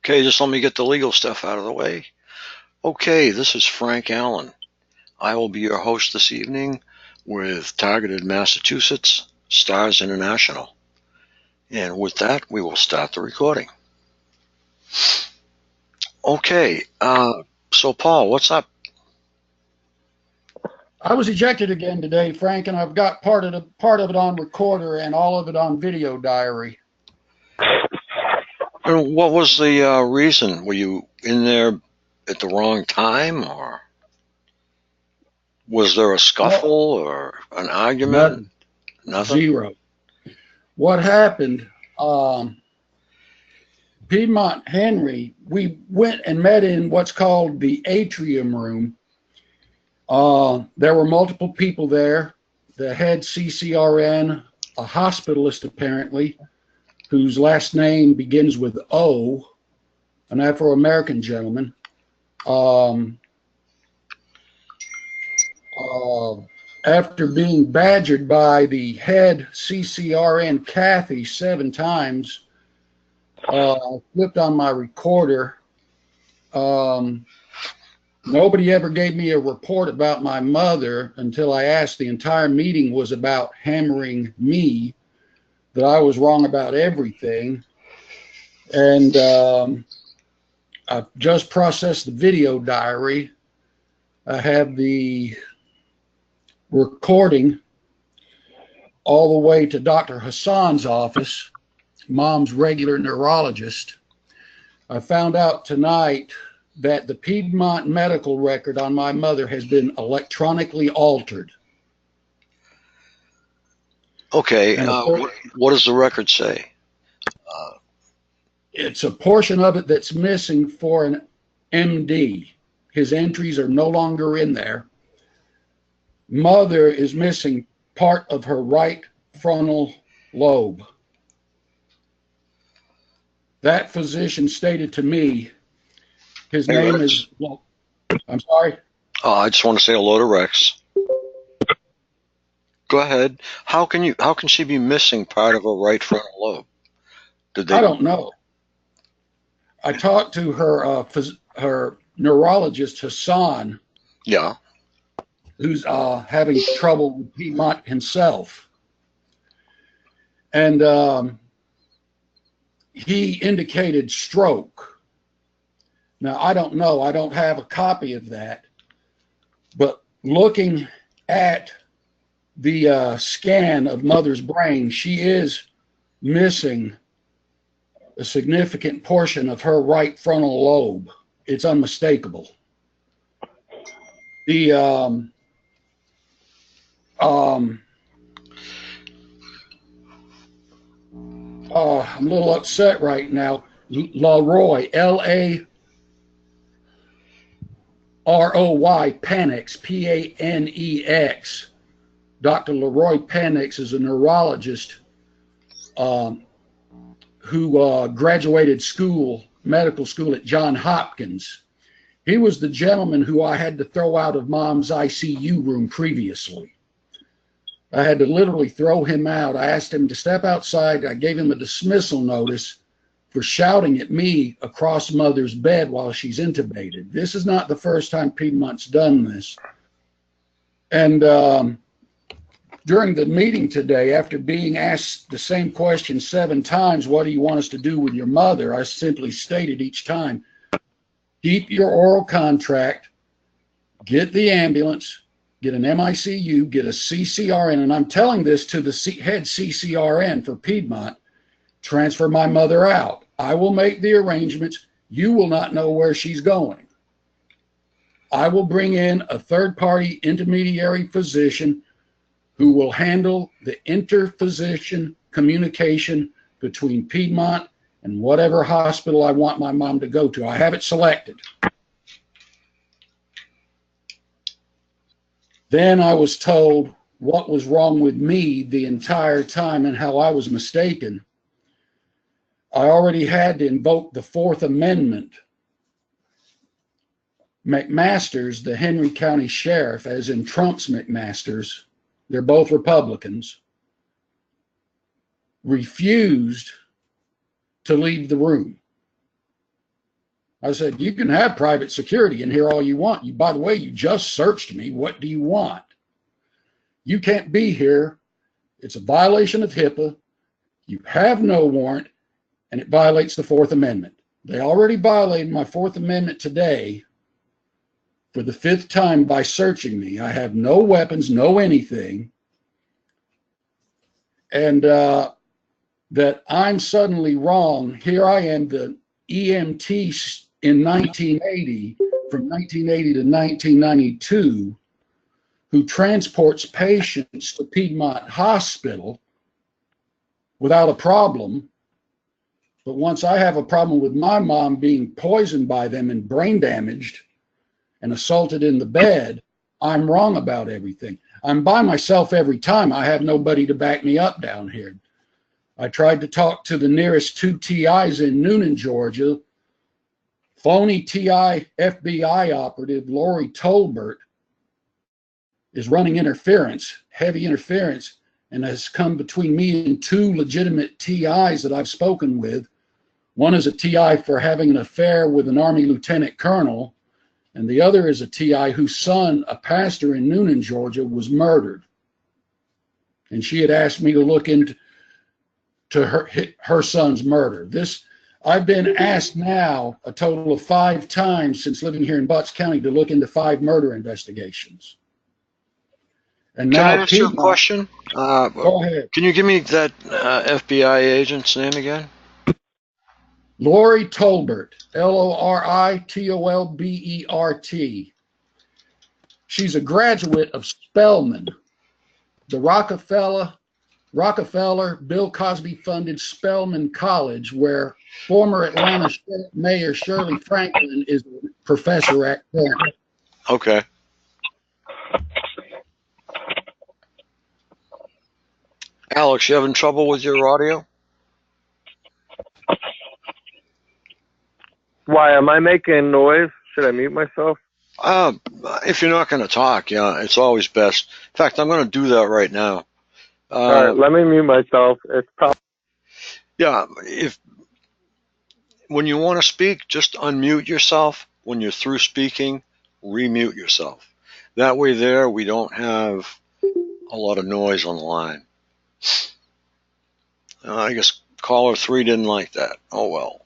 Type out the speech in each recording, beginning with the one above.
Okay, just let me get the legal stuff out of the way. Okay, this is Frank Allen. I will be your host this evening with Targeted Massachusetts Stars International. And with that, we will start the recording. Okay, so Paul, what's up? I was ejected again today, Frank, and I've got part of it on recorder and all of it on video diary. And what was the reason? Were you in there at the wrong time, or was there a scuffle No, or an argument? nothing. Nothing? Zero. What happened? Piedmont Henry, we went and met in what's called the atrium room. There were multiple people there. The head CCRN, a hospitalist apparently, whose last name begins with O, an Afro-American gentleman. Uh, After being badgered by the head CCRN, Kathy, 7 times, I flipped on my recorder. Nobody ever gave me a report about my mother until I asked. The entire meeting was about hammering me, that I was wrong about everything. And I've just processed the video diary. I have the recording all the way to Dr. Hassan's office, Mom's regular neurologist. I found out tonight that the Piedmont medical record on my mother has been electronically altered. Okay, And what does the record say? it's a portion of it that's missing for an MD. His entries are no longer in there. Mother is missing part of her right frontal lobe. That physician stated to me, his Hey, name Rex. is, well, I'm sorry. I just want to say hello to Rex. Go ahead. How can she be missing part of her right frontal lobe? Did I they? don't know. I talked to her neurologist, Hassan, Yeah. who's having trouble with Piedmont himself. And he indicated stroke. Now, I don't know. I don't have a copy of that. But looking at the scan of mother's brain, she is missing a significant portion of her right frontal lobe. It's unmistakable. The I'm a little upset right now. Rowe, Laroy, Panex, Panex. Dr. Leroy Panex is a neurologist who graduated medical school at Johns Hopkins. He was the gentleman who I had to throw out of Mom's ICU room previously. I had to literally throw him out. I asked him to step outside. I gave him a dismissal notice for shouting at me across Mother's bed while she's intubated. This is not the first time Piedmont's done this. And during the meeting today, after being asked the same question 7 times, what do you want us to do with your mother? I simply stated each time, keep your oral contract, get the ambulance, get an MICU, get a CCRN, and I'm telling this to the head CCRN for Piedmont, transfer my mother out. I will make the arrangements. You will not know where she's going. I will bring in a third-party intermediary physician who will handle the inter-physician communication between Piedmont and whatever hospital I want my mom to go to. I have it selected. Then I was told what was wrong with me the entire time and how I was mistaken. I already had to invoke the Fourth Amendment. McMasters, the Henry County Sheriff, as in Trump's McMasters, they're both Republicans, refused to leave the room. I said, you can have private security in here all you want. You, by the way, you just searched me. What do you want? You can't be here. It's a violation of HIPAA. You have no warrant, and it violates the Fourth Amendment. They already violated my Fourth Amendment today for the 5th time by searching me. I have no weapons, no anything. And that I'm suddenly wrong. Here I am, the EMT in 1980, from 1980 to 1992, who transports patients to Piedmont Hospital without a problem. But once I have a problem with my mom being poisoned by them and brain damaged and assaulted in the bed, I'm wrong about everything. I'm by myself every time. I have nobody to back me up down here. I tried to talk to the nearest 2 TIs in Noonan, Georgia. Phony TI FBI operative Lori Tolbert is running interference, heavy interference, and has come between me and 2 legitimate TIs that I've spoken with. One is a TI for having an affair with an Army lieutenant colonel, and the other is a TI whose son, a pastor in Noonan, Georgia, was murdered. And she had asked me to look into her son's murder. I've been asked now a total of 5 times since living here in Butts County to look into 5 murder investigations. And now, can I ask you a question? Go ahead. Can you give me that FBI agent's name again? Lori Tolbert, Loritolbert. She's a graduate of Spelman, the Rockefeller, Bill Cosby funded Spelman College, where former Atlanta Mayor Shirley Franklin is a professor at currently. Okay. Alex, you having trouble with your audio? Why, am I making noise? Should I mute myself? If you're not going to talk, yeah, it's always best. In fact, I'm going to do that right now. All right, let me mute myself. It's probably... Yeah, when you want to speak, just unmute yourself. When you're through speaking, remute yourself. That way there, we don't have a lot of noise on the line. I guess caller 3 didn't like that. Oh, well.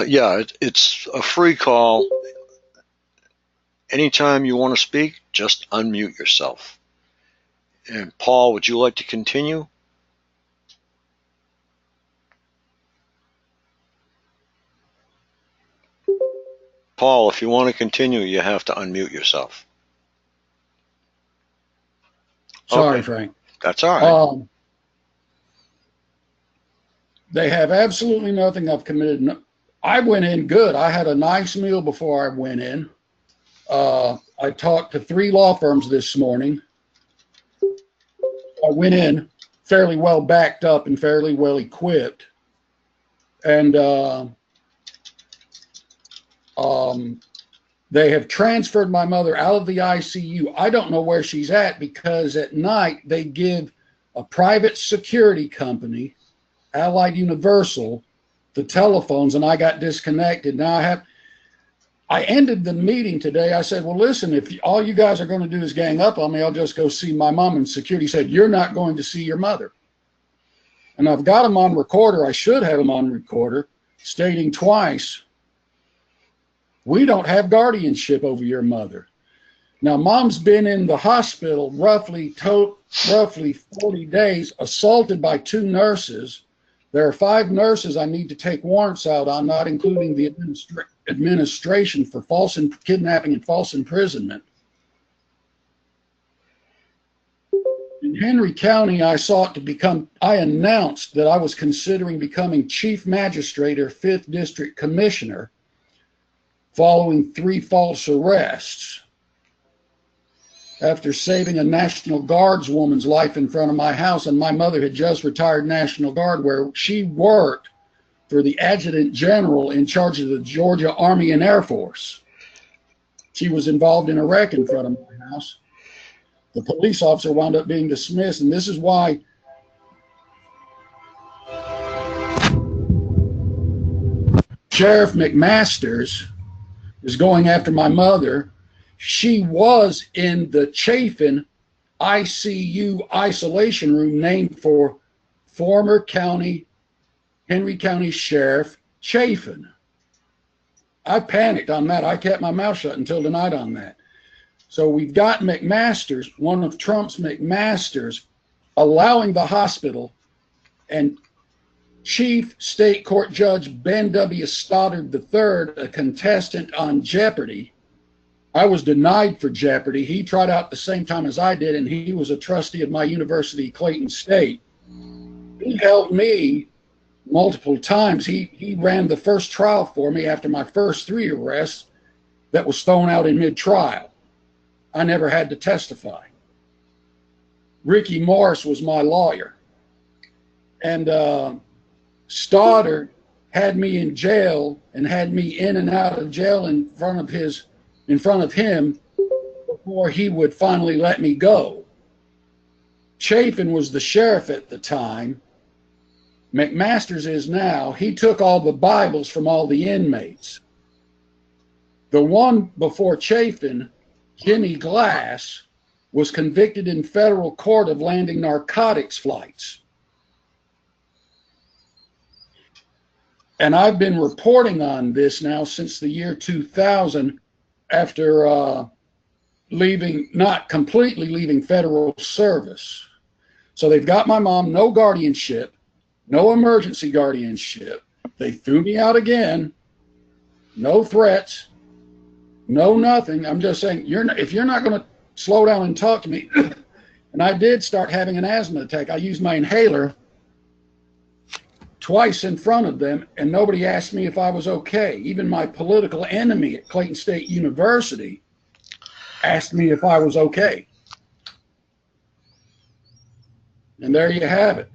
Yeah, it's a free call. Anytime you want to speak, just unmute yourself. And Paul, would you like to continue? Paul, if you want to continue, you have to unmute yourself. Sorry, Okay. Frank. That's all right. They have absolutely nothing. I've committed. I went in good. I had a nice meal before I went in. I talked to 3 law firms this morning. I went in fairly well backed up and fairly well equipped. And they have transferred my mother out of the ICU. I don't know where she's at because at night they give a private security company, Allied Universal, the telephones, and I got disconnected. Now I ended the meeting today. I said, well, listen, if all you guys are going to do is gang up on me, I'll just go see my mom. And security said, you're not going to see your mother. And I've got them on recorder. I should have them on recorder stating twice, we don't have guardianship over your mother. Now, mom's been in the hospital roughly 40 days, assaulted by 2 nurses. There are 5 nurses I need to take warrants out on, not including the administration for kidnapping and false imprisonment. In Henry County, I announced that I was considering becoming chief magistrate or 5th district commissioner following 3 false arrests after saving a National Guards woman's life in front of my house. And my mother had just retired National Guard, where she worked for the adjutant general in charge of the Georgia Army and Air Force. She was involved in a wreck in front of my house. The police officer wound up being dismissed, and this is why Sheriff McMasters is going after my mother. She was in the Chafin ICU isolation room named for former Henry County Sheriff Chafin. I panicked on that. I kept my mouth shut until tonight on that. So we've got McMasters, one of Trump's McMasters, allowing the hospital, and Chief State Court Judge Ben W. Stoddard III, a contestant on Jeopardy. I was denied for Jeopardy. He tried out the same time as I did, and he was a trustee of my university, Clayton State. He helped me multiple times. He ran the first trial for me after my first 3 arrests that was thrown out in mid-trial. I never had to testify. Ricky Morris was my lawyer. And Stoddard had me in jail and had me in and out of jail in front of him before he would finally let me go. Chafin was the sheriff at the time. McMasters is now. He took all the Bibles from all the inmates. The one before Chafin, Jimmy Glass, was convicted in federal court of landing narcotics flights. And I've been reporting on this now since the year 2000 after not completely leaving federal service. So they've got my mom, no guardianship, no emergency guardianship. They threw me out again. No threats, no nothing. I'm just saying, if you're not going to slow down and talk to me, and I did start having an asthma attack. I used my inhaler twice in front of them, and nobody asked me if I was okay. Even my political enemy at Clayton State University asked me if I was okay. And there you have it.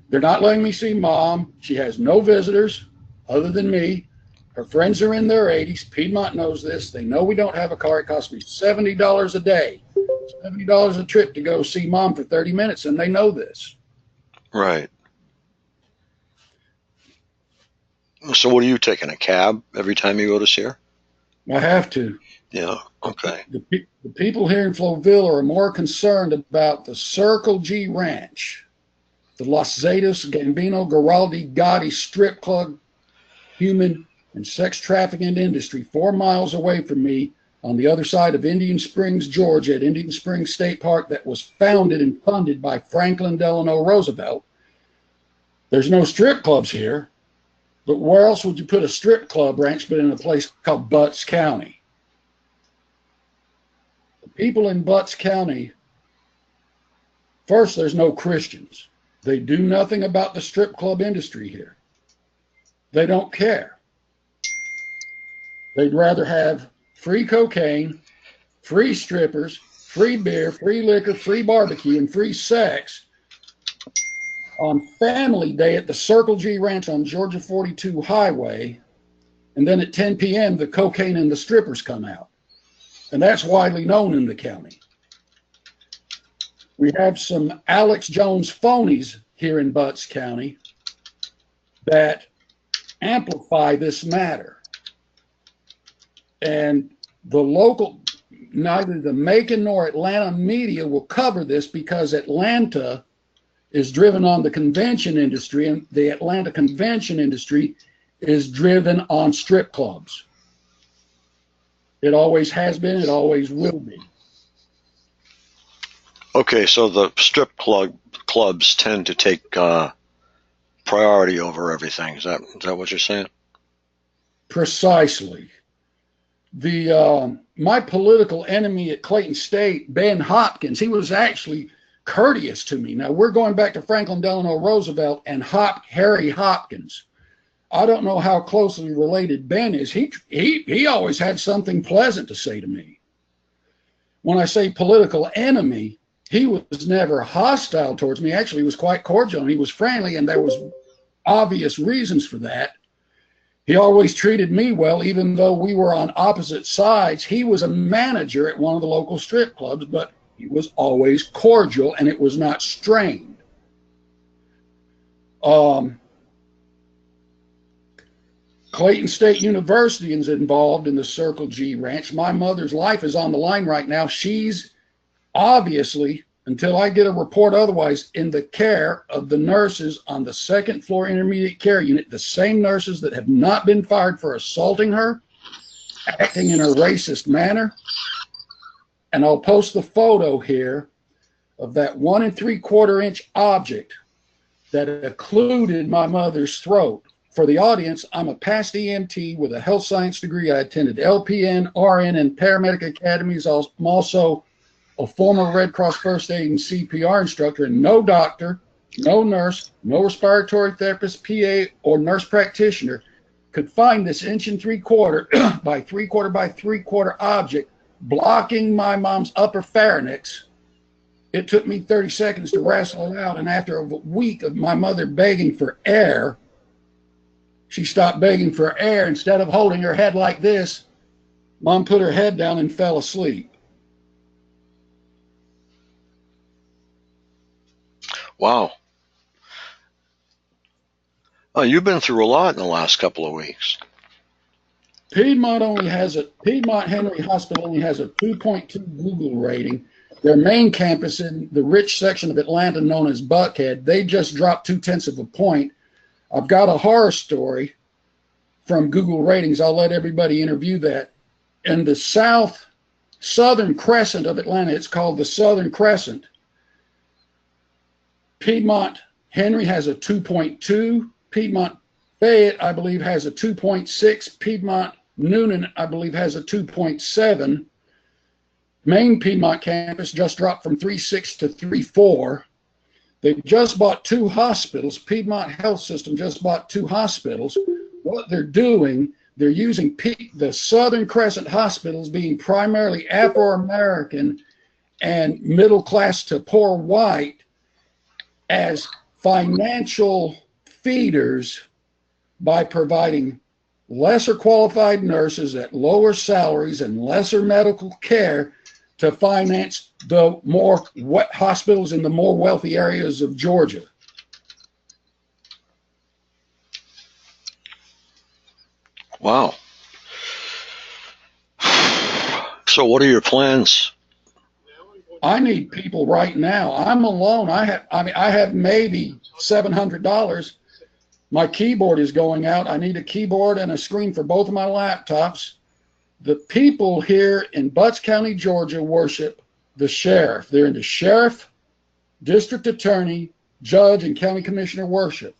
They're not letting me see Mom. She has no visitors other than me. Her friends are in their 80s. Piedmont knows this. They know we don't have a car. It costs me $70 a day, $70 a trip to go see Mom for 30 minutes, and they know this. Right. So what are you taking, a cab every time you go to see her? I have to. Yeah, okay. The people here in Flowville are more concerned about the Circle G Ranch, the Los Zetas, Gambino, Giraldi, Gotti strip club, human and sex trafficking industry 4 miles away from me on the other side of Indian Springs, Georgia, at Indian Springs State Park, that was founded and funded by Franklin Delano Roosevelt. There's no strip clubs here. But where else would you put a strip club ranch but in a place called Butts County? The people in Butts County, first, there's no Christians. They do nothing about the strip club industry here. They don't care. They'd rather have free cocaine, free strippers, free beer, free liquor, free barbecue, and free sex on Family Day at the Circle G Ranch on Georgia 42 Highway, and then at 10 p.m. the cocaine and the strippers come out. And that's widely known in the county. We have some Alex Jones phonies here in Butts County that amplify this matter. And the local, neither the Macon nor Atlanta media will cover this because Atlanta is driven on the convention industry, and the Atlanta convention industry is driven on strip clubs. It always has been, it always will be. Okay, so the strip clubs tend to take priority over everything. Is that what you're saying? Precisely. My political enemy at Clayton State, Ben Hopkins, he was actually courteous to me. Now, we're going back to Franklin Delano Roosevelt and Harry Hopkins. I don't know how closely related Ben is. He always had something pleasant to say to me. When I say political enemy, he was never hostile towards me. Actually, he was quite cordial, and he was friendly, and there was obvious reasons for that. He always treated me well, even though we were on opposite sides. He was a manager at one of the local strip clubs, but he was always cordial, and it was not strained. Clayton State University is involved in the Circle G Ranch. My mother's life is on the line right now. She's obviously, until I get a report otherwise, in the care of the nurses on the second floor intermediate care unit, the same nurses that have not been fired for assaulting her, acting in a racist manner. And I'll post the photo here of that 1 3/4 inch object that occluded my mother's throat. For the audience, I'm a past EMT with a health science degree. I attended LPN, RN, and paramedic academies. I'm also a former Red Cross first aid and CPR instructor, and no doctor, no nurse, no respiratory therapist, PA, or nurse practitioner could find this 1 3/4 by 3/4 by 3/4 object blocking my mom's upper pharynx. It took me 30 seconds to wrestle it out, and after a week of my mother begging for air, she stopped begging for air. Instead of holding her head like this, Mom put her head down and fell asleep. Wow. Oh, you've been through a lot in the last couple of weeks. Piedmont Henry Hospital only has a 2.2 Google rating. Their main campus in the rich section of Atlanta known as Buckhead, they just dropped 0.2 of a point. I've got a horror story from Google ratings. I'll let everybody interview that. In the southern crescent of Atlanta, it's called the Southern Crescent. Piedmont Henry has a 2.2. Piedmont Fayette, I believe, has a 2.6. Piedmont Noonan, I believe, has a 2.7. Main Piedmont campus just dropped from 3.6 to 3.4. They've just bought 2 hospitals. Piedmont Health System just bought 2 hospitals. What they're doing, they're using the Southern Crescent hospitals, being primarily Afro-American and middle class to poor white, as financial feeders by providing lesser qualified nurses at lower salaries and lesser medical care to finance the more hospitals in the more wealthy areas of Georgia. Wow. So what are your plans? I need people right now. I'm alone. I have maybe $700. My keyboard is going out. I need a keyboard and a screen for both of my laptops. The people here in Butts County, Georgia, worship the sheriff. They're into sheriff, district attorney, judge, and county commissioner worship.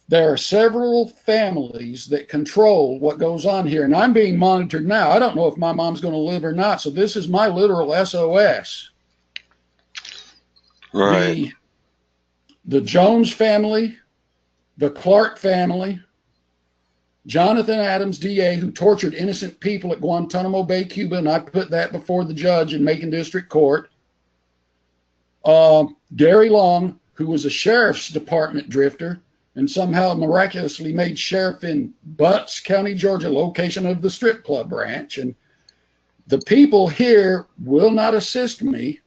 There are several families that control what goes on here, and I'm being monitored now. I don't know if my mom's going to live or not, so this is my literal SOS. Right. The Jones family, the Clark family, Jonathan Adams, DA, who tortured innocent people at Guantanamo Bay, Cuba, and I put that before the judge in Macon District Court. Gary Long, who was a sheriff's department drifter and somehow miraculously made sheriff in Butts County, Georgia, location of the strip club branch. And the people here will not assist me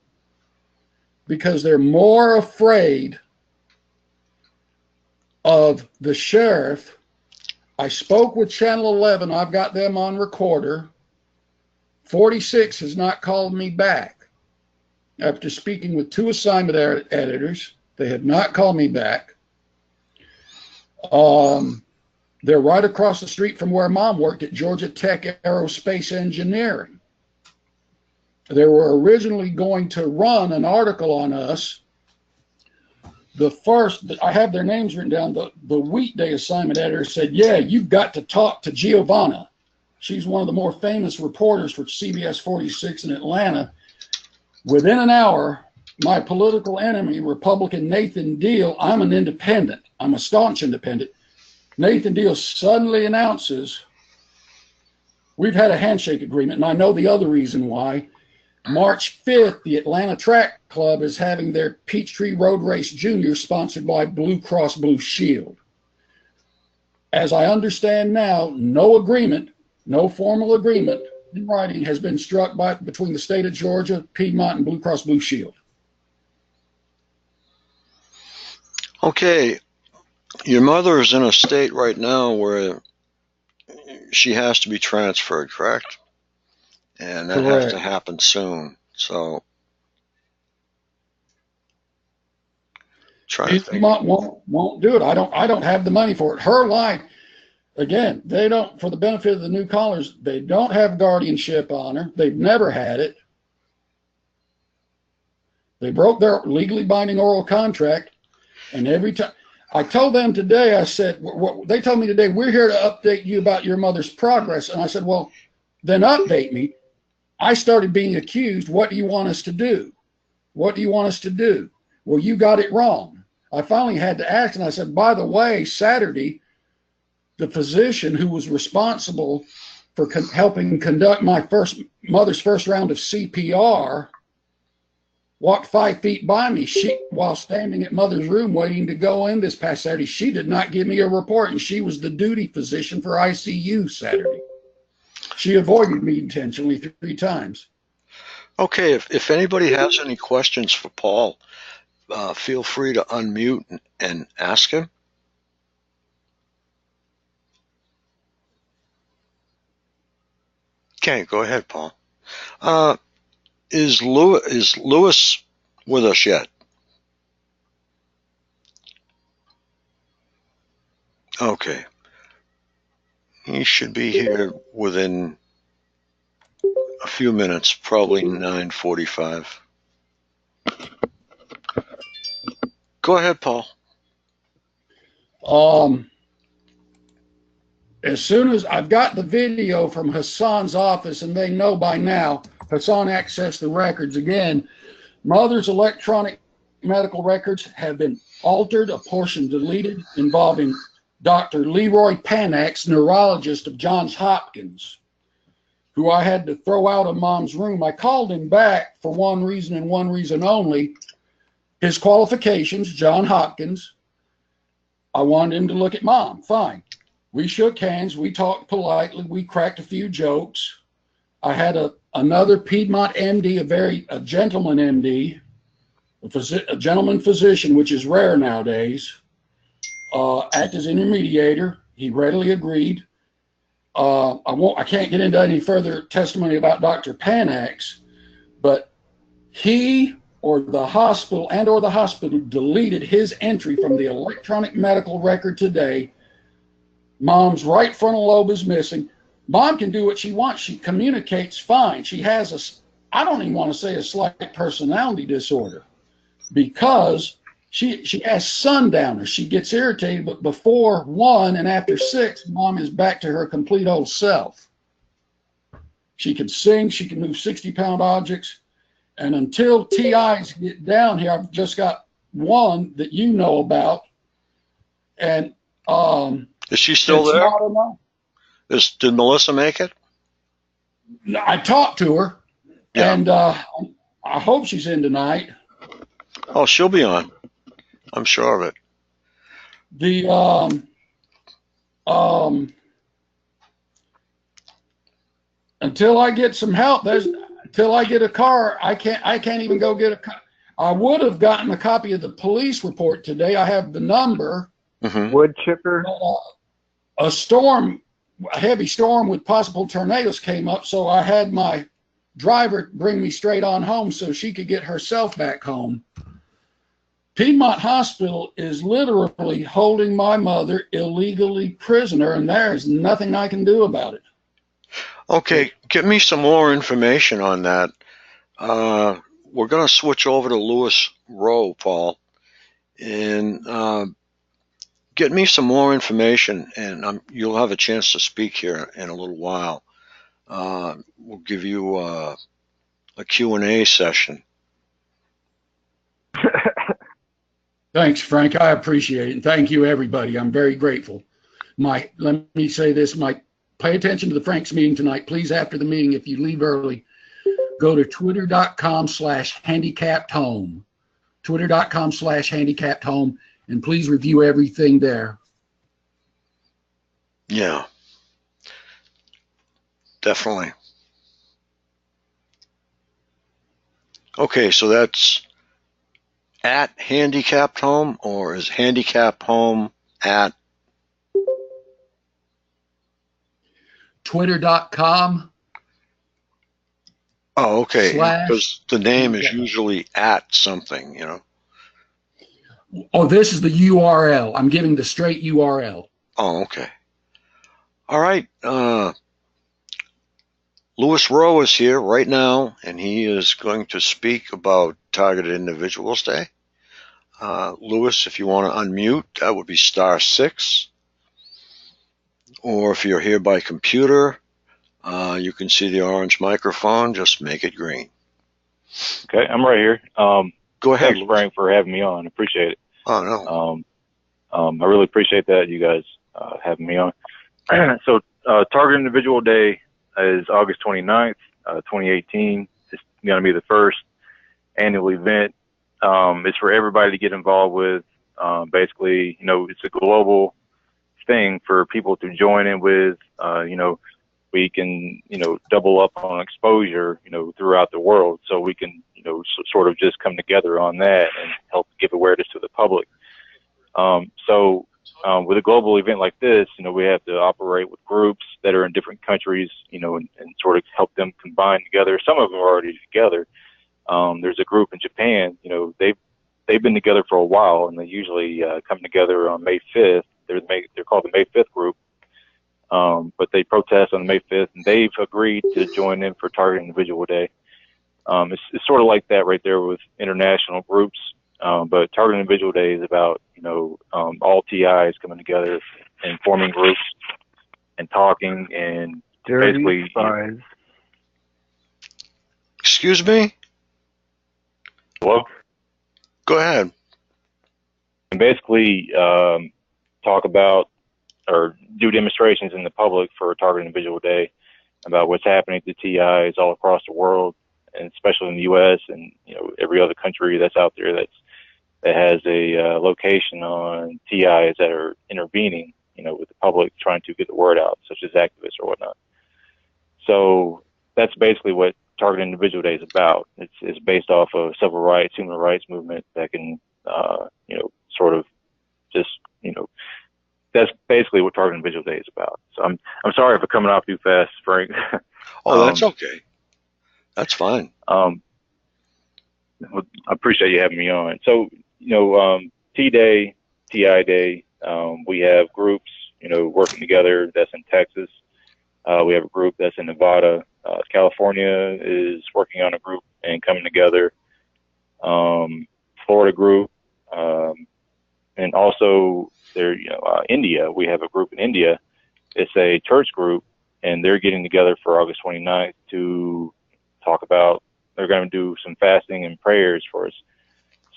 because they're more afraid of the sheriff. I spoke with Channel 11. I've got them on recorder. 46 has not called me back. After speaking with 2 assignment editors, they have not called me back. They're right across the street from where Mom worked at Georgia Tech Aerospace Engineering. They were originally going to run an article on us. The first, I have their names written down, the weekday assignment editor said, yeah, you've got to talk to Giovanna. She's one of the more famous reporters for CBS 46 in Atlanta. Within an hour, my political enemy, Republican Nathan Deal, I'm an independent. I'm a staunch independent. Nathan Deal suddenly announces, we've had a handshake agreement, and I know the other reason why. March 5th, the Atlanta Track Club is having their Peachtree Road Race Junior sponsored by Blue Cross Blue Shield. As I understand now, no agreement, no formal agreement in writing has been struck between the state of Georgia, Piedmont, and Blue Cross Blue Shield. Okay. Your mother is in a state right now where she has to be transferred, correct? And that has to Correct. happen soon. So trying to think. Piedmont won't do it. I don't have the money for it. Her life, again, they don't, for the benefit of the new callers, they don't have guardianship on her. They've never had it. They broke their legally binding oral contract, and every time I told them today, I said, they told me today, we're here to update you about your mother's progress. And I said, well, then update me. I started being accused. What do you want us to do? What do you want us to do? Well, you got it wrong. I finally had to ask, and I said, by the way, Saturday, the physician who was responsible for helping conduct my mother's first round of CPR walked 5 feet by me while standing at mother's room waiting to go in this past Saturday. She did not give me a report, and she was the duty physician for ICU Saturday. She avoided me intentionally 3 times. Okay, if anybody has any questions for Paul, feel free to unmute and ask him. Okay, go ahead, Paul. Is Lewis with us yet? Okay. He should be here within a few minutes, probably 9:45. Go ahead, Paul. As soon as I've got the video from Hassan's office, and they know by now, Hassan accessed the records again. Mother's electronic medical records have been altered, a portion deleted, involving Dr. Leroy Panax, neurologist of Johns Hopkins, who I had to throw out of Mom's room. I called him back for one reason and one reason only. His qualifications, Johns Hopkins. I wanted him to look at Mom. Fine. We shook hands. We talked politely. We cracked a few jokes. I had another Piedmont MD, a gentleman MD, a gentleman physician, which is rare nowadays, act as intermediator. He readily agreed. I can't get into any further testimony about Dr. Panax, but he or the hospital deleted his entry from the electronic medical record today. Mom's right frontal lobe is missing. Mom can do what she wants. She communicates fine. She has I don't even want to say a slight personality disorder, because she has sundowners. She gets irritated, but before 1 and after 6, Mom is back to her complete old self. She can sing. She can move 60-pound objects. And until TIs get down here, I've just got one that you know about. And is she still there? Did Melissa make it? I talked to her, yeah. And I hope she's in tonight. Oh, she'll be on. I'm sure of it. Until I get some help, until I get a car, I can't even go get a car. I would have gotten a copy of the police report today. I have the number. Mm-hmm. Wood chipper. A heavy storm with possible tornadoes came up, so I had my driver bring me straight on home so she could get herself back home. Piedmont Hospital is literally holding my mother illegally prisoner, and there is nothing I can do about it. Okay, get me some more information on that. We're going to switch over to Lewis Rowe, Paul, and get me some more information, and you'll have a chance to speak here in a little while. We'll give you a Q&A session. Thanks, Frank. I appreciate it. And thank you, everybody. I'm very grateful. Let me say this, Mike. Pay attention to the Frank's meeting tonight. Please, after the meeting, if you leave early, go to twitter.com/handicappedhome. Twitter.com/handicappedhome. And please review everything there. Yeah, definitely. Okay, so that's at Handicapped Home, or is Handicapped Home at Twitter.com. Oh, okay. Slash. Because the name is usually at something, you know. Oh, this is the URL. I'm giving the straight URL. Oh, okay. All right. Louis Rowe is here right now, and he is going to speak about Targeted Individuals Day. Louis, if you want to unmute, that would be *6. Or if you're here by computer, you can see the orange microphone. Just make it green. Okay, I'm right here. Go ahead, thanks, Louis. Frank, for having me on. Appreciate it. Oh, no. I really appreciate that, you guys having me on. So, Target Individual Day is August 29th, 2018. It's going to be the first annual event. It's for everybody to get involved with. Basically, you know, it's a global thing for people to join in with. You know, we can, you know, double up on exposure, you know, throughout the world. So we can, you know, sort of just come together on that and help give awareness to the public. With a global event like this, you know, we have to operate with groups that are in different countries, you know, and sort of help them combine together. Some of them are already together. There's a group in Japan, you know, they've been together for a while, and they usually come together on May 5th. They're called the May 5th group. But they protest on May 5th, and they've agreed to join in for Target Individual Day. It's sort of like that right there with international groups. But Target Individual Day is about, you know, all TIs coming together and forming groups and talking and basically. Excuse me? Hello? Go ahead. And basically talk about or do demonstrations in the public for Target Individual Day about what's happening to TIs all across the world, and especially in the U.S. and, you know, every other country that's out there that has a location on TIs that are intervening, you know, with the public trying to get the word out, such as activists or whatnot. So that's basically what Target Individual Day is about. It's based off of civil rights, human rights movement that can, you know, sort of just, you know, that's basically what Target Individual Day is about. So I'm sorry for coming off too fast, Frank. Oh, that's okay. That's fine. I appreciate you having me on. So, you know, TI Day, we have groups, you know, working together. That's in Texas. We have a group that's in Nevada. California is working on a group and coming together. Florida group, and also there, you know, India. We have a group in India. It's a church group, and they're getting together for August 29th to talk about. They're going to do some fasting and prayers for us.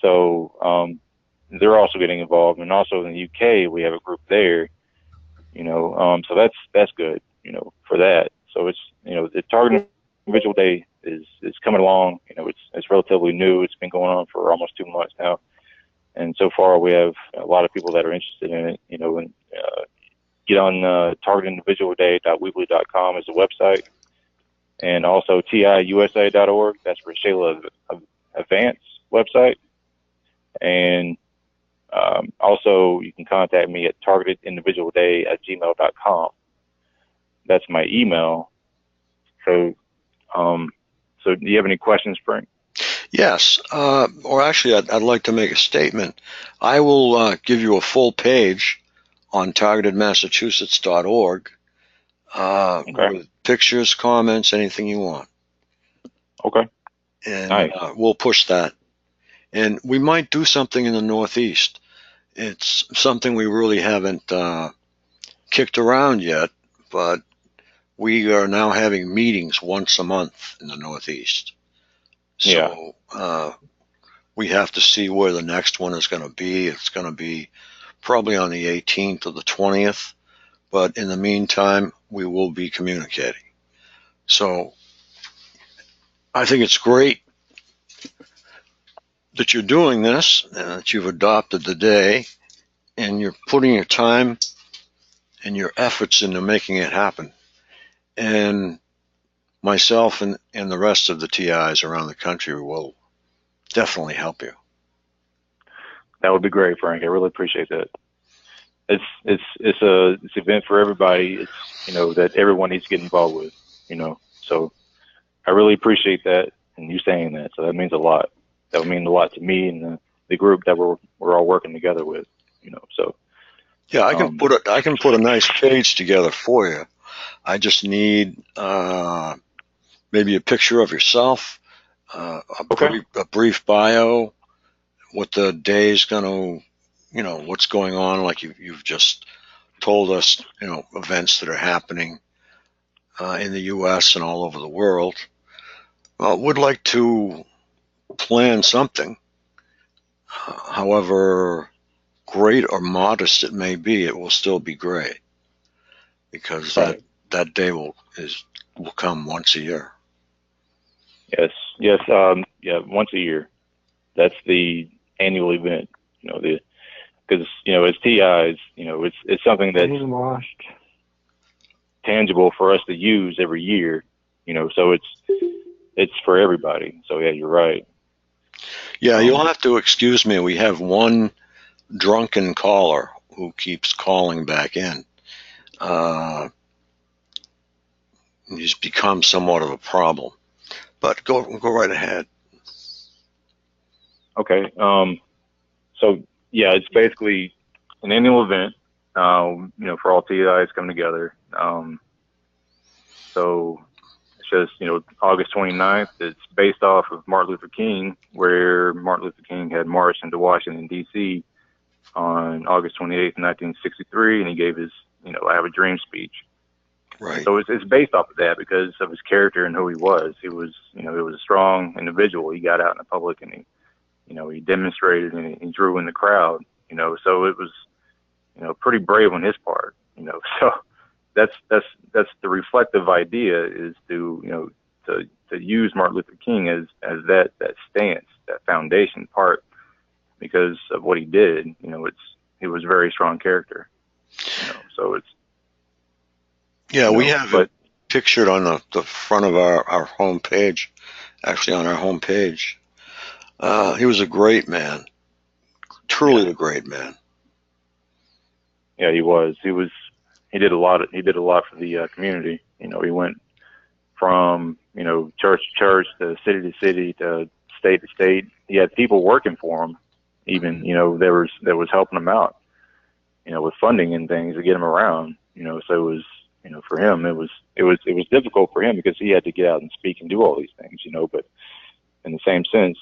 So they're also getting involved, and also in the UK we have a group there. You know, so that's good. You know, for that. So it's, you know, the Target Individual Day is coming along. You know, it's relatively new. It's been going on for almost 2 months now. And so far, we have a lot of people that are interested in it, you know, and get on targetindividualday.weebly.com is the website. And also tiusa.org. That's for Shayla Advance website. And also, you can contact me at targetedindividualday@gmail.com. That's my email. So do you have any questions, Frank? Yes, or actually, I'd like to make a statement. I will give you a full page on targetedmassachusetts.org with pictures, comments, anything you want. Okay. And nice. We'll push that. And we might do something in the Northeast. It's something we really haven't kicked around yet, but we are now having meetings once a month in the Northeast. So we have to see where the next one is going to be. It's going to be probably on the 18th or the 20th. But in the meantime, we will be communicating. So I think it's great that you're doing this and that you've adopted the day and you're putting your time and your efforts into making it happen. And myself and the rest of the TIs around the country will definitely help you. That would be great, Frank. I really appreciate that. it's an event for everybody. It's, that everyone needs to get involved with, so I really appreciate that and you saying that. So that means a lot. That would mean a lot to me and the group that we're all working together with, so. Yeah, I can put a nice page together for you. I just need maybe a picture of yourself, a brief bio, what the day is going to, what's going on. Like you've just told us, events that are happening in the U.S. and all over the world. Would like to plan something, however great or modest it may be, it will still be great because that day will come once a year. Yes, yeah, once a year. That's the annual event, because as TIs, it's something that's tangible for us to use every year, so it's for everybody. So yeah, you're right. Yeah, you'll have to excuse me. We have one drunken caller who keeps calling back in. He's become somewhat of a problem, but go right ahead. Okay. So yeah, it's basically an annual event, for all TIs coming together. So it's just, August 29th. It's based off of Martin Luther King, where Martin Luther King had marched into Washington, D.C. on August 28th, 1963, and he gave his, I Have a Dream speech. Right. So it's based off of that because of his character and who he was. He was, he was a strong individual. He got out in the public and he demonstrated and he drew in the crowd, so it was, pretty brave on his part, so that's the reflective idea is to, to use Martin Luther King as that stance, that foundation part, because of what he did, he was a very strong character, so it's. Yeah, we have it pictured on the front of our home page, actually on our home page. He was a great man, truly a great man. Yeah, he was. He did a lot for the community. He went from, church to church to city to state. He had people working for him, even, that was helping him out, with funding and things to get him around, so it was, for him, it was difficult for him because he had to get out and speak and do all these things, but in the same sense,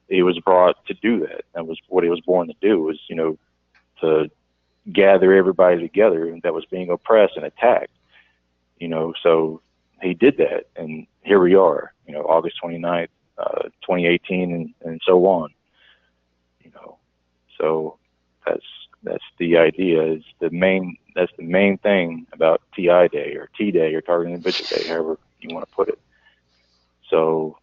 he was brought to do that. That was what he was born to do, was, to gather everybody together that was being oppressed and attacked, so he did that. And here we are, August 29th, 2018 and so on, so that's the idea is that's the main thing about TI Day or T Day or Targeted Individual Day, however you want to put it. So,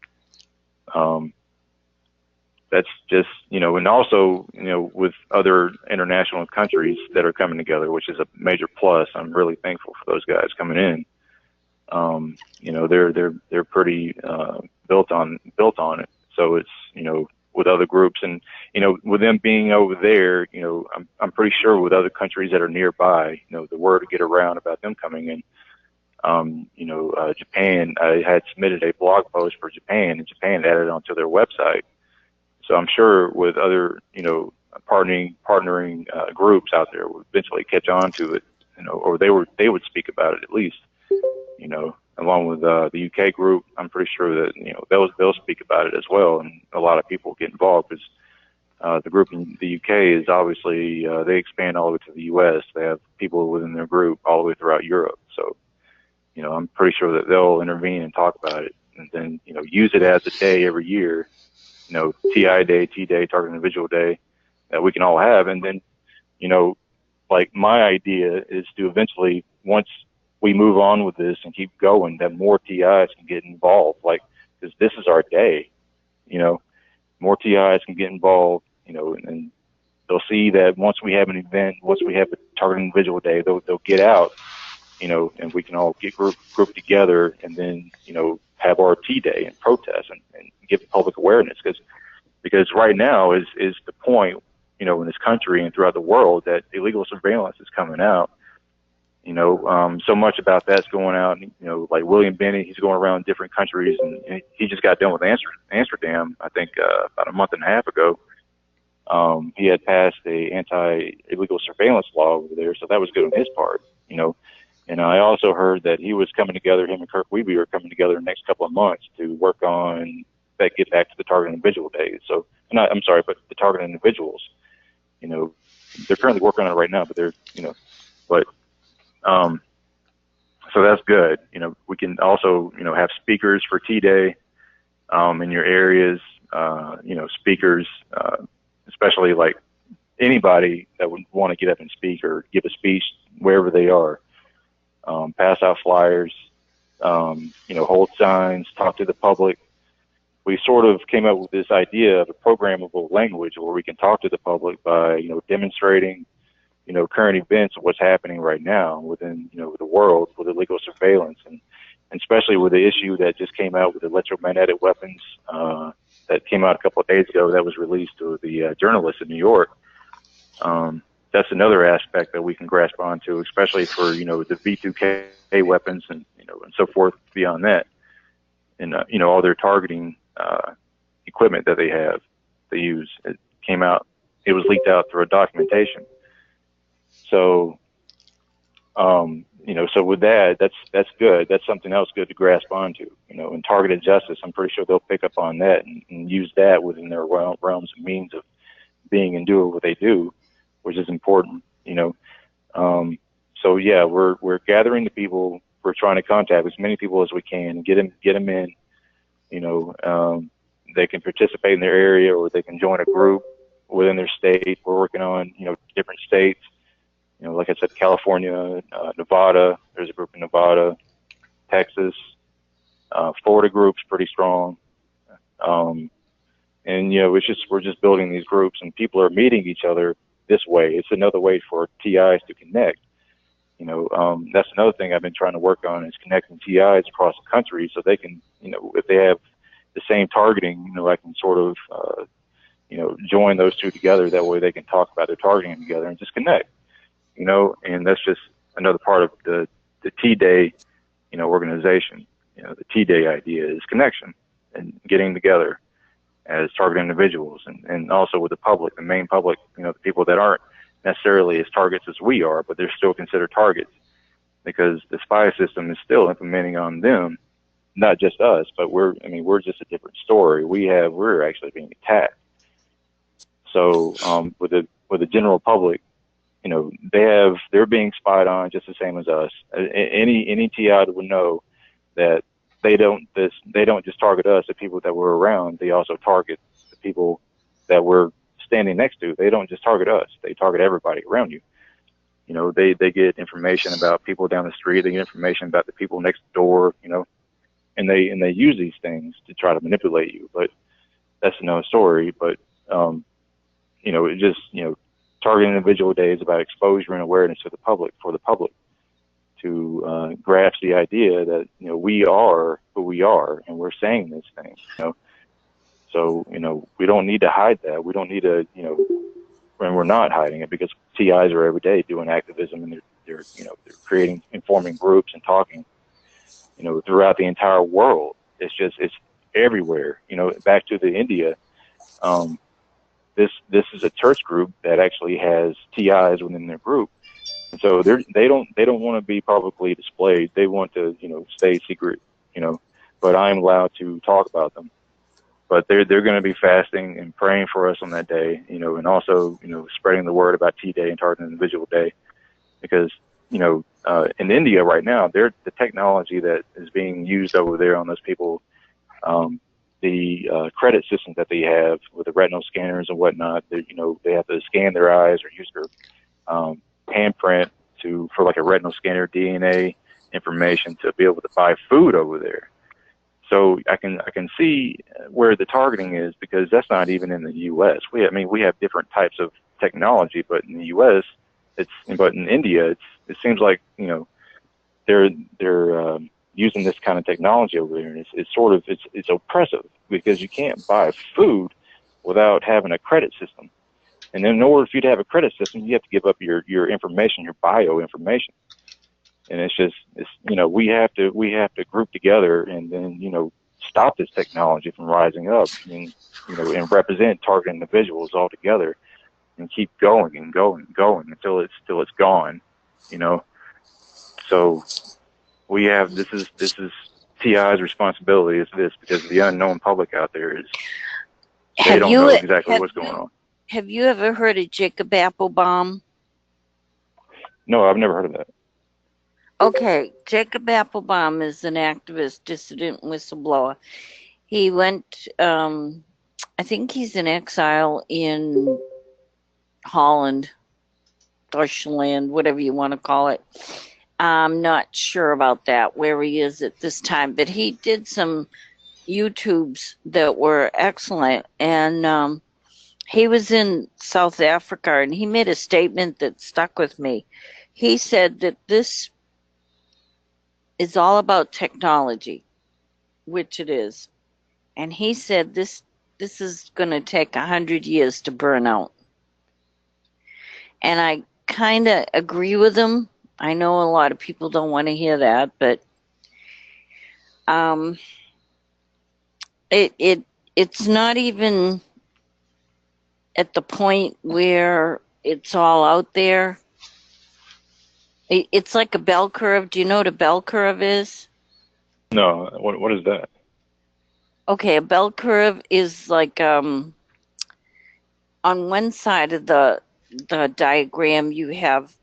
that's just, and also, with other international countries that are coming together, which is a major plus. I'm really thankful for those guys coming in. They're pretty, built on it. So it's, with other groups and, with them being over there, I'm pretty sure with other countries that are nearby, the word to get around about them coming in. Japan, I had submitted a blog post for Japan and Japan added it onto their website. So I'm sure with other, partnering groups out there will eventually catch on to it, or they would speak about it at least, along with the UK group. I'm pretty sure that they'll speak about it as well, and a lot of people get involved because the group in the UK is obviously they expand all the way to the US. They have people within their group all the way throughout Europe. So I'm pretty sure that they'll intervene and talk about it, and then use it as a day every year. TI Day, T Day, Targeted Individual Day that we can all have. And then, like my idea is to eventually, once we move on with this and keep going, that more TIs can get involved, because this is our day, more TIs can get involved, and they'll see that once we have an event, once we have a Targeted Individual Day, they'll get out, and we can all get group together and then, have our T Day and protest and give public awareness, because right now is the point in this country and throughout the world, that illegal surveillance is coming out. So much about that's going out. Like William Bennett, he's going around different countries, and he just got done with Amsterdam, I think, about a month and a half ago. He had passed a anti-illegal surveillance law over there, so that was good on his part. And I also heard that he was coming together, him and Kirk Wiebe are coming together in the next couple of months to work on get back to the targeted individual days. So, but the targeted individuals. They're currently working on it right now, but so that's good. We can also, have speakers for T-Day, in your areas, speakers, especially like anybody that would want to get up and speak or give a speech wherever they are, pass out flyers, hold signs, talk to the public. We sort of came up with this idea of a programmable language where we can talk to the public by, demonstrating, current events of what's happening right now within, the world with illegal surveillance, and especially with the issue that just came out with electromagnetic weapons, that came out a couple of days ago that was released to the journalists in New York. That's another aspect that we can grasp onto, especially for, the V2K weapons and, and so forth beyond that. And, all their targeting equipment that they use. It came out, it was leaked out through a documentation. So, so with that, that's good. That's something else good to grasp onto, and targeted justice. I'm pretty sure they'll pick up on that and use that within their realms and means of being and doing what they do, which is important, So yeah, we're gathering the people. We're trying to contact as many people as we can, get them in, they can participate in their area, or they can join a group within their state. We're working on, different states, like I said, California, Nevada, there's a group in Nevada, Texas, Florida group's pretty strong. And, we're just building these groups, and people are meeting each other this way. It's another way for TIs to connect. That's another thing I've been trying to work on, is connecting TIs across the country so they can, if they have the same targeting, I can sort of, join those two together. That way they can talk about their targeting together and just connect, and that's just another part of the T-Day, organization. The T-Day idea is connection and getting together as targeted individuals, and also with the public, the main public, the people that aren't necessarily as targets as we are, but they're still considered targets, because the spy system is still implementing on them, not just us, but we're just a different story. We're actually being attacked. So, with the general public, they're being spied on just the same as us. Any TI would know that they don't just target us, the people that we're around. They also target the people that we're standing next to. They don't just target us. They target everybody around you. They get information about people down the street. They get information about the people next door, and they use these things to try to manipulate you. But that's another story. But, it just, targeting individual day is about exposure and awareness to the public, for the public to grasp the idea that, we are who we are, and we're saying this thing, So, we don't need to hide that. We don't need to, and we're not hiding it, because TIs are every day doing activism, and they're creating, informing groups and talking, throughout the entire world. It's everywhere. Back to the India, this is a church group that actually has TIs within their group. And so they don't want to be publicly displayed. They want to, stay secret, but I'm allowed to talk about them. But they're going to be fasting and praying for us on that day, and also, spreading the word about T-Day and Targeted Individual Day, because, in India right now, the technology that is being used over there on those people, the credit system that they have with the retinal scanners and whatnot, they have to scan their eyes or use their handprint for like a retinal scanner, DNA information, to be able to buy food over there. So I can see where the targeting is, because that's not even in the U.S. We have different types of technology, but in the U.S. but in India, it seems like, they're using this kind of technology over there, and it's oppressive, because you can't buy food without having a credit system. And then in order for you to have a credit system, you have to give up your information, your bio information. And it's we have to group together and then stop this technology from rising up and represent target individuals all together and keep going and going and going until it's gone. So we have this is TI's responsibility is this, because the unknown public out there they don't know exactly what's going on. Have you ever heard of Jacob Applebaum? No, I've never heard of that. Okay, Jacob Applebaum is an activist, dissident, whistleblower. He went, I think he's in exile in Holland, Deutschland, whatever you want to call it. I'm not sure about that, where he is at this time, but he did some YouTubes that were excellent. And he was in South Africa, and he made a statement that stuck with me. He said that this is all about technology, which it is. And he said this is going to take 100 years to burn out. And I kind of agree with him. I know a lot of people don't want to hear that, but it's not even at the point where it's all out there. It's like a bell curve. Do you know what a bell curve is? No, what is that? Okay, a bell curve is like on one side of the diagram you have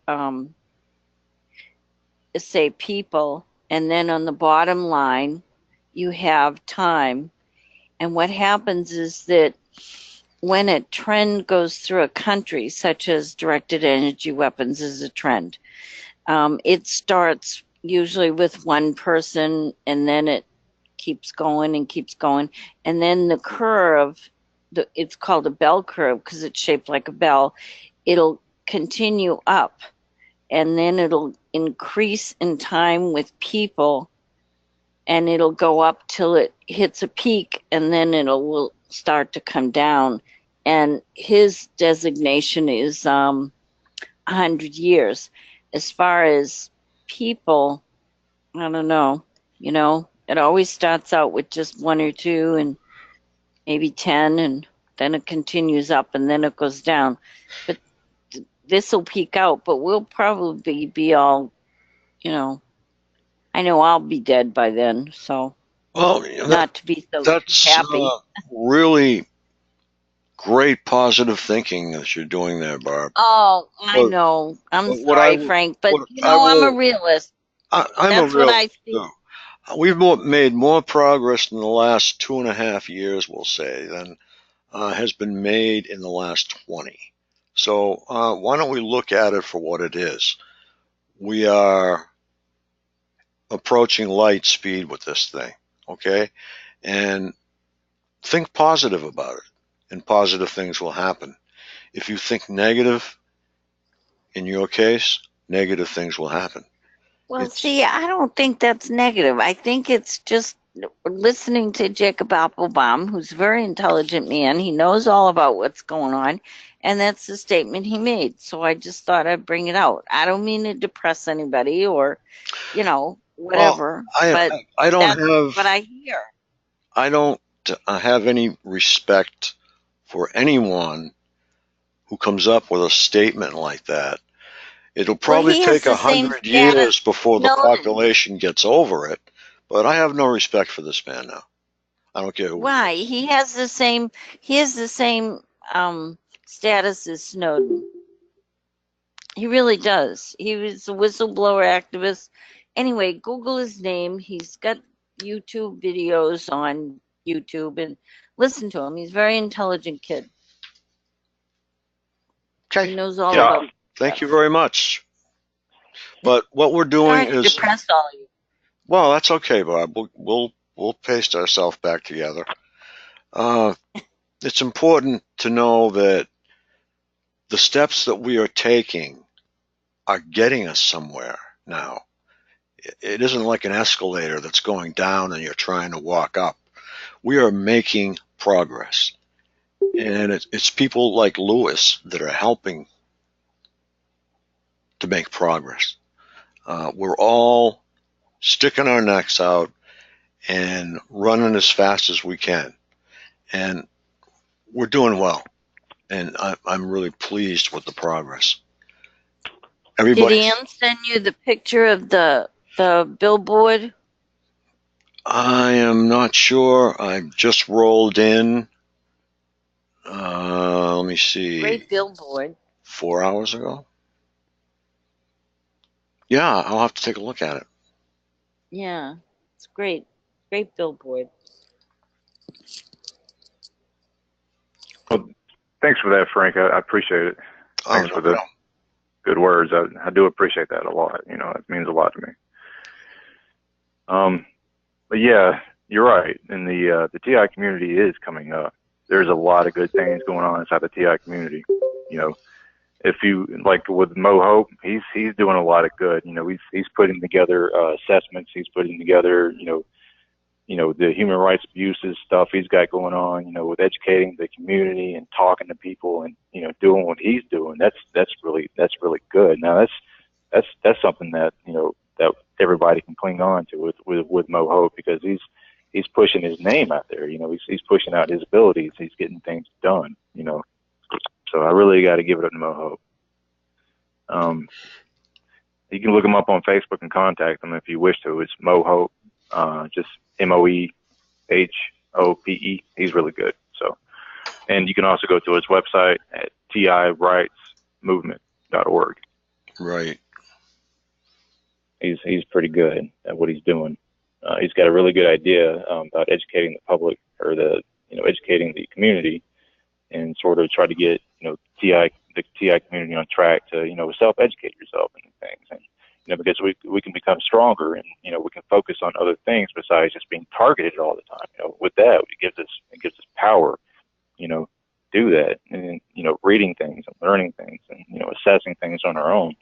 say people, and then on the bottom line you have time. And what happens is that when a trend goes through a country, such as directed energy weapons is a trend, it starts usually with one person, and then it keeps going and keeps going. And then the curve, it's called a bell curve because it's shaped like a bell. It'll continue up, and then it'll increase in time with people, and it'll go up till it hits a peak, and then will start to come down. And his designation is 100 years. As far as people, I don't know, it always starts out with just one or two and maybe 10, and then it continues up, and then it goes down. But this will peak out, but we'll probably be all, I know I'll be dead by then, so not to be so happy. Really great positive thinking that you're doing there, Barb. Oh, I know. I'm sorry, Frank, but I'm a realist. That's what I see. We've made more progress in the last 2.5 years, we'll say, than has been made in the last 20. So why don't we look at it for what it is? We are approaching light speed with this thing, okay? And think positive about it, and positive things will happen. If you think negative, in your case, negative things will happen. Well, see, I don't think that's negative. I think it's just listening to Jacob Applebaum, who's a very intelligent man. He knows all about what's going on, and that's the statement he made. So I just thought I'd bring it out. I don't mean to depress anybody or, whatever. Well, I don't have what I hear. I don't have any respect for anyone who comes up with a statement like that. It'll probably take 100 years before the population gets over it, but I have no respect for this man now. I don't care who. Why? He has the same status as Snowden. He really does. He was a whistleblower activist. Anyway, Google his name. He's got YouTube videos on YouTube, and listen to him. He's a very intelligent kid. Okay. He knows all about. Thank you very much. But what we're doing is depress all of you. Well, that's okay, Bob. We'll paste ourselves back together. It's important to know that the steps that we are taking are getting us somewhere now. It isn't like an escalator that's going down and you're trying to walk up. We are making progress. And it's people like Lewis that are helping to make progress. We're all sticking our necks out and running as fast as we can. And we're doing well. And I'm really pleased with the progress. Did Ann send you the picture of the billboard? I am not sure. I just rolled in. Let me see. Great billboard. 4 hours ago. Yeah, I'll have to take a look at it. Yeah, it's great. Great billboard. Well, thanks for that, Frank. I appreciate it. Thanks for the good words. I do appreciate that a lot. You know, it means a lot to me. But yeah, you're right. And the TI community is coming up. There's a lot of good things going on inside the TI community. You know, if you like with Mo Hope, he's doing a lot of good. You know, he's putting together assessments. He's putting together, you know, the human rights abuses stuff he's got going on. You know, with educating the community and talking to people and, you know, doing what he's doing. That's really good. Now that's something that, you know, that everybody can cling on to with Mo Hope, because he's pushing his name out there. You know, he's pushing out his abilities. He's getting things done. You know, so I really got to give it up to Mo Hope. You can look him up on Facebook and contact him if you wish to. It's Mo Hope, just MOEHOPE. He's really good. So, and you can also go to his website at tirightsmovement.org. Right. He's pretty good at what he's doing. He's got a really good idea about educating the public, or educating the community, and sort of try to get, you know, the TI community on track to, you know, self-educate yourself and things. And, you know, because we can become stronger, and, you know, we can focus on other things besides just being targeted all the time. You know, with that, it gives us power, you know, do that. And, you know, reading things and learning things and, you know, assessing things on our own.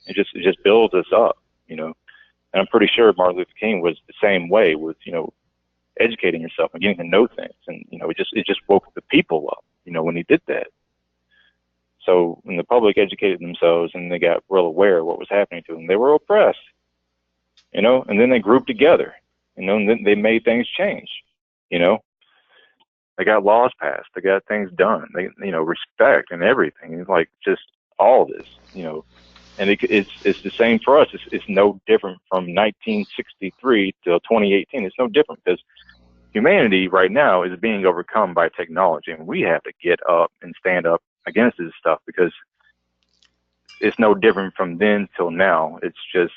It just builds us up, you know. And I'm pretty sure Martin Luther King was the same way with, you know, educating yourself and getting to know things. And, you know, it just woke the people up, you know, when he did that. So when the public educated themselves and they got real aware of what was happening to them, they were oppressed, you know, and then they grouped together, you know, and then they made things change, you know. They got laws passed, they got things done, they, you know, respect and everything. It's like just all this, you know. And it's the same for us. It's no different from 1963 till 2018. It's no different, because humanity right now is being overcome by technology, and we have to get up and stand up against this stuff, because it's no different from then till now. It's just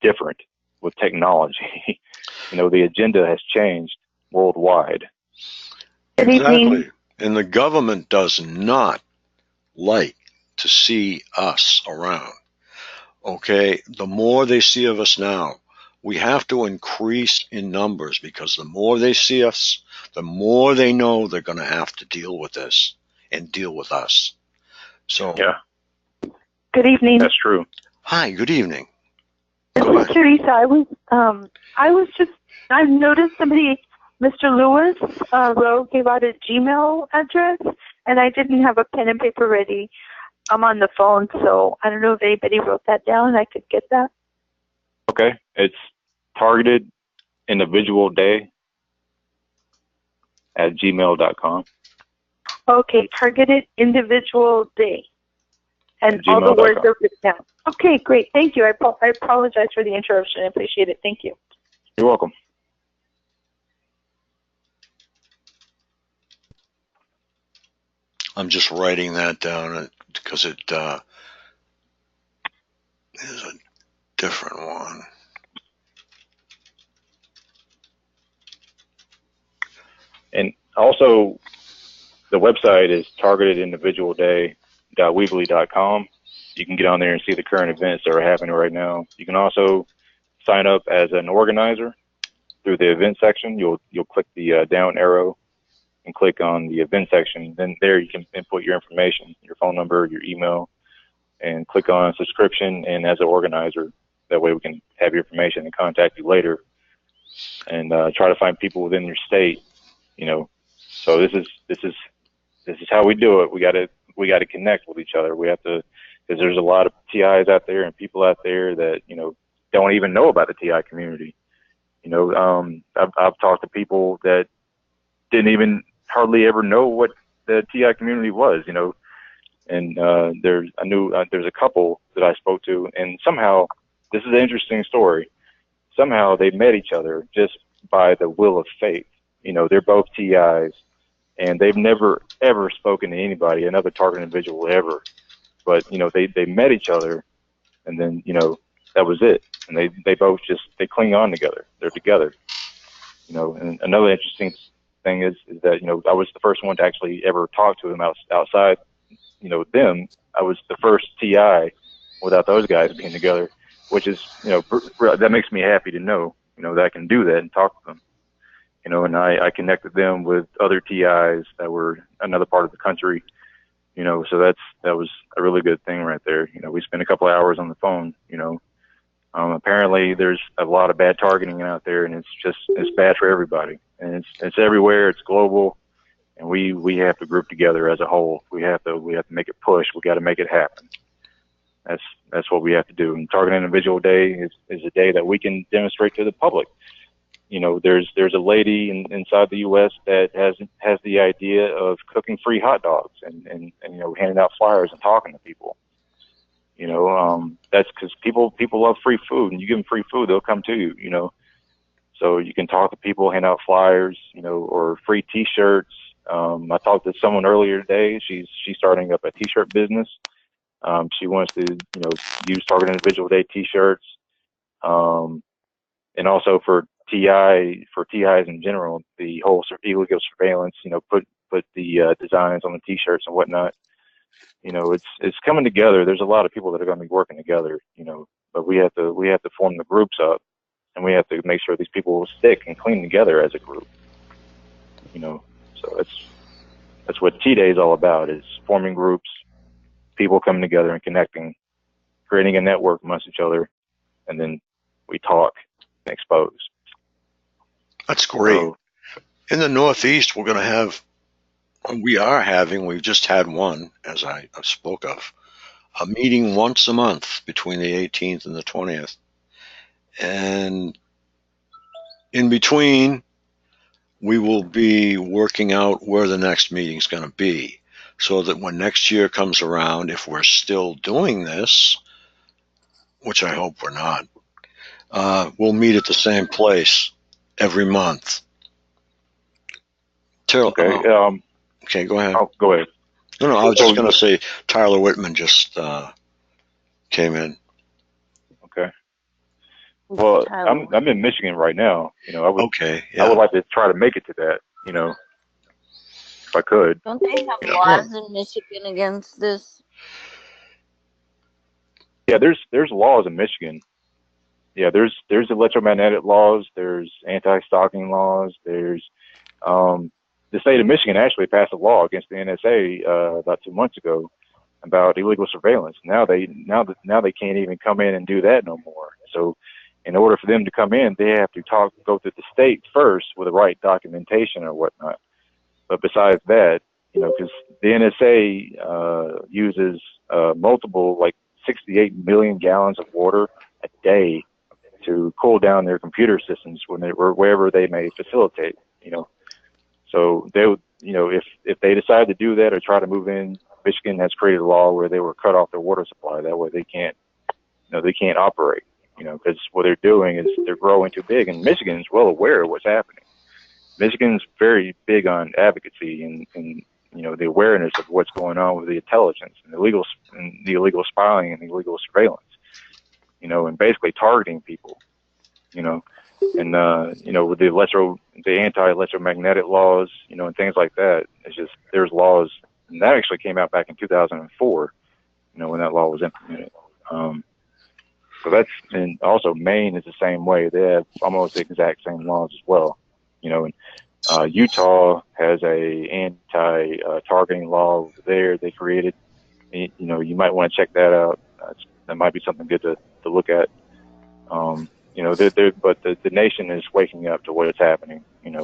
different with technology. You know, the agenda has changed worldwide. Exactly. And the government does not like to see us around. Okay, the more they see of us now, we have to increase in numbers, because the more they see us, the more they know they're going to have to deal with this and deal with us. So yeah. Good evening. That's true. Hi, good evening. This is Teresa. I noticed somebody, Mr. Lewis, Rowe, gave out a Gmail address, and I didn't have a pen and paper ready. I'm on the phone, so I don't know if anybody wrote that down. I could get that. Okay. It's targeted individual day at gmail.com. Okay, targeted individual day. And all the words are written down. Okay, great. Thank you. I apologize for the interruption. I appreciate it. Thank you. You're welcome. I'm just writing that down because it is a different one. And also, the website is targetedindividualday.weebly.com. You can get on there and see the current events that are happening right now. You can also sign up as an organizer through the event section. You'll click the down arrow and click on the event section. Then there you can input your information, your phone number, your email, and click on subscription and as an organizer. That way we can have your information and contact you later, and try to find people within your state, you know, So this is how we do it. We got to connect with each other. We have to, because there's a lot of TIs out there and people out there that, you know, don't even know about the TI community. You know, I've talked to people that didn't even hardly ever know what the TI community was, you know, and there's a couple that I spoke to, and somehow, this is an interesting story. Somehow they met each other just by the will of fate. You know, they're both TIs, and they've never ever spoken to anybody, another target individual ever. But you know, they met each other, and then you know that was it. And they both just they cling on together. They're together. You know, and another interesting thing is that you know I was the first one to actually ever talk to them outside. You know, them. I was the first TI without those guys being together, which is you know that makes me happy to know you know that I can do that and talk to them. You know, and I connected them with other TIs that were another part of the country. You know, so that was a really good thing right there. You know, we spent a couple of hours on the phone. You know, apparently there's a lot of bad targeting out there, and it's bad for everybody, and it's everywhere. It's global, and we have to group together as a whole. We have to make it push. We got to make it happen. That's what we have to do. And Target Individual Day is a day that we can demonstrate to the public. You know, there's a lady inside the U.S. that has the idea of cooking free hot dogs and you know handing out flyers and talking to people. You know, that's because people love free food, and you give them free food, they'll come to you. You know, so you can talk to people, hand out flyers, you know, or free T-shirts. I talked to someone earlier today. She's starting up a T-shirt business. She wants to you know use Target Individual Day T-shirts, and also for TIs in general, the whole illegal surveillance, you know, put the designs on the T-shirts and whatnot. You know, it's coming together. There's a lot of people that are going to be working together, you know, but we have to form the groups up, and we have to make sure these people will stick and clean together as a group. You know, so that's what T-Day is all about: is forming groups, people coming together and connecting, creating a network amongst each other, and then we talk and expose. That's great. So, in the Northeast, we've just had one, as I spoke of, a meeting once a month between the 18th and the 20th. And in between, we will be working out where the next meeting's going to be, so that when next year comes around, if we're still doing this, which I hope we're not, we'll meet at the same place every month. okay. Okay, go ahead. Oh, go ahead. No, I was just going to say Tyler Whitman just came in. Okay. Well, I'm in Michigan right now. You know, I would like to try to make it to that. You know, if I could. Don't they have laws in Michigan against this? Yeah, there's laws in Michigan. Yeah, there's electromagnetic laws. There's anti-stalking laws. There's the state of Michigan actually passed a law against the NSA about 2 months ago about illegal surveillance. Now they can't even come in and do that no more. So in order for them to come in, they have to go through the state first with the right documentation or whatnot. But besides that, you know, because the NSA uses multiple, like 68 million gallons of water a day to cool down their computer systems wherever they may facilitate, you know. So they would, you know, if they decide to do that or try to move in, Michigan has created a law where they will cut off their water supply. That way they can't operate, you know, because what they're doing is they're growing too big. And Michigan is well aware of what's happening. Michigan's very big on advocacy and you know the awareness of what's going on with the intelligence and the illegal spying and the illegal surveillance, you know, and basically targeting people, you know. And you know, with the anti-electromagnetic laws, you know, and things like that, it's just there's laws, and that actually came out back in 2004, you know, when that law was implemented. So that's, and also Maine is the same way. They have almost the exact same laws as well, you know. And Utah has a anti-targeting law over there they created. You know, you might want to check that out. That might be something good to look at. You but the nation is waking up to what is happening.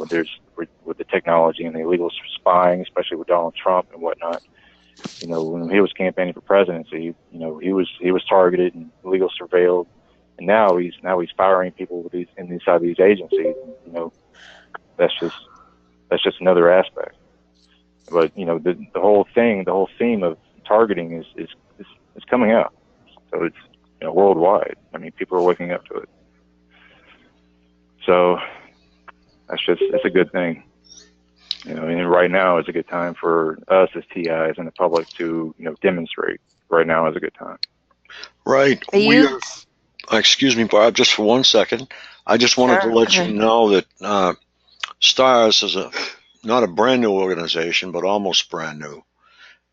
There's with the technology and the illegal spying, especially with Donald Trump and whatnot. When he was campaigning for presidency, he was targeted and illegal surveilled, and now he's firing people with inside these agencies. That's just another aspect. But the whole theme of targeting is coming out. So it's worldwide. I mean, people are waking up to it. So it's a good thing. And right now is a good time for us as TIs and the public to demonstrate. Right now is a good time. Right. Excuse me, Barb, just for 1 second. I just wanted to let you know that STARS is not a brand new organization, but almost brand new.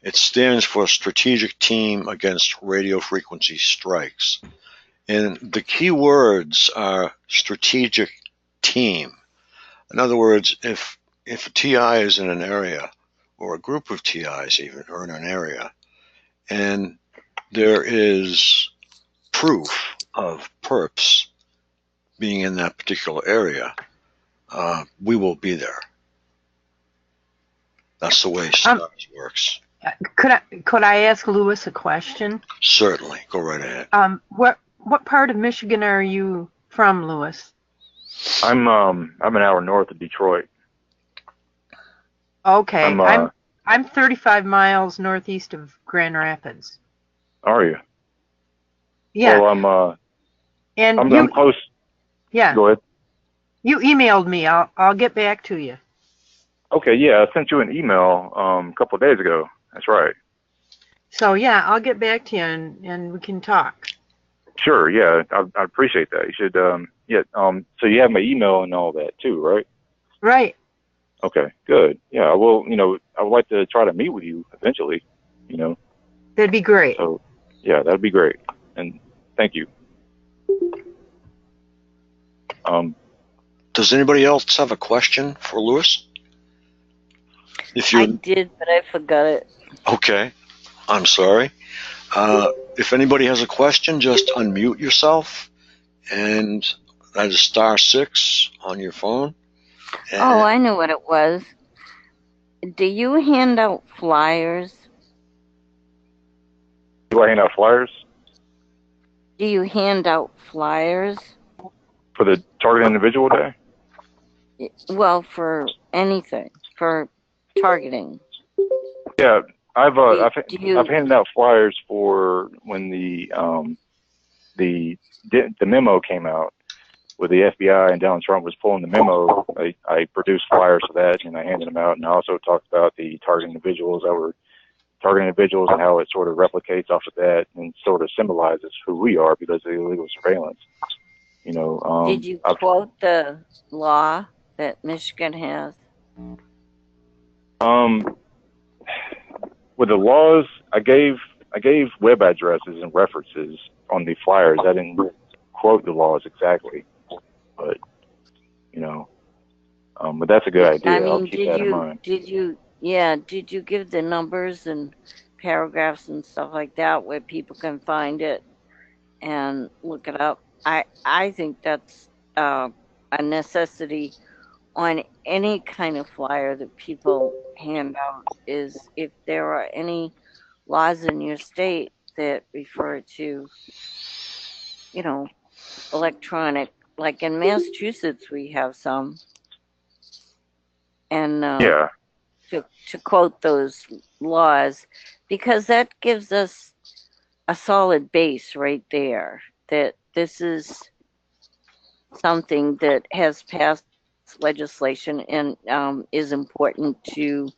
It stands for Strategic Team Against Radio Frequency Strikes. And the key words are strategic team. In other words, if a TI is in an area, or a group of TIs even, are in an area, and there is proof of perps being in that particular area, we will be there. That's the way STARS works. Could I ask Lewis a question? Certainly, go right ahead. What part of Michigan are you from, Lewis? I'm an hour north of Detroit. Okay, I'm 35 miles northeast of Grand Rapids. Are you? Yeah. Well, I'm close. Yeah. Go ahead. You emailed me. I'll get back to you. Okay, yeah, I sent you an email a couple of days ago. That's right. So yeah, I'll get back to you and we can talk. Sure, yeah, I appreciate that. You should, so you have my email and all that too, right? Right. Okay, good. Yeah, well, I would like to try to meet with you eventually, That'd be great. So, yeah, that'd be great. And thank you. Does anybody else have a question for Lewis? I did, but I forgot it. Okay, I'm sorry. If anybody has a question, just unmute yourself, and that is *6 on your phone. Oh, I know what it was. Do you hand out flyers? Do I hand out flyers? Do you hand out flyers? For the Target Individual Day? Well, for anything, for targeting. Yeah, I've handed out flyers for when the memo came out with the FBI and Donald Trump was pulling the memo. I produced flyers for that and I handed them out, and I also talked about the target individuals that were target individuals and how it sort of replicates off of that and sort of symbolizes who we are because of the illegal surveillance. Did you quote the law that Michigan has? With the laws, I gave web addresses and references on the flyers. I didn't quote the laws exactly, but but that's a good idea. I mean, I'll keep that in mind. Did you give the numbers and paragraphs and stuff like that where people can find it and look it up? I think that's a necessity on any kind of flyer that people hand out, is if there are any laws in your state that refer to, electronic, like in Massachusetts we have some, and to quote those laws, because that gives us a solid base right there, that this is something that has passed legislation and is important to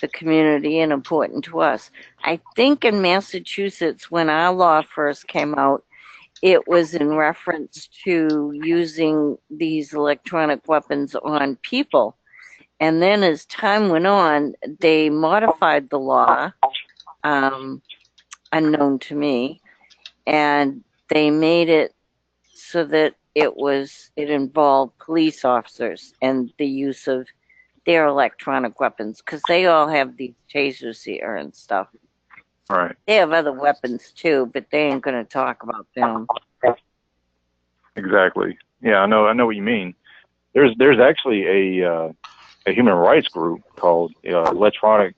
the community and important to us. I think in Massachusetts, when our law first came out, it was in reference to using these electronic weapons on people. And then as time went on, they modified the law, unknown to me, and they made it so that it involved police officers and the use of their electronic weapons, because they all have these tasers here and stuff. Right. They have other weapons too, but they ain't going to talk about them. Exactly. exactly. Yeah, I know what you mean. There's actually a human rights group called Electronic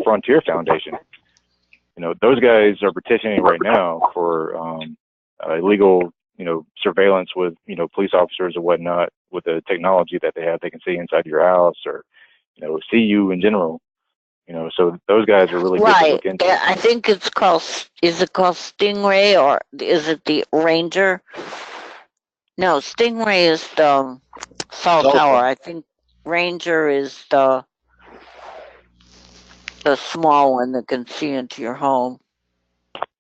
Frontier Foundation. You know, those guys are petitioning right now for illegal, surveillance with, police officers or whatnot with the technology that they have. They can see inside your house or, see you in general. So those guys are really good to Right. look into. I think it's called, is it called Stingray or is it the Ranger? No, Stingray is the cell Cell tower. phone. I think Ranger is the small one that can see into your home.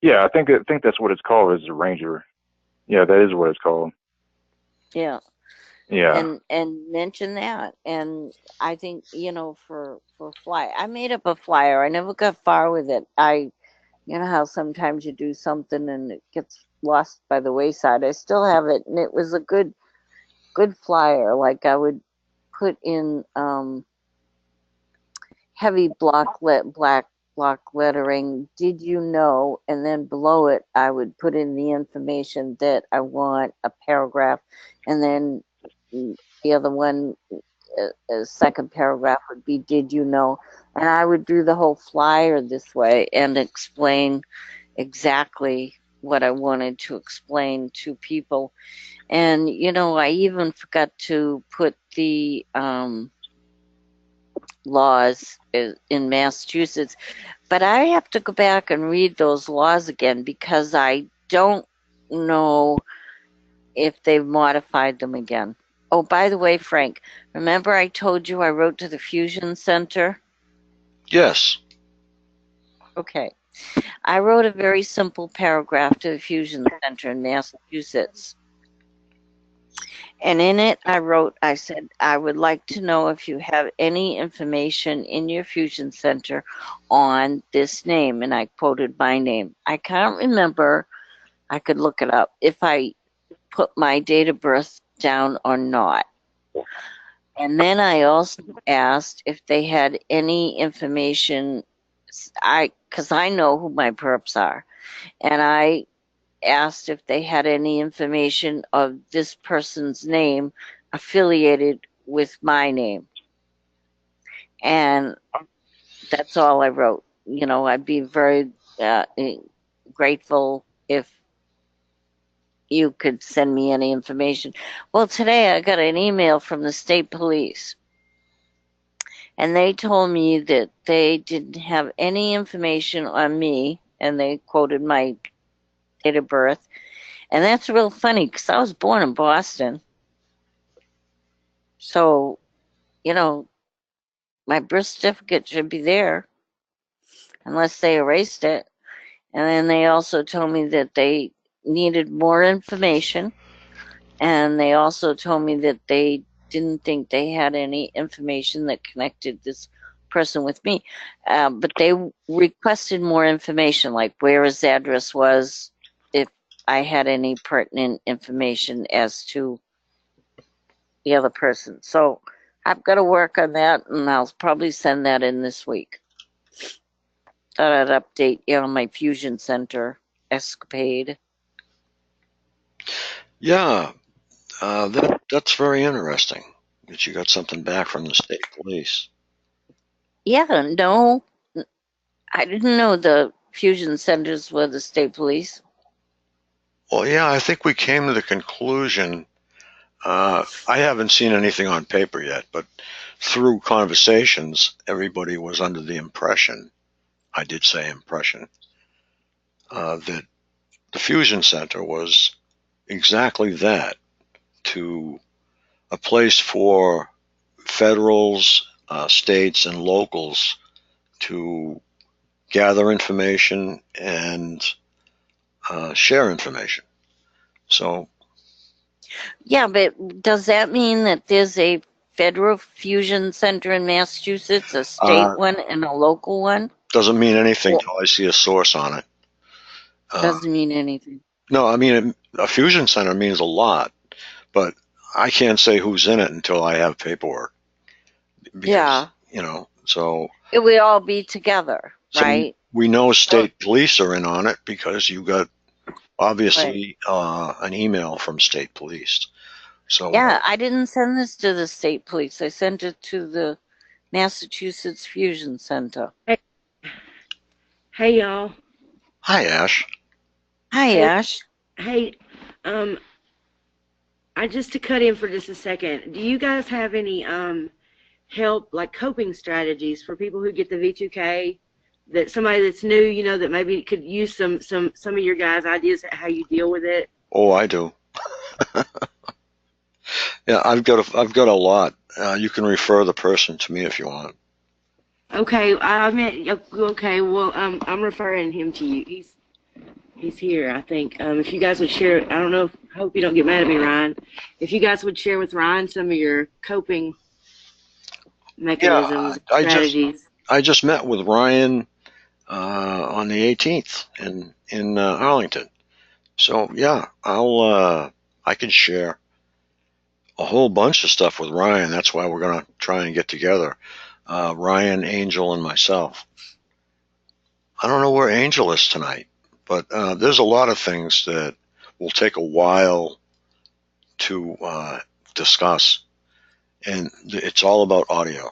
Yeah, I think that's what it's called, is a Ranger. Yeah, that is what it's called. Yeah. Yeah. And mention that. And I think, for fly, I made up a flyer. I never got far with it. You know how sometimes you do something and it gets lost by the wayside. I still have it, and it was a good flyer. Like I would put in heavy black block lettering, did you know? And then below it, I would put in the information that I want, a paragraph, and then the other one, a second paragraph would be, did you know? And I would do the whole flyer this way and explain exactly what I wanted to explain to people. And, I even forgot to put the laws in Massachusetts, but I have to go back and read those laws again because I don't know if they've modified them again. Oh, by the way, Frank, remember I told you I wrote to the Fusion Center? Yes. Okay. I wrote a very simple paragraph to the Fusion Center in Massachusetts. And in it, I said, I would like to know if you have any information in your Fusion Center on this name. And I quoted my name. I can't remember, I could look it up, if I put my date of birth down or not. And then I also asked if they had any information, because I know who my perps are. And I asked if they had any information of this person's name affiliated with my name. And that's all I wrote. I'd be very grateful if you could send me any information. Well, today I got an email from the state police, and they told me that they didn't have any information on me, and they quoted my date of birth. And that's real funny because I was born in Boston. So, my birth certificate should be there unless they erased it. And then they also told me that they needed more information. And they also told me that they didn't think they had any information that connected this person with me. But they requested more information, like where his address was, if I had any pertinent information as to the other person. So I've got to work on that, and I'll probably send that in this week. Thought I'd update you on my Fusion Center escapade. Yeah, that's very interesting that you got something back from the state police. Yeah, no, I didn't know the Fusion Centers were the state police. Well, yeah, I think we came to the conclusion. I haven't seen anything on paper yet, but through conversations, everybody was under the impression, I did say impression, that the Fusion Center was exactly that, to a place for federals, states, and locals to gather information and share information. So, Yeah, but does that mean that there's a federal fusion center in Massachusetts, a state one, and a local one? doesn't mean anything till I see a source on it. Doesn't mean anything. No, I mean, a fusion center means a lot, but I can't say who's in it until I have paperwork. Because, Yeah. So It would all be together, right? we know state police are in on it because you got obviously an email from state police. So Yeah, I didn't send this to the state police. I sent it to the Massachusetts Fusion Center. Hey y'all. hi, Ash. Hi, Hey, Ash. hey, I just to cut in for just a second. Do you guys have any help, like coping strategies for people who get the V2K? That somebody that's new, you know, that maybe could use some of your guys' ideas at how you deal with it. Oh, I do. Yeah, I've got a lot. You can refer the person to me if you want. Okay, I meant okay. Well, I'm referring him to you. He's here, I think. If you guys would share, I don't know. Hope you don't get mad at me, Ryan. If you guys would share with Ryan some of your coping mechanisms, strategies. I just met with Ryan on the 18th in Arlington. So yeah, I can share a whole bunch of stuff with Ryan. That's why we're gonna try and get together. Ryan, Angel, and myself. I don't know where Angel is tonight, but there's a lot of things that will take a while to discuss, and it's all about audio.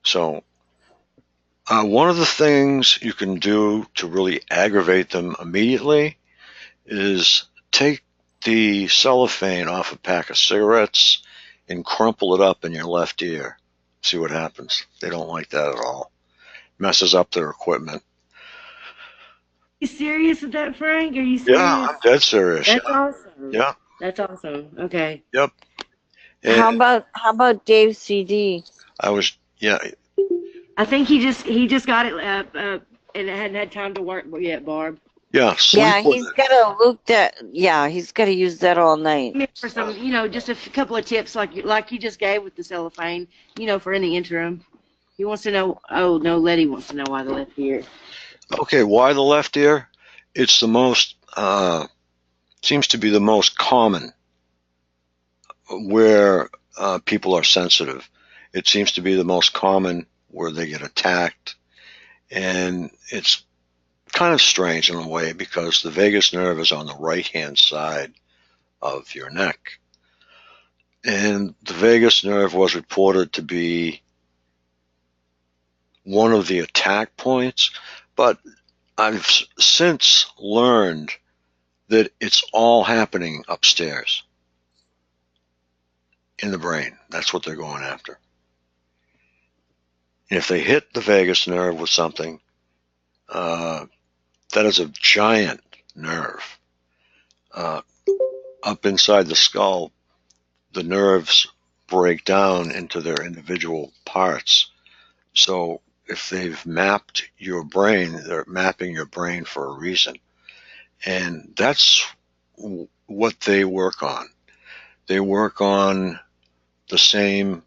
So one of the things you can do to really aggravate them immediately is take the cellophane off a pack of cigarettes and crumple it up in your left ear. See what happens. They don't like that at all. Messes up their equipment. Are you serious with that, Frank? Are you serious? Yeah, I'm dead serious. That's awesome. Yeah. That's awesome. Okay. Yep. How about Dave CD? I think he just got it and it hadn't had time to work yet, Barb. Yeah, he's got to use that all night. For some, just a couple of tips like you just gave with the cellophane, for any interim. He wants to know. Oh no, Letty wants to know why the left ear. Okay, why the left ear? It's the most seems to be the most common where people are sensitive. It seems to be the most common where they get attacked, and it's kind of strange in a way because the vagus nerve is on the right-hand side of your neck, and the vagus nerve was reported to be one of the attack points, but I've since learned that it's all happening upstairs in the brain. That's what they're going after. And if they hit the vagus nerve with something, that is a giant nerve. Up inside the skull, the nerves break down into their individual parts. So if they've mapped your brain, they're mapping your brain for a reason. And that's what they work on. They work on the same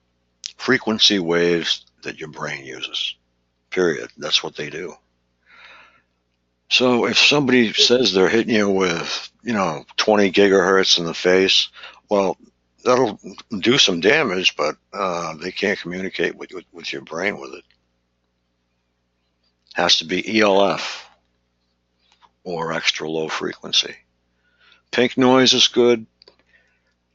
frequency waves that your brain uses, period. That's what they do. So if somebody says they're hitting you with, 20 gigahertz in the face, well, that'll do some damage, but they can't communicate with your brain with it. Has to be ELF or extra low frequency. Pink noise is good,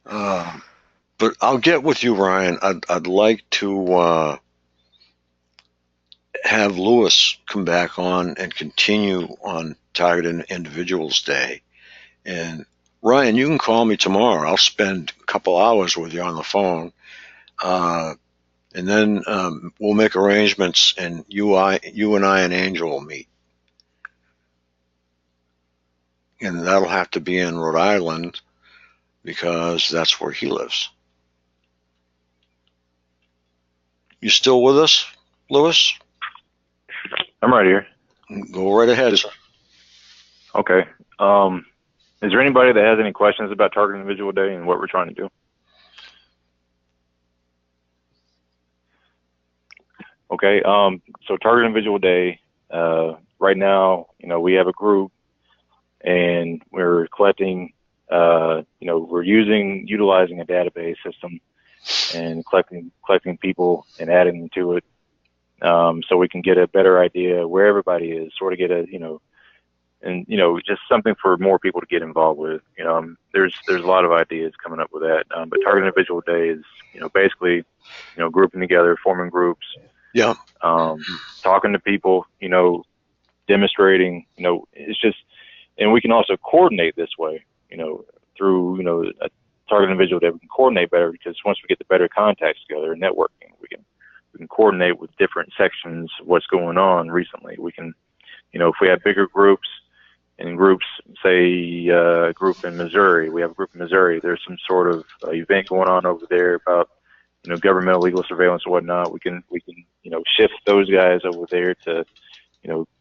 but I'll get with you, Ryan. I'd like to have Lewis come back on and continue on Targeted Individuals Day. And Ryan, you can call me tomorrow. I'll spend a couple hours with you on the phone. And then we'll make arrangements, and you and I and Angel will meet. And that'll have to be in Rhode Island because that's where he lives. You still with us, Lewis? I'm right here. Go right ahead, sir. Okay. Is there anybody that has any questions about Targeted Individual Day and what we're trying to do? Okay. So Targeted Individual Day, right now, we have a group and we're collecting, we're utilizing a database system and collecting people and adding them to it. So we can get a better idea where everybody is, sort of get a, and just something for more people to get involved with. There's a lot of ideas coming up with that. But Target Individual Day is basically grouping together, forming groups, Yeah. talking to people, demonstrating. It's just, and we can also coordinate this way. Through a Target Individual Day, we can coordinate better because once we get the better contacts together, networking, we can coordinate with different sections of what's going on recently. We can, if we have bigger groups and groups, say a group in Missouri, we have a group in Missouri, there's some sort of event going on over there about, governmental legal surveillance and whatnot. We can, shift those guys over there to,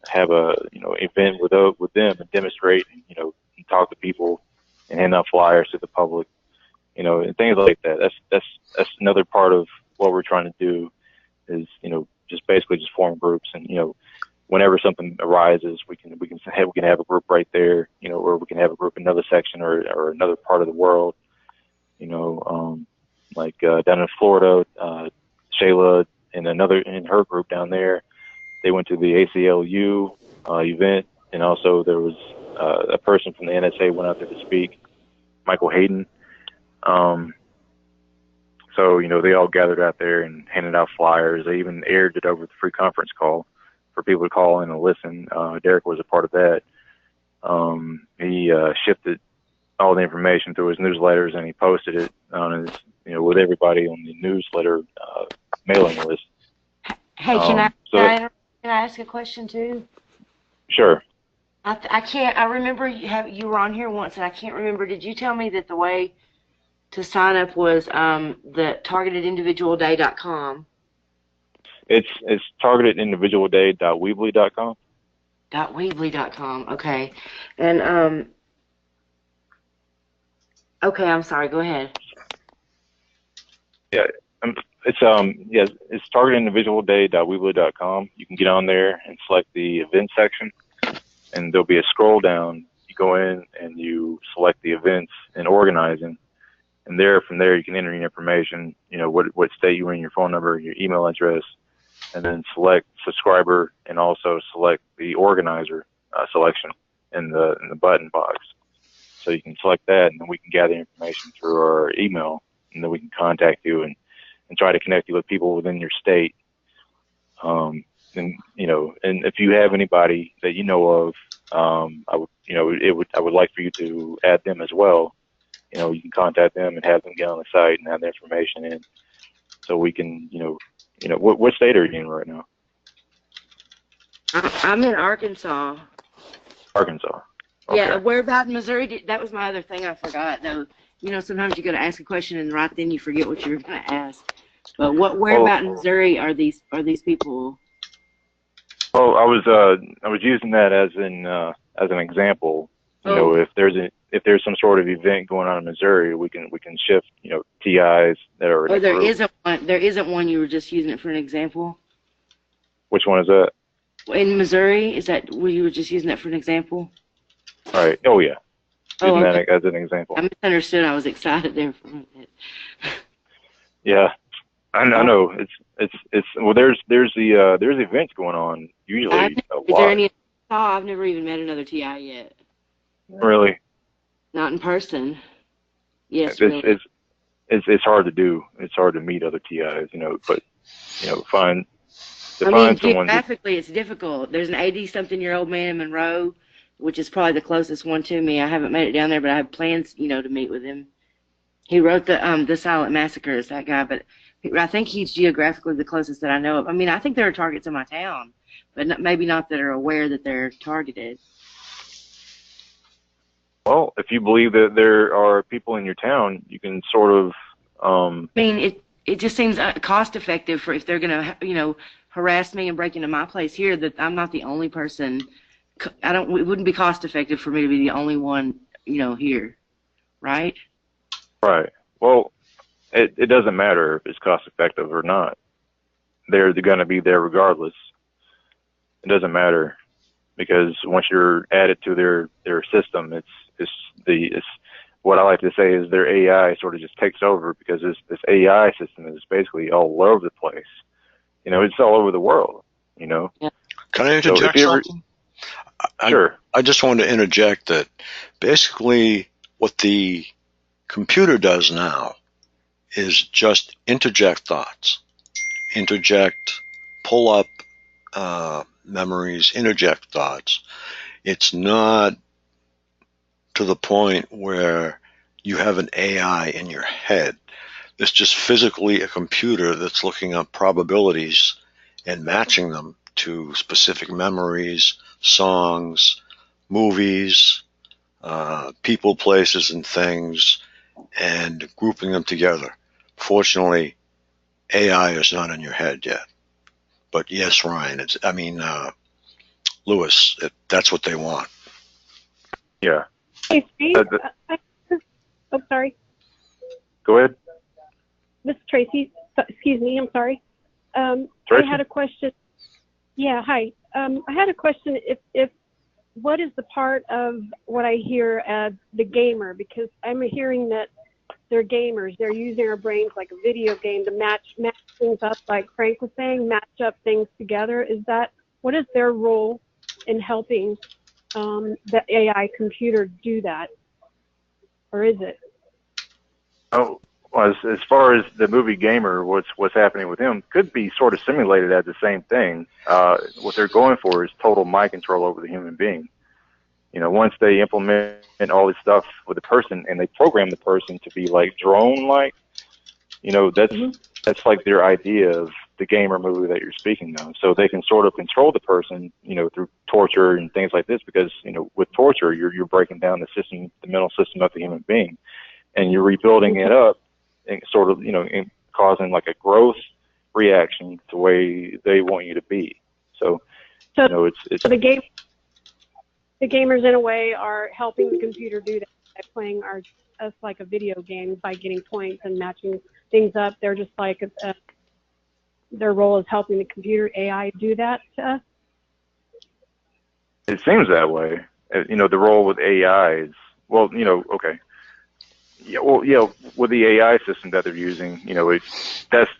have a, event with them and demonstrate, and talk to people and hand out flyers to the public, and things like that. That's another part of what we're trying to do is, just basically just form groups, and, whenever something arises, we can have a group right there, or we can have a group in another section or another part of the world, like down in Florida, Shayla in her group down there, they went to the ACLU event, and also there was a person from the NSA went out there to speak, Michael Hayden. So, they all gathered out there and handed out flyers. They even aired it over the free conference call for people to call in and listen. Derek was a part of that. He shifted all the information through his newsletters, and he posted it on his, with everybody on the newsletter mailing list. Hey, can I ask a question too? Sure. I can't. I remember you were on here once, and I can't remember. Did you tell me that the way to sign up was the targetedindividualday.com? It's targetedindividualday.weebly.com. .weebly.com. Okay, and okay. I'm sorry. Go ahead. Yeah. It's targetedindividualday.weebly.com. You can get on there and select the event section, and there'll be a scroll down. You go in and you select the events and organizing, and from there you can enter your information. What state you're in, your phone number, your email address, and then select subscriber, and also select the organizer selection in the button box. So you can select that, and then we can gather information through our email, and then we can contact you and try to connect you with people within your state. And if you have anybody that you know of, I would like for you to add them as well. You can contact them and have them get on the site and have the information in, so we can, what state are you in right now? I'm in Arkansas. Arkansas. Okay. Yeah, where about in Missouri? That was my other thing I forgot, though. Sometimes you go to ask a question and right then you forget what you were going to ask. But where about in Missouri are these people? Well, I was using that as an example. If there's some sort of event going on in Missouri, we can shift TIs that are. Oh, there isn't one. There isn't one. You were just using it for an example. Which one is that? In Missouri, is that where you were just using that for an example? All right. Oh yeah. Using okay. that as an example. I misunderstood. I was excited there for a minute. Yeah, I know. It's well. There's events going on usually. Is there any? I've never even met another TI yet. Really? Not in person. Yes. It's hard to do. It's hard to meet other TIs, but find someone. Geographically, it's difficult. There's an 80-something-year-old man in Rowe, which is probably the closest one to me. I haven't made it down there, but I have plans, to meet with him. He wrote the Silent Massacres, that guy, but I think he's geographically the closest that I know of. I think there are targets in my town, but maybe not that are aware that they're targeted. Well, if you believe that there are people in your town, you can sort of. It just seems cost effective for if they're going to, harass me and break into my place here, that I'm not the only person. It wouldn't be cost effective for me to be the only one, here, right? Right. Well, it doesn't matter if it's cost effective or not. They're going to be there regardless. It doesn't matter, because once you're added to their system, it's what I like to say is their AI sort of just takes over, because this AI system is basically all over the place. It's all over the world. Yeah. Can I interject something? Sure. I just wanted to interject that basically what the computer does now is just interject thoughts, pull up memories, interject thoughts. It's not to the point where you have an AI in your head. It's just physically a computer that's looking up probabilities and matching them to specific memories, songs, movies, people, places, and things, and grouping them together. Fortunately, AI is not in your head yet. But yes, Ryan, Lewis, that's what they want. Yeah. Hey, Steve. Oh, sorry. Go ahead. This is Tracy. Excuse me. I'm sorry. I had a question. Yeah. Hi. I had a question. If what is the part of what I hear as the gamer? Because I'm hearing that they're gamers. They're using our brains like a video game to match things up, like Frank was saying, match up things together. What is their role in helping the AI computer do that? Or is it? Oh, well, as far as the movie gamer, what's happening with him could be sort of simulated as the same thing. What they're going for is total mind control over the human being. You know, once they implement all this stuff with the person and they program the person to be like drone-like, you know, that's like their idea of the gamer movie that you're speaking of. So they can sort of control the person, you know, through torture and things like this, because, you know, with torture, you're breaking down the system, the mental system of the human being, and you're rebuilding it up and sort of, you know, causing like a growth reaction to the way they want you to be. So you know, it's the gamers in a way are helping the computer do that by playing us like a video game by getting points and matching things up. They're just like their role is helping the computer AI do that to us. It seems that way. You know, the role with AI is, well, you know, okay. Yeah, well, yeah, with the AI system that they're using, you know, that's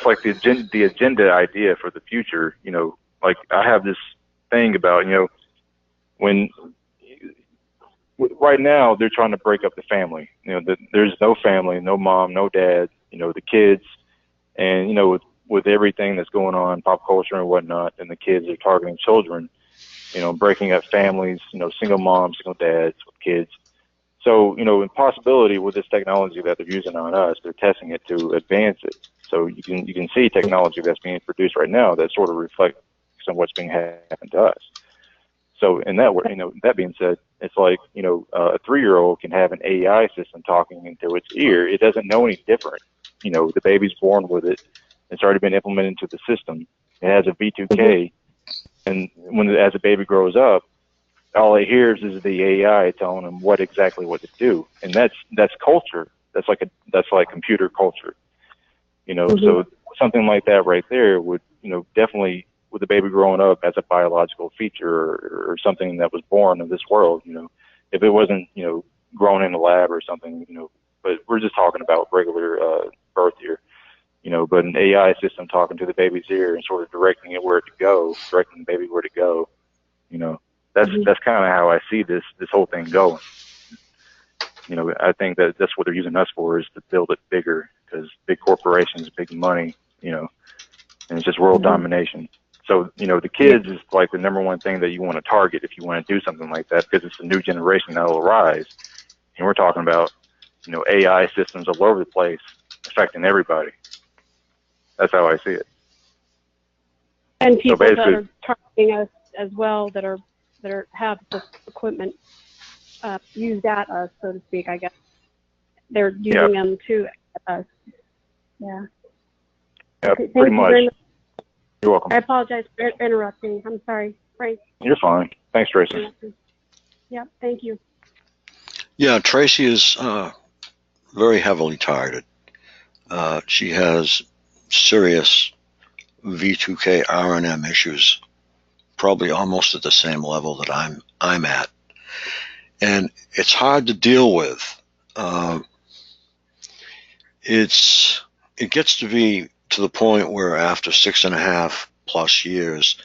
like the agenda idea for the future. You know, like I have this thing about, you know, when right now they're trying to break up the family. You know, there's no family, no mom, no dad. You know, the kids, and you know, with everything that's going on, pop culture and whatnot, and the kids are targeting children. You know, breaking up families. You know, single moms, single dads with kids. So, you know, in possibility with this technology that they're using on us, they're testing it to advance it. So you can see technology that's being produced right now that sort of reflects on what's being happened to us. So in that way, you know, that being said, it's like, you know, a 3-year-old can have an AI system talking into its ear. It doesn't know any different. You know, the baby's born with it. It's already been implemented into the system. It has a V2K, and as the baby grows up, all it hears is the AI telling him what to do, and that's culture. That's like computer culture, you know. So something like that right there would, you know, definitely with the baby growing up as a biological feature or something that was born in this world, you know, if it wasn't, you know, grown in a lab or something, you know. But we're just talking about regular birth here, you know. But an AI system talking to the baby's ear and sort of directing the baby where to go, you know. That's kind of how I see this whole thing going. You know, I think that's what they're using us for, is to build it bigger, because big corporations, big money, you know, and it's just world domination. So, you know, the kids is like the number one thing that you want to target if you want to do something like that, because it's a new generation that will arise. And we're talking about, you know, AI systems all over the place affecting everybody. That's how I see it. And people that are targeting us as well, that have this equipment used at us, so to speak, I guess. They're using them to us. Yeah. Yeah, okay, pretty much. You're welcome. I apologize for interrupting. I'm sorry, Frank. You're fine. Thanks, Tracy. Yeah, thank you. Yeah, Tracy is very heavily targeted. She has serious V2K R&M issues, probably almost at the same level that I'm at, and it's hard to deal with. It gets to be to the point where after 6.5+ years,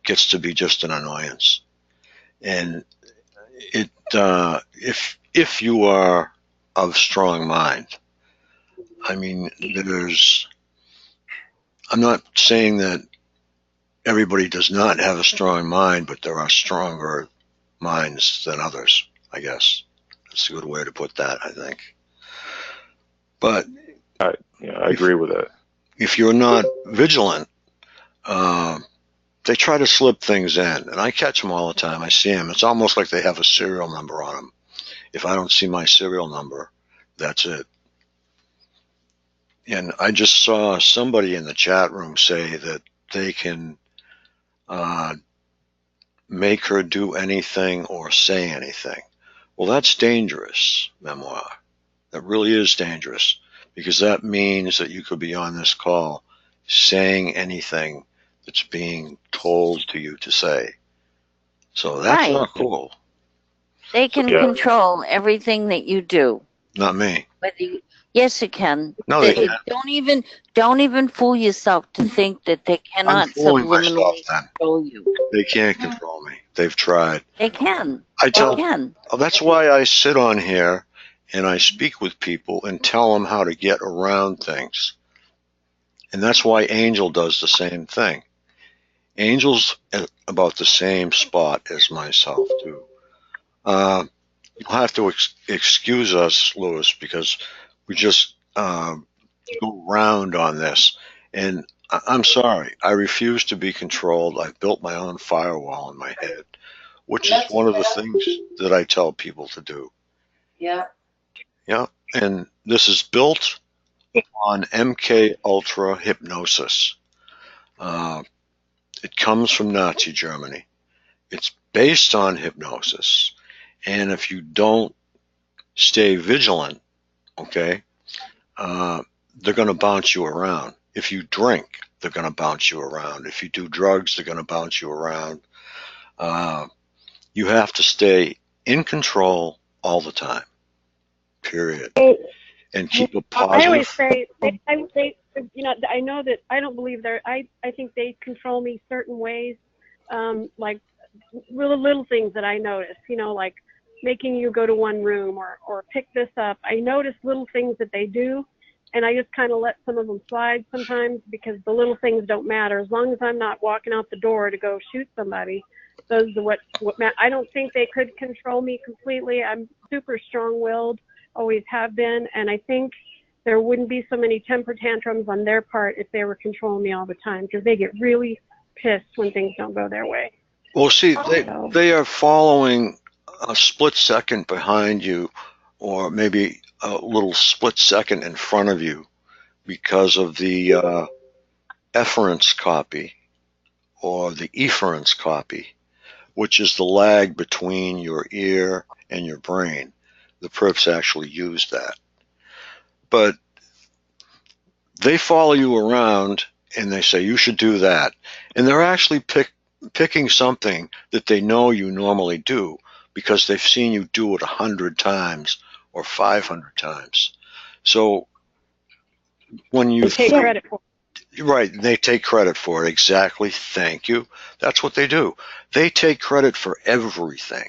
gets to be just an annoyance. And it if you are of strong mind, I mean, I'm not saying that everybody does not have a strong mind, but there are stronger minds than others, I guess. That's a good way to put that, I think. But I agree with that. If you're not vigilant, they try to slip things in, and I catch them all the time. I see them. It's almost like they have a serial number on them. If I don't see my serial number, that's it. And I just saw somebody in the chat room say that they can make her do anything or say anything. Well, that's dangerous, Memoir. That really is dangerous, because that means that you could be on this call saying anything that's being told to you to say. So that's Right. not cool. They can control everything that you do. Not me. Yes, it can. No, they can't. Don't even fool yourself to think that they cannot subliminally control you. They can't control me. They've tried. They can. That's why I sit on here and I speak with people and tell them how to get around things. And that's why Angel does the same thing. Angel's at about the same spot as myself, too. You'll have to excuse us, Lewis, because we just go round on this. And I'm sorry. I refuse to be controlled. I've built my own firewall in my head, which is one of the things that I tell people to do. Yeah. Yeah. And this is built on MK Ultra hypnosis. It comes from Nazi Germany. It's based on hypnosis. And if you don't stay vigilant, okay, they're going to bounce you around. If you drink, they're going to bounce you around. If you do drugs, they're going to bounce you around. You have to stay in control all the time, period. And keep a positive. I always say, I know that I don't believe I think they control me certain ways, like little things that I notice, like making you go to one room or pick this up. I notice little things that they do, and I just kind of let some of them slide sometimes, because the little things don't matter. As long as I'm not walking out the door to go shoot somebody, those are what matter. I don't think they could control me completely. I'm super strong-willed, always have been, and I think there wouldn't be so many temper tantrums on their part if they were controlling me all the time, because they get really pissed when things don't go their way. Well, see, they are following a split second behind you, or maybe a little split second in front of you, because of the efference copy or the efference copy, which is the lag between your ear and your brain. The perps actually use that. But they follow you around and they say, you should do that. And they're actually picking something that they know you normally do, because they've seen you do it 100 times or 500 times. So when you take credit for it. Right, they take credit for it. Exactly. Thank you. That's what they do. They take credit for everything.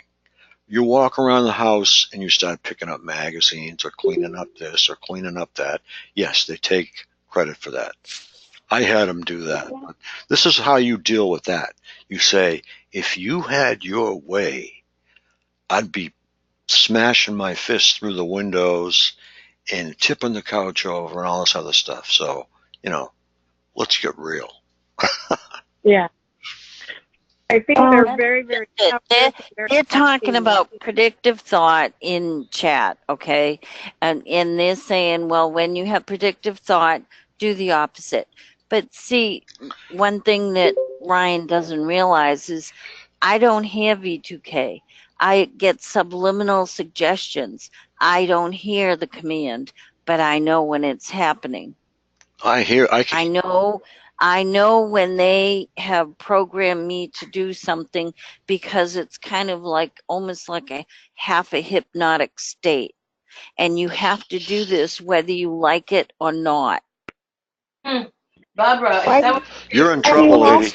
You walk around the house and you start picking up magazines or cleaning up this or cleaning up that. Yes, they take credit for that. I had them do that. But this is how you deal with that. You say, if you had your way, I'd be smashing my fist through the windows and tipping the couch over and all this other stuff. So, let's get real. Yeah. I think they're very, very tough. They're talking about predictive thought in chat, okay? And they're saying, well, when you have predictive thought, do the opposite. But see, one thing that Ryan doesn't realize is I don't hear V2K. I get subliminal suggestions. I don't hear the command, but I know when it's happening. I know when they have programmed me to do something, because it's kind of like almost like a half a hypnotic state. And you have to do this whether you like it or not. Barbara, you're in trouble, lady.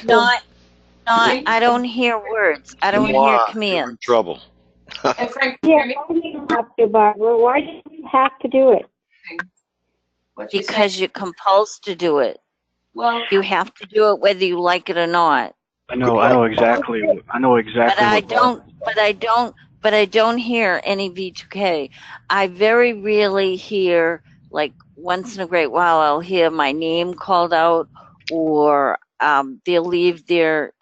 not. I don't hear words. I don't hear You're in commands. trouble. Yeah, why do you have to, Barbara? Why do you have to do it? Because you're compelled to do it. Well, you have to do it whether you like it or not. I know exactly. But I don't hear any V2K. I very rarely hear, like once in a great while, I'll hear my name called out, or they'll leave their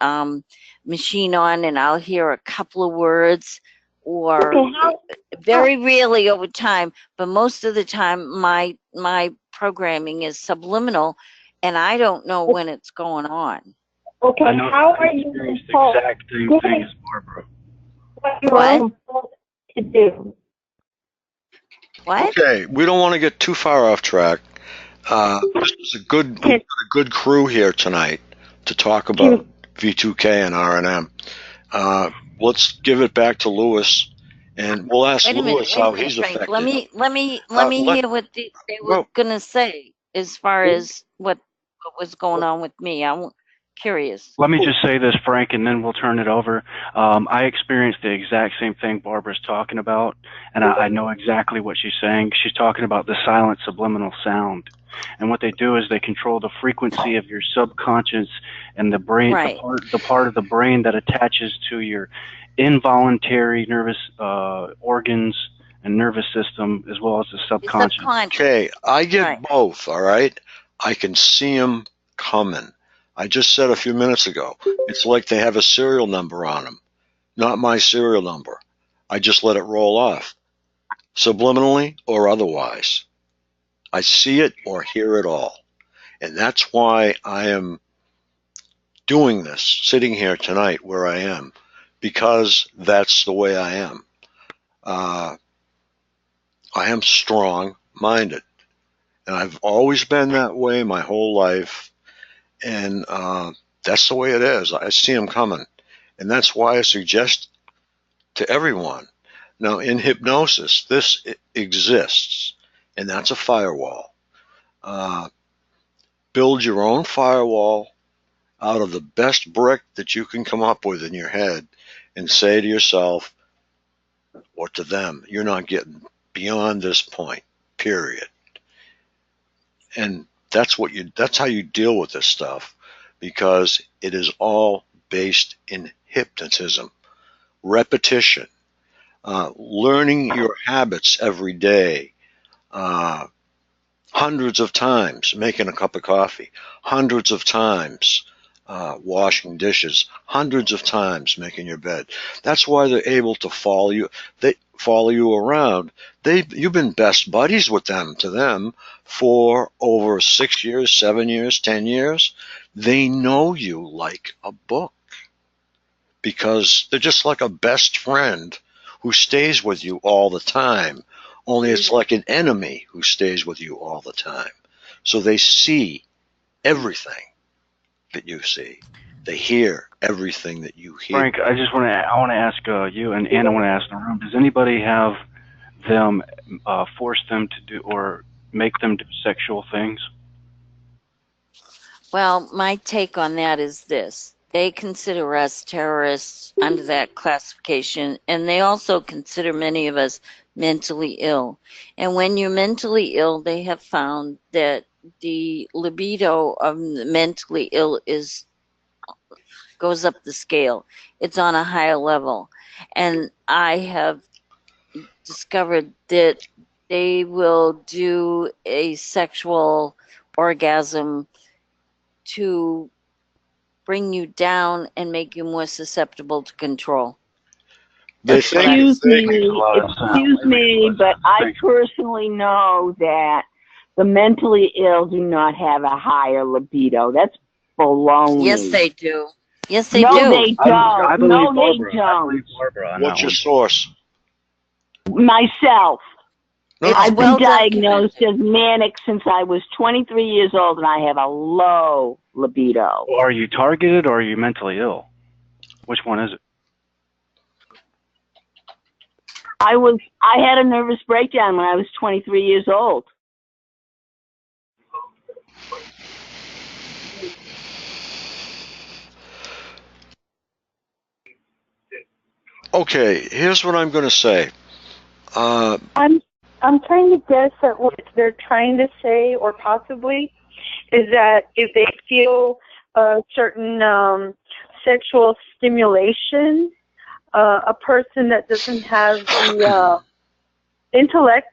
machine on, and I'll hear a couple of words, or very rarely over time. But most of the time, my programming is subliminal, and I don't know when it's going on. Okay, how are you compelled? The exact same thing as Barbara. What you are compelled to do? What? Okay, we don't want to get too far off track. This is we've got a good crew here tonight to talk about V2K and R&M. Let's give it back to Lewis, and we'll ask Lewis how he's affected. Let me hear what they were gonna say as far as what was going on with me. I'm curious. Let me just say this, Frank, and then we'll turn it over. I experienced the exact same thing Barbara's talking about, and I know exactly what she's saying. She's talking about the silent subliminal sound. And what they do is they control the frequency of your subconscious and the brain, the part of the brain that attaches to your involuntary nervous organs and nervous system, as well as the subconscious. Okay, I get both, all right? I can see them coming. I just said a few minutes ago, it's like they have a serial number on them. Not my serial number. I just let it roll off, subliminally or otherwise. I see it or hear it all. And that's why I am doing this, sitting here tonight where I am, because that's the way I am. I am strong-minded, and I've always been that way my whole life, and that's the way it is. I see them coming, and that's why I suggest to everyone. Now, in hypnosis, this exists, and that's a firewall. Build your own firewall out of the best brick that you can come up with in your head and say to yourself or to them, you're not getting beyond this point, period. And that's how you deal with this stuff, because it is all based in hypnotism, repetition, learning your habits every day, hundreds of times making a cup of coffee, hundreds of times washing dishes, hundreds of times making your bed. That's why they're able to follow you. They follow you around. You've been best buddies with them for over 6 years, 7 years, 10 years. They know you like a book because they're just like a best friend who stays with you all the time. Only it's like an enemy who stays with you all the time. So they see everything that you see. They hear everything that you hear. Frank, I want to ask you, and I want to ask the room, does anybody have them force them to do or make them do sexual things? Well, my take on that is this. They consider us terrorists under that classification, and they also consider many of us mentally ill. And when you're mentally ill, they have found that the libido of the mentally ill goes up the scale. It's on a higher level. And I have discovered that they will do a sexual orgasm to bring you down and make you more susceptible to control. Excuse me, but I personally know that the mentally ill do not have a higher libido. That's baloney. Yes, they do. Yes, they do. No, they don't. No, they don't. What's your source? Myself. No, I've been diagnosed as manic since I was 23 years old, and I have a low libido. Well, are you targeted or are you mentally ill? Which one is it? I had a nervous breakdown when I was 23 years old. Okay, here's what I'm going to say. I'm trying to guess at what they're trying to say, or possibly is that if they feel a certain sexual stimulation, a person that doesn't have the intellect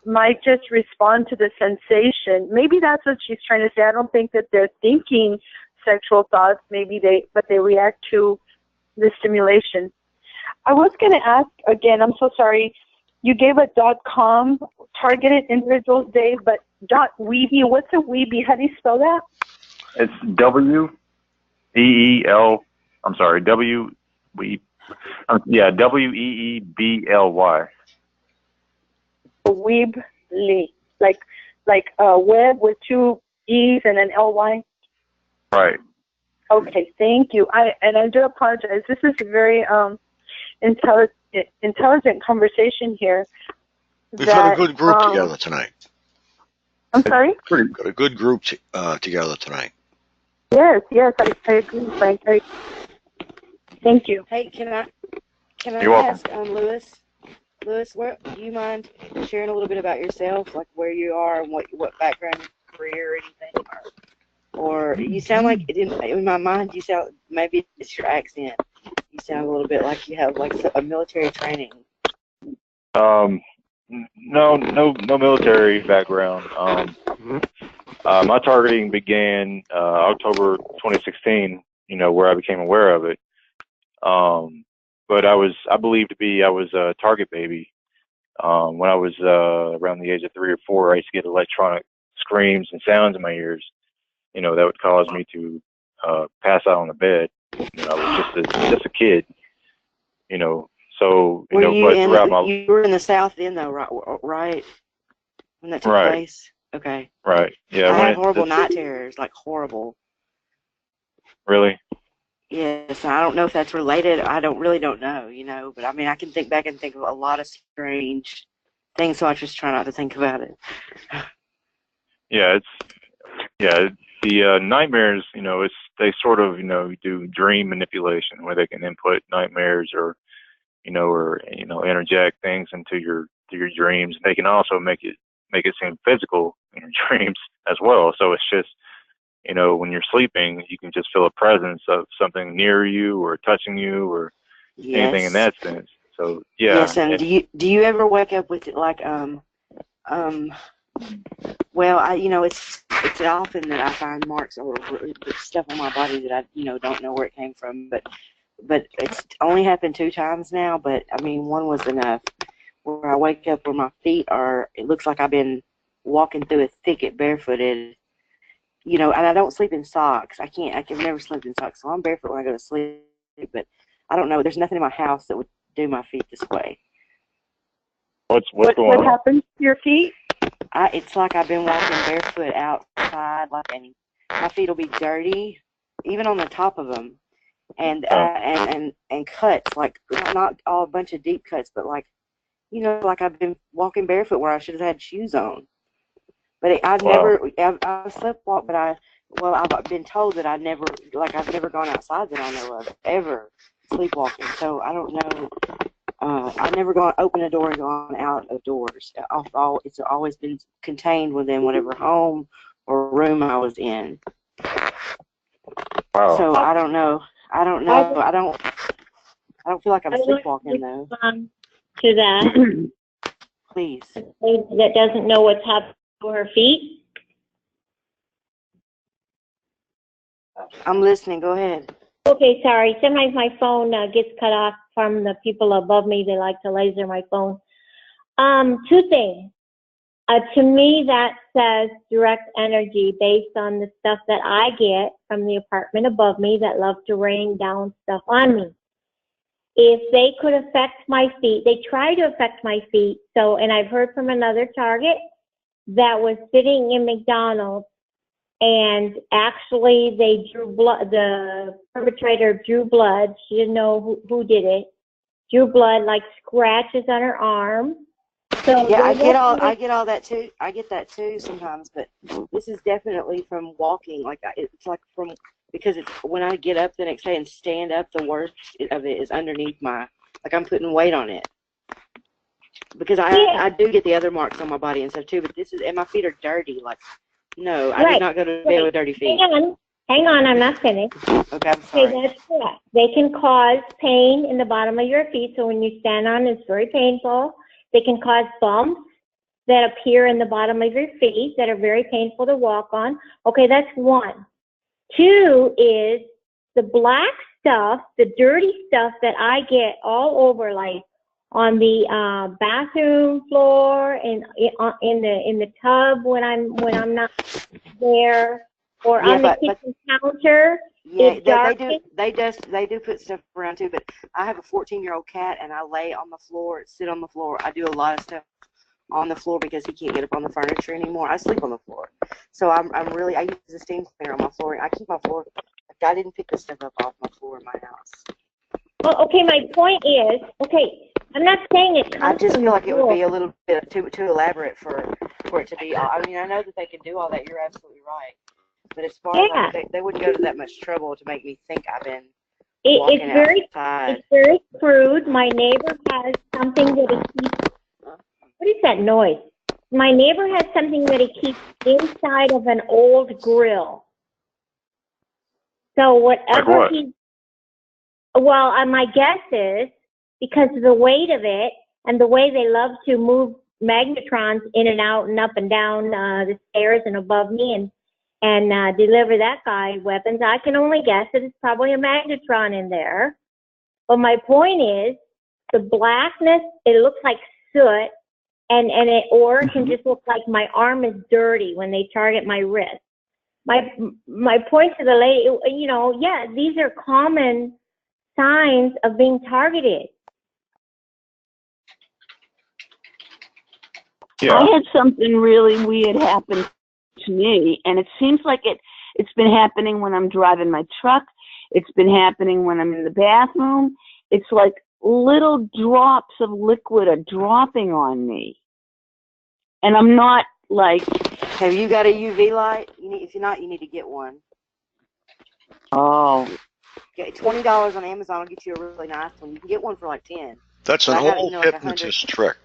might just respond to the sensation. Maybe that's what she's trying to say. I don't think that they're thinking sexual thoughts. But they react to the stimulation. I was going to ask again. I'm so sorry. You gave a .com targeted individuals day, but .weeby. What's a weeby? How do you spell that? It's W-E-E-L. I'm sorry, W-E-E-B-L-Y. Weebly, like web with two E's and an L-Y. Right. Okay, thank you. I do apologize. This is a very intelligent conversation here. We've had a good group together tonight. I'm sorry? We've got a good group together tonight. Yes, I agree, Frank. Thank you. Hey, can I You're ask Lewis, do you mind sharing a little bit about yourself, like where you are and what background, career, or anything? Or you sound like, in my mind, you sound, maybe it's your accent. You sound a little bit like you have like a military training. No military background. My targeting began October 2016. Where I became aware of it. But I was a target baby. When I was around the age of 3 or 4, I used to get electronic screams and sounds in my ears. That would cause me to pass out on the bed. I was just a kid. So Were you throughout you were in the South then, though, right? When that took place? Okay. Right. Yeah. I had horrible night terrors, like horrible. Really? Yes. I don't know if that's related. I really don't know, but I mean, I can think back and think of a lot of strange things, so I just try not to think about it. Yeah. The nightmares, they sort of, do dream manipulation where they can input nightmares or interject things into your dreams. They can also make it seem physical in your dreams as well. So it's just, when you're sleeping, you can just feel a presence of something near you or touching you or anything in that sense. So yeah. Yes, and do you ever wake up with like well, it's often that I find marks or stuff on my body that I don't know where it came from, but it's only happened 2 times now. But I mean, one was enough. Where I wake up where my feet are, it looks like I've been walking through a thicket barefooted. And I don't sleep in socks. I've never slept in socks, so I'm barefoot when I go to sleep. But I don't know. There's nothing in my house that would do my feet this way. What's going on? What happens to your feet? It's like I've been walking barefoot outside, and my feet will be dirty, even on the top of them, and cuts, like not all a bunch of deep cuts, but like I've been walking barefoot where I should have had shoes on. But I've sleptwalked, but I've been told that I've never gone outside that I know of, ever sleepwalking. So I don't know. I've never opened a door and gone out of doors. It's always been contained within whatever home or room I was in. Wow. So I don't know. I don't feel like I'm sleepwalking though. To that. Please. That doesn't know what's happening to her feet. I'm listening. Go ahead. Okay, sorry. Sometimes my phone gets cut off from the people above me. They like to laser my phone. 2 things. To me, that says direct energy based on the stuff that I get from the apartment above me that love to rain down stuff on me. If they could affect my feet, they try to affect my feet. So, and I've heard from another target that was sitting in McDonald's, and actually they drew blood. The perpetrator drew blood. She didn't know who did it. Drew blood, like scratches on her arm. So yeah, I get all that too. I get that too sometimes, but this is definitely from walking. Like it's like from, because it's when I get up the next day and stand up, the worst of it is underneath my like I'm putting weight on it. Because I do get the other marks on my body and stuff too, but and my feet are dirty. Like, no, I did not go to bed with dirty feet. Hang on, I'm not finished. Okay, I'm sorry. Okay, that's correct. They can cause pain in the bottom of your feet, so when you stand on it, it's very painful. They can cause bumps that appear in the bottom of your feet that are very painful to walk on. Okay, that's one. Two is the black stuff, the dirty stuff that I get all over, like on the bathroom floor and in the tub when I'm not there, or on the kitchen counter. Yeah, they do put stuff around too. But I have a 14-year-old cat, and I lay on the floor, sit on the floor. I do a lot of stuff on the floor because he can't get up on the furniture anymore. I sleep on the floor, so I use a steam cleaner on my floor. I keep my floor. I didn't pick this stuff up off my floor in my house. Well, okay, my point is, okay, I'm not saying it. I just feel like it would be a little bit too elaborate for it to be. I mean, I know that they can do all that. You're absolutely right. But as far as they wouldn't go to that much trouble to make me think I've been walking outside. It's very crude. My neighbor has something that he keeps. What is that noise? My neighbor has something that he keeps inside of an old grill. So whatever my guess is, because of the weight of it and the way they love to move magnetrons in and out and up and down the stairs and above me and deliver that guy weapons, I can only guess that it's probably a magnetron in there. But my point is, the blackness, it looks like soot, or it can just look like my arm is dirty when they target my wrist. My point to the lady, these are common signs of being targeted. Yeah. I had something really weird happen to me, and it seems like it's been happening when I'm driving my truck. It's been happening when I'm in the bathroom. It's like little drops of liquid are dropping on me. And I'm not like... Have you got a UV light? If you're not, you need to get one. Oh. Get $20 on Amazon will get you a really nice one. You can get one for like $10. That's an old hypnotist trick.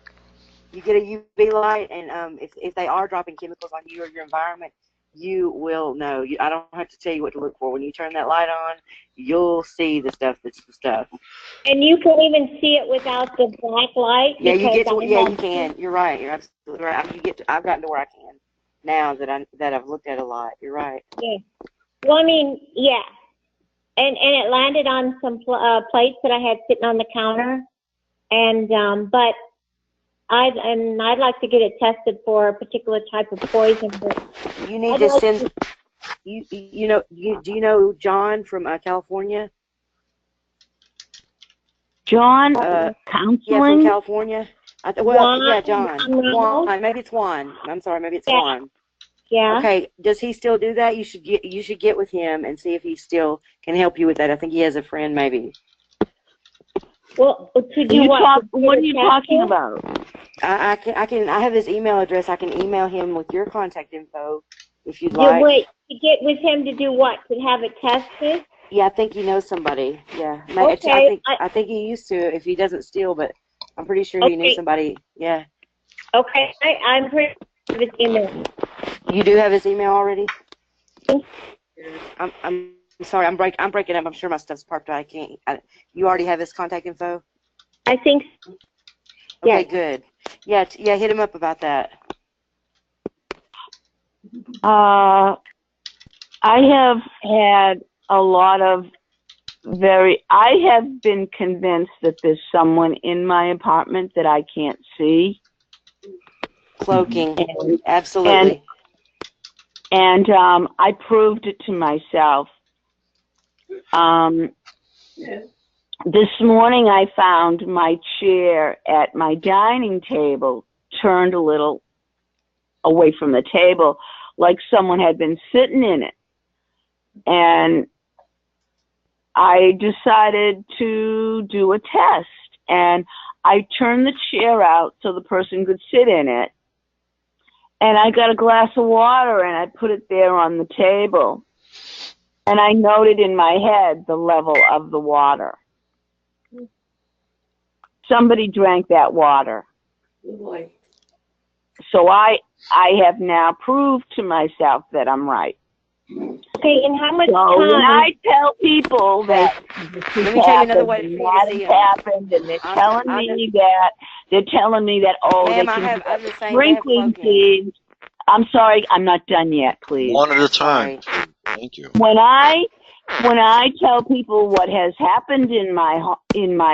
You get a UV light, and if they are dropping chemicals on you or your environment, you will know. I don't have to tell you what to look for. When you turn that light on, you'll see the stuff that's the stuff. And you can even see it without the black light. Yeah, you can. You're right. You're absolutely right. I've gotten to where I can now that I've looked at a lot. You're right. Yeah. Well, I mean, yeah. And it landed on some plates that I had sitting on the counter, but I'd like to get it tested for a particular type of poison. But you need to send. Do you know John from California? John, counseling? Yeah, from California. Juan. Maybe it's Juan. I'm sorry, maybe it's Juan. Yeah. Okay. Does he still do that? You should get with him and see if he still can help you with that. I think he has a friend, maybe. Well, to do what are you talking about? I have his email address. I can email him with your contact info if you'd like. Wait, to get with him to do what? To have it tested? Yeah, I think he knows somebody. Yeah. Okay. I think he used to if he doesn't steal, but I'm pretty sure he knew somebody. Yeah. Okay. I'm pretty sure of his email. You do have his email already? I'm sorry. I'm breaking up. I'm sure my stuff's parked. I can't. You already have his contact info? I think so. Okay, good. Yeah, hit him up about that. I have had a lot of I have been convinced that there's someone in my apartment that I can't see. Cloaking. Absolutely. And I proved it to myself. This morning I found my chair at my dining table turned a little away from the table, like someone had been sitting in it. And I decided to do a test, and I turned the chair out so the person could sit in it. And I got a glass of water and I put it there on the table. And I noted in my head the level of the water. somebody drank that water. Oh boy. So I have now proved to myself that I'm right. Okay, and how much so time? When I tell people that Let me tell you another way for you to see them. happened, and they're telling me that Ma'am, they can I'm the same. sprinkling seeds. I'm sorry, I'm not done yet, please. One at a time. Thank you. When I tell people what has happened in my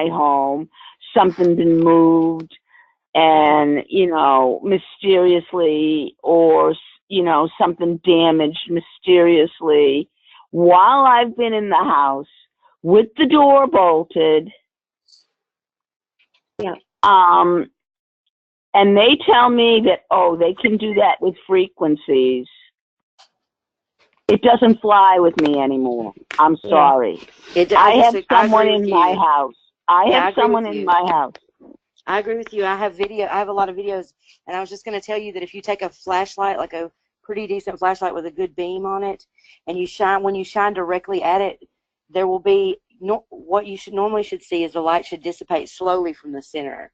home, something been moved, and mysteriously, or something damaged mysteriously, while I've been in the house with the door bolted. Yeah. And they tell me that, they can do that with frequencies. It doesn't fly with me anymore. I'm sorry. I have someone in my house. I have someone in my house. I agree with you. I have a lot of videos, and I was just going to tell you that if you take a flashlight, like a pretty decent flashlight with a good beam on it, and when you shine directly at it, there will be what you normally should see is the light should dissipate slowly from the center.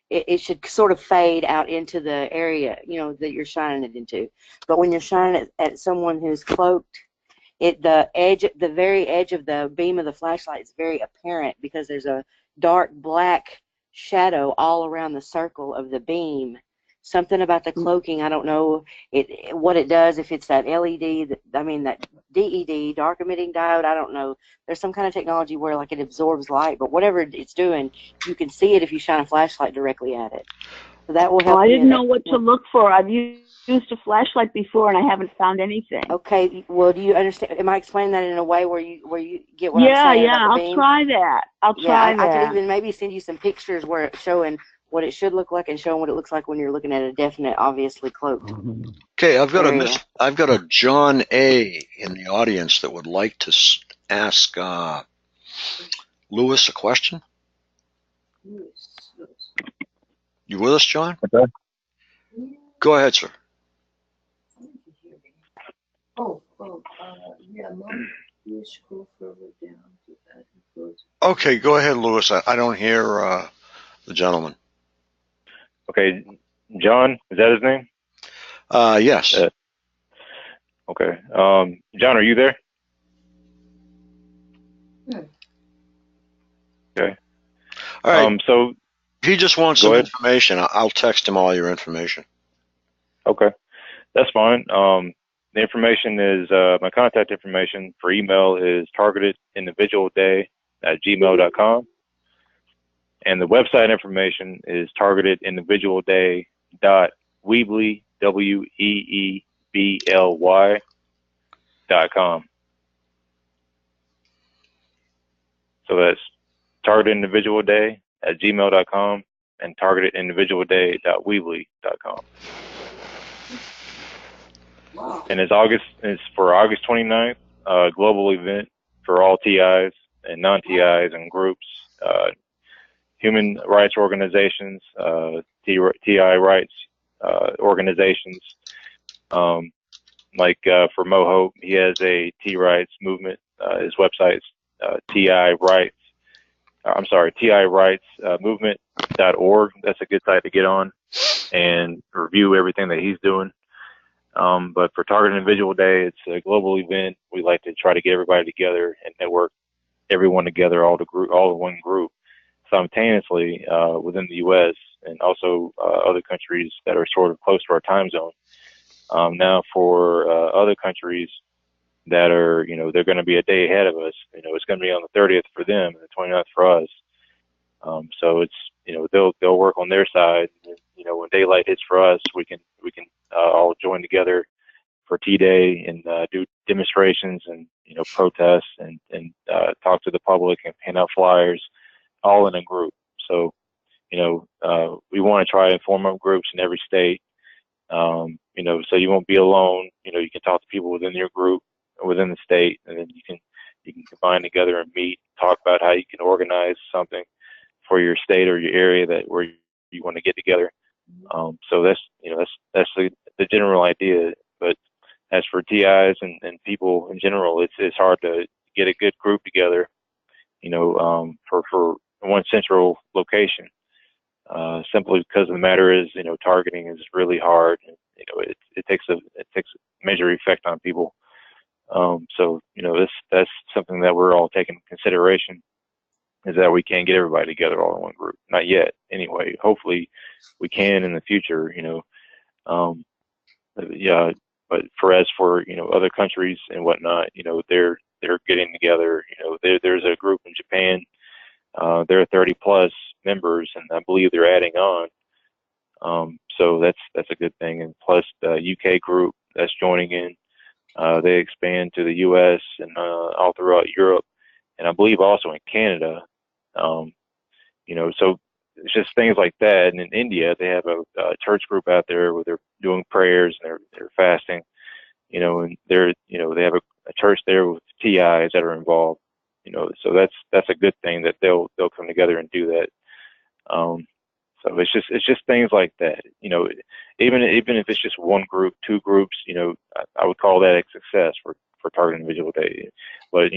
It should sort of fade out into the area, that you're shining it into. But when you're shining it at someone who's cloaked, the very edge of the beam of the flashlight is very apparent because there's a dark black shadow all around the circle of the beam. Something about the cloaking, I don't know what it does, if it's that LED, that DED, dark emitting diode, I don't know. There's some kind of technology where like it absorbs light, but whatever it's doing, you can see it if you shine a flashlight directly at it. So that will help. I didn't know what to look for. I've used a flashlight before and I haven't found anything. Okay, well, do you understand? Am I explaining that in a way where you get what I'm saying? Yeah, I'll try that. I'll try that. I could even maybe send you some pictures where it's showing what it should look like and showing what it looks like when you're looking at a definite, obviously cloaked. Okay, I've got a John A. in the audience that would like to ask Lewis a question. You with us, John? Okay. Go ahead, sir. Yeah, Mom, you scroll further down to that includes. Okay, go ahead, Lewis. I don't hear the gentleman. Okay, John, is that his name? Yes. Okay. John, are you there? Okay. All right. So he just wants some information. I'll text him all your information. Okay, that's fine. The information is my contact information for email is targetedindividualday@gmail.com, and the website information is targetedindividualday.weebly WEEBLY.com. So that's targetedindividualday@gmail.com and targetedindividualday.weebly.com. Wow. And it's for August 29th, global event for all TIs and non-TIs and groups, human rights organizations, TI rights organizations. Like for Mo Hope, he has a T rights movement. His website's TI rights movement.org. That's a good site to get on and review everything that he's doing. But for Targeted Individual Day, it's a global event. We like to try to get everybody together and network everyone together, all in one group, simultaneously within the U.S. and also other countries that are sort of close to our time zone. Now, for other countries that are, they're going to be a day ahead of us. It's going to be on the 30th for them and the 29th for us. So it's, they'll work on their side. And, when daylight hits for us, we can all join together for T-Day and do demonstrations and protests and talk to the public and hand out flyers, all in a group. So we want to try to form up groups in every state. So you won't be alone. You can talk to people within your group, within the state, and then you can combine together and meet, talk about how you can organize something for your state or your area where you want to get together. So that's the general idea. But as for TIs and people in general, it's hard to get a good group together, for one central location. simply because the matter is, targeting is really hard. And, it takes a major effect on people. So, that's something that we're all taking into consideration, is that we can't get everybody together all in one group. Not yet, anyway. Hopefully we can in the future, yeah, but as for, other countries and whatnot, they're getting together. There's a group in Japan, there are 30 plus members, and I believe they're adding on. So that's a good thing. And plus the UK group that's joining in, they expand to the US and all throughout Europe, and I believe also in Canada. So it's just things like that. And in India, they have a church group out there where they're doing prayers and they're fasting, and they have a church there with TIs that are involved, so that's a good thing that they'll come together and do that. So it's just things like that, even if it's just one group, two groups, I would call that a success for Target Individual Day. But,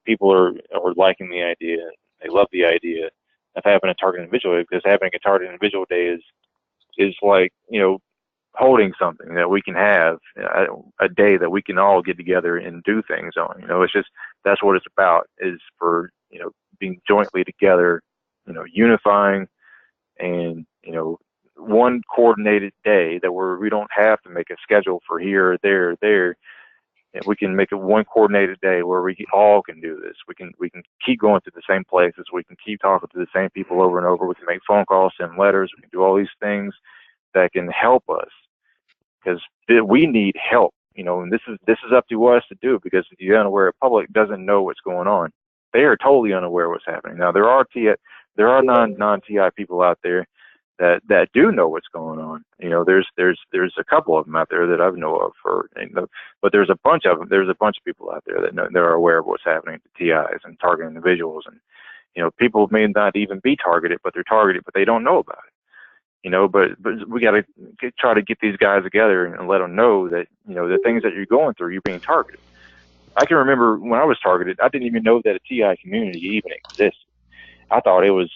people are liking the idea. They love the idea of having a Target Individual Day, because having a Target Individual Day is like, holding something that we can have, a day that we can all get together and do things on. It's just, that's what it's about, is for, being jointly together, unifying, and, one coordinated day that we don't have to make a schedule for here or there. And we can make it one coordinated day where we all can do this. We can keep going to the same places. We can keep talking to the same people over and over. We can make phone calls, send letters. We can do all these things that can help us, because we need help. And this is up to us to do, because the unaware public doesn't know what's going on. They are totally unaware of what's happening. Now there are non-TI people out there that do know what's going on. There's a couple of them out there that I know of, but there's a bunch of them. There's a bunch of people out there that are aware of what's happening to TIs and target individuals, and people may not even be targeted, but they're targeted, but they don't know about it. But we got to try to get these guys together and let them know that the things that you're going through, you're being targeted. I can remember when I was targeted, I didn't even know that a TI community even existed. I thought it was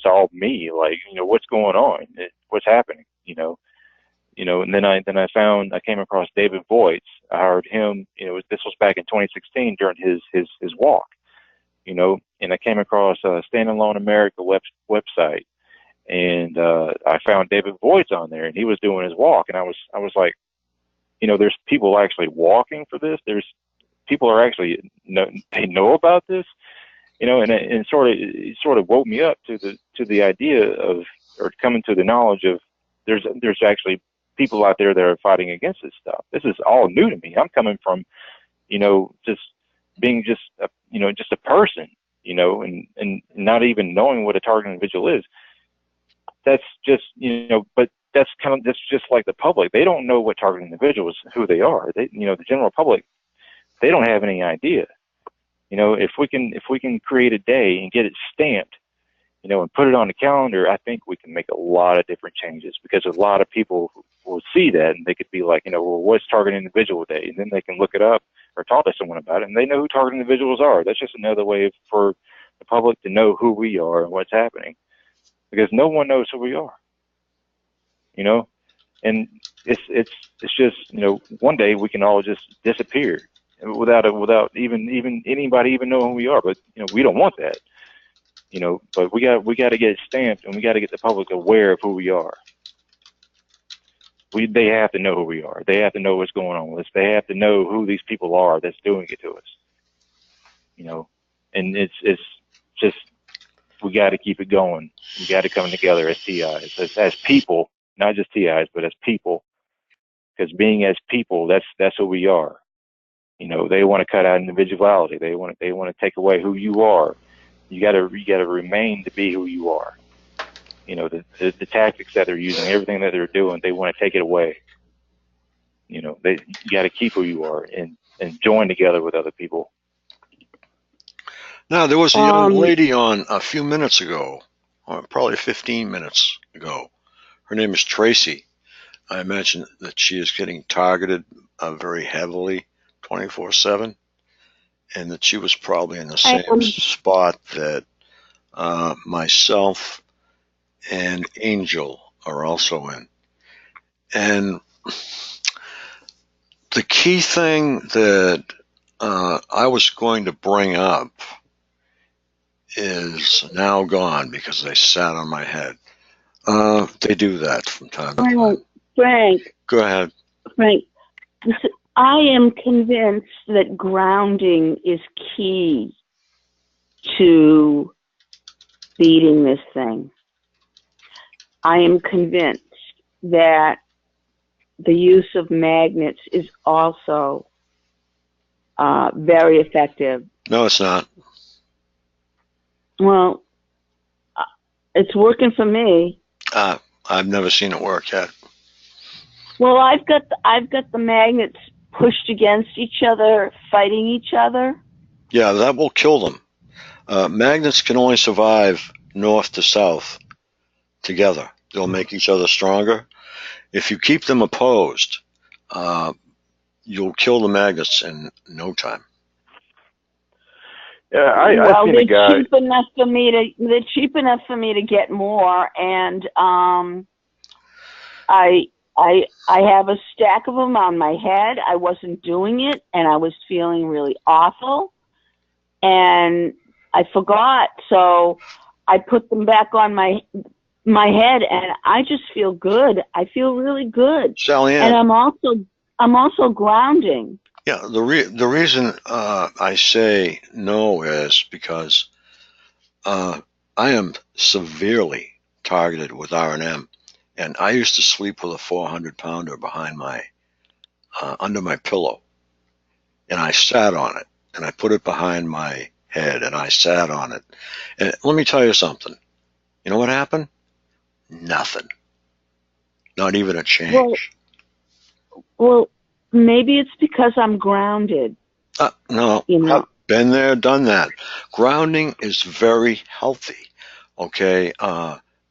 all me, like, what's going on, what's happening, and then I came across David Voigt. I heard him, this was back in 2016 during his walk, and I came across Stand Alone America website, and I found David Voigt on there, and he was doing his walk, and I was like, there's people actually walking for this. There's people are actually they know about this. And it sort of woke me up to the idea of, or coming to the knowledge of, there's actually people out there that are fighting against this stuff. This is all new to me. I'm coming from, just being just a person, and not even knowing what a target individual is. That's just, but that's just like the public. They don't know what target individuals, who they are. They, the general public, they don't have any idea. If we can create a day and get it stamped, and put it on the calendar, I think we can make a lot of different changes, because a lot of people will see that and they could be like, well, what's Target Individual Day? And then they can look it up or talk to someone about it, and they know who target individuals are. That's just another way for the public to know who we are and what's happening, because no one knows who we are, and it's just, one day we can all just disappear without even anybody even knowing who we are. But we don't want that, but we got to get it stamped, and we got to get the public aware of who we are. They have to know who we are. They have to know what's going on with us. They have to know who these people are that's doing it to us, and it's just, we got to keep it going. We got to come together as TIs, as people, not just TIs, but as people, because being as people, that's who we are. They want to cut out individuality. They want to take away who you are. You got to remain to be who you are. The tactics that they're using, everything that they're doing, they want to take it away. You got to keep who you are and join together with other people. Now, there was a young lady on a few minutes ago, or probably 15 minutes ago. Her name is Tracy. I imagine that she is getting targeted very heavily, 24/7, and that she was probably in the same spot that myself and Angel are also in. And the key thing that I was going to bring up is now gone because they sat on my head. They do that from time to time. Frank. Go ahead. Frank, I am convinced that grounding is key to beating this thing. I am convinced that the use of magnets is also very effective. No, it's not. Well, it's working for me. I've never seen it work yet. Well, I've got the magnets pushed against each other, fighting each other. Yeah, that will kill them. Magnets can only survive north to south together. They'll make each other stronger. If you keep them opposed, you'll kill the magnets in no time. Yeah, well, I've seen a guy. They're cheap enough for me to get more, and I have a stack of them on my head. I wasn't doing it, and I was feeling really awful, and I forgot. So I put them back on my head, and I just feel good. I feel really good. Sally Ann. And I'm also grounding. Yeah, the reason I say no is because I am severely targeted with R&M, and I used to sleep with a 400-pounder behind my under my pillow, and I sat on it, and I put it behind my head, and I sat on it. And let me tell you something. You know what happened? Nothing. Not even a change. Well, maybe it's because I'm grounded. No, you know? I've been there, done that. Grounding is very healthy. Okay,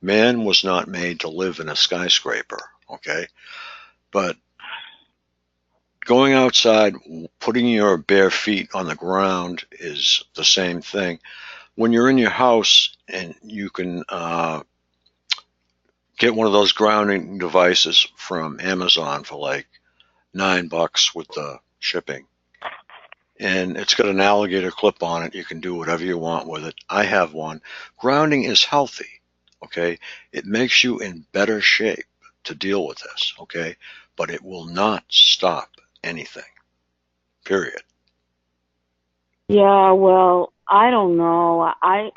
man was not made to live in a skyscraper. Okay, but going outside, putting your bare feet on the ground is the same thing. When you're in your house and you can get one of those grounding devices from Amazon for like $9 with the shipping. And it's got an alligator clip on it. You can do whatever you want with it. I have one. Grounding is healthy, okay? It makes you in better shape to deal with this, okay? But it will not stop anything, period. Yeah, well, I don't know. I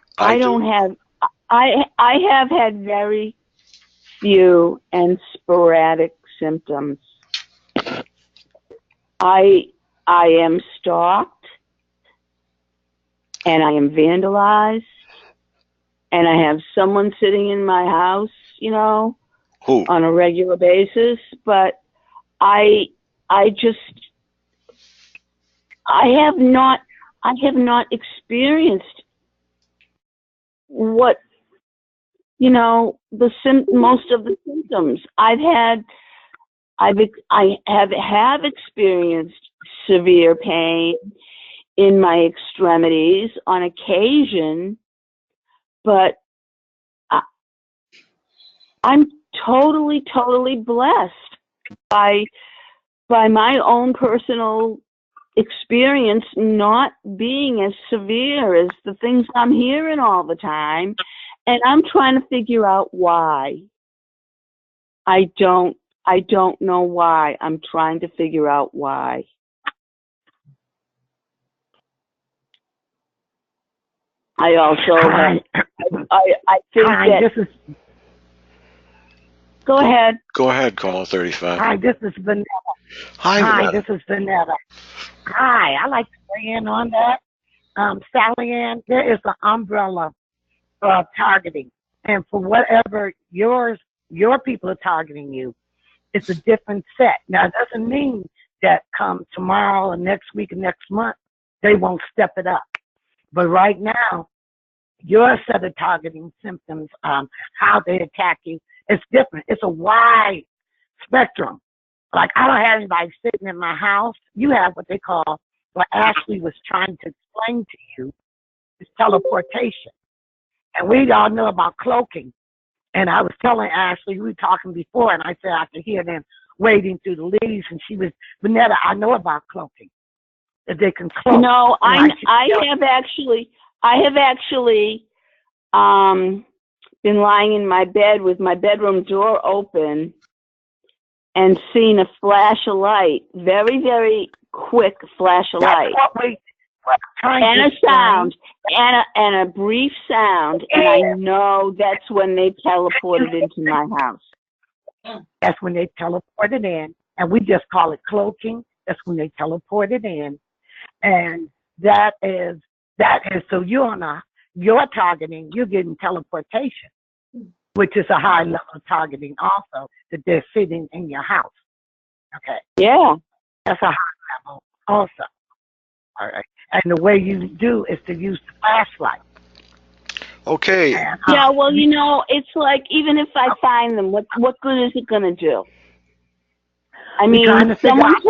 have had very few and sporadic symptoms. I am stalked, and I am vandalized, and I have someone sitting in my house, you know, Who? On a regular basis. But I have not experienced what, you know, most of the symptoms. I have experienced severe pain in my extremities on occasion, but I'm totally blessed by my own personal experience not being as severe as the things I'm hearing all the time, and I'm trying to figure out why. I don't know why. I'm trying to figure out why. I also I think that this is. Go ahead. Go ahead, caller 35. Hi, this is Vanetta. Hi, this is Vanetta. Hi, I like to weigh in on that. Sally Ann, there is an umbrella of targeting. And for whatever your people are targeting you, it's a different set. Now, it doesn't mean that come tomorrow or next week or next month, they won't step it up. But right now, your set of targeting symptoms, how they attack you, it's different. It's a wide spectrum. Like, I don't have anybody sitting in my house. You have what they call, what Ashley was trying to explain to you, is teleportation. And we all know about cloaking. And I was telling Ashley, we were talking before, and I said I could hear them wading through the leaves, and she was, Vanetta, I know about cloaking. If they can cloak. No, I have actually been lying in my bed with my bedroom door open and seen a flash of light, very, very quick flash of light. And a sound, and a brief sound, and I know that's when they teleported into my house. That's when they teleported in, and we just call it cloaking. That's when they teleported in, and that is so you're targeting, you're getting teleportation, which is a high level of targeting also, that they're sitting in your house. Okay. Yeah. That's a high level also. All right. And the way you do is to use the flashlight. Okay. And, yeah, well, you know, it's like, even if I find them, what good is it going to do? I mean, someone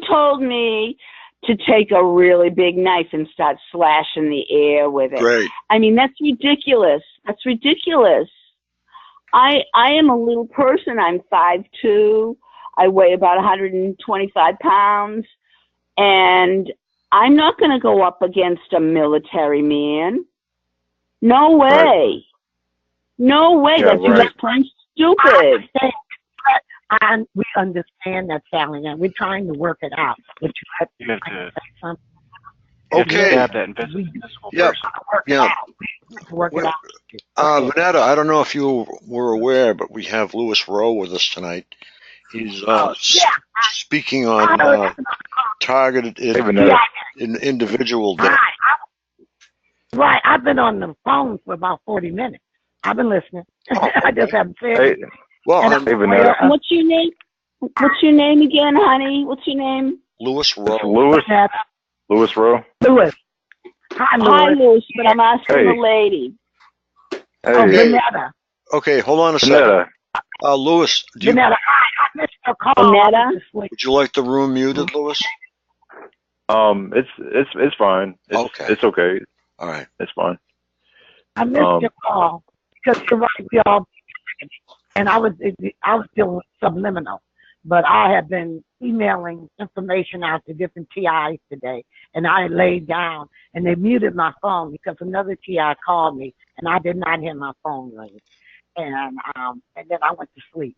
told me to take a really big knife and start slashing the air with it. Great. I mean, that's ridiculous. That's ridiculous. I am a little person. I'm 5'2". I weigh about 125 pounds. And I'm not going to go up against a military man. No way. Right. No way. Yeah, That's plain stupid. And we understand that, Sally, and we're trying to work it out. But you have to say okay. That invisible person. Yeah. Work it out. Vanetta, I don't know if you were aware, but we have Lewis Rowe with us tonight. He's speaking on targeted in individual day. Right. I've been on the phone for about 40 minutes. I've been listening. I just haven't said anything. Well, what's your name? What's your name again, honey? What's your name? Lewis Rowe. Lewis Rowe. Lewis. Hi, Lewis. Hi, Lewis, but I'm asking the lady. Vanetta. Okay, hold on a second. Lewis, Vanetta, I missed your call. Vanetta? Would you like the room muted, Lewis? It's fine. It's okay. All right. It's fine. I missed your call because you're right. We all, and I was dealing with subliminal, but I have been emailing information out to different TIs today, and I laid down, and they muted my phone because another TI called me, and I did not hear my phone ring, and then I went to sleep,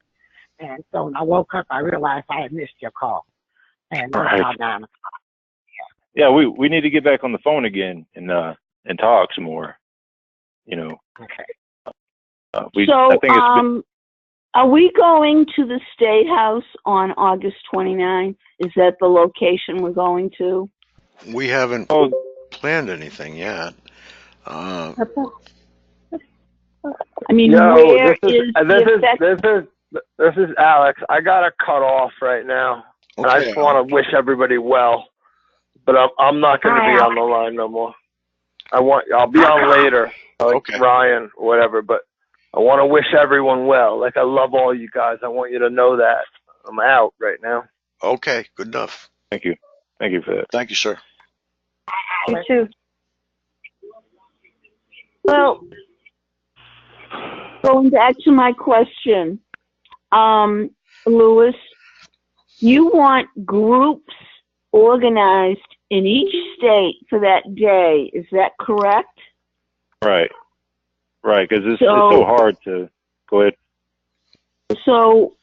and so when I woke up, I realized I had missed your call, and that's about 9 o'clock. Yeah, we need to get back on the phone again and talk some more. You know. Okay. Are we going to the State House on August 29th? Is that the location we're going to? We haven't planned anything yet. I mean, where this is Alex. I got a cut off right now, and I just want to wish everybody well. But I'm not going to be on the line no more. I'll be on later, like Ryan or whatever. But I want to wish everyone well. Like, I love all you guys. I want you to know that. I'm out right now. Okay, good enough. Thank you. Thank you for that. Thank you, sir. You too. Well, going back to my question, Lewis, you want groups organized in each state for that day. Is that correct? Right. Right, because it's so hard to go ahead. So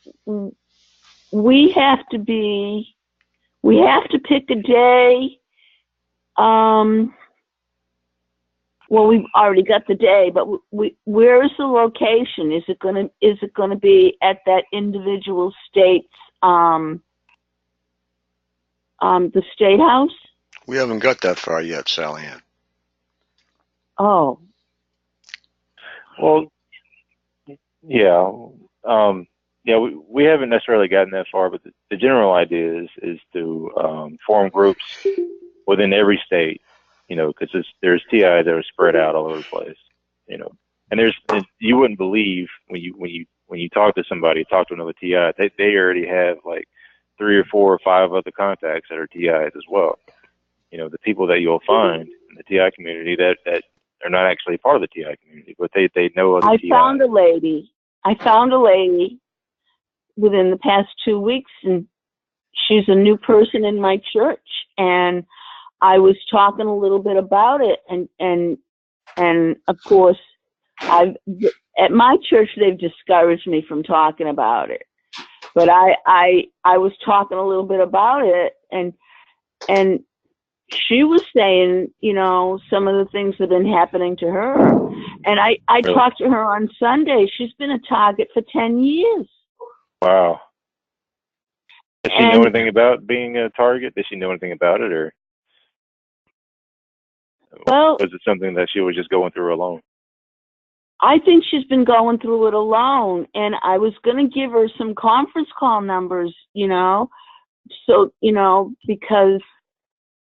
we have to pick a day. Well, we've already got the day, but where is the location? Is it gonna be at that individual state's the State House? We haven't got that far yet, Sally Ann. Oh. Well, yeah. We haven't necessarily gotten that far, but the general idea is to form groups within every state, you know, because there's TI that are spread out all over the place, you know, and you wouldn't believe when you talk to another TI, they already have like 3 or 4 or 5 other contacts that are TIs as well. You know, the people that you'll find in the TI community that they're not actually part of the TI community, but they know other TI. I found a lady within the past 2 weeks, and she's a new person in my church, and I was talking a little bit about it, and of course, at my church they've discouraged me from talking about it, but I was talking a little bit about it, and she was saying, you know, some of the things that have been happening to her, and I Really? talked to her on Sunday. She's been a target for 10 years. Wow. Does she know anything about being a target? Does she know anything about it, or was it something that she was just going through alone? I think she's been going through it alone, and I was going to give her some conference call numbers, you know, so, you know, because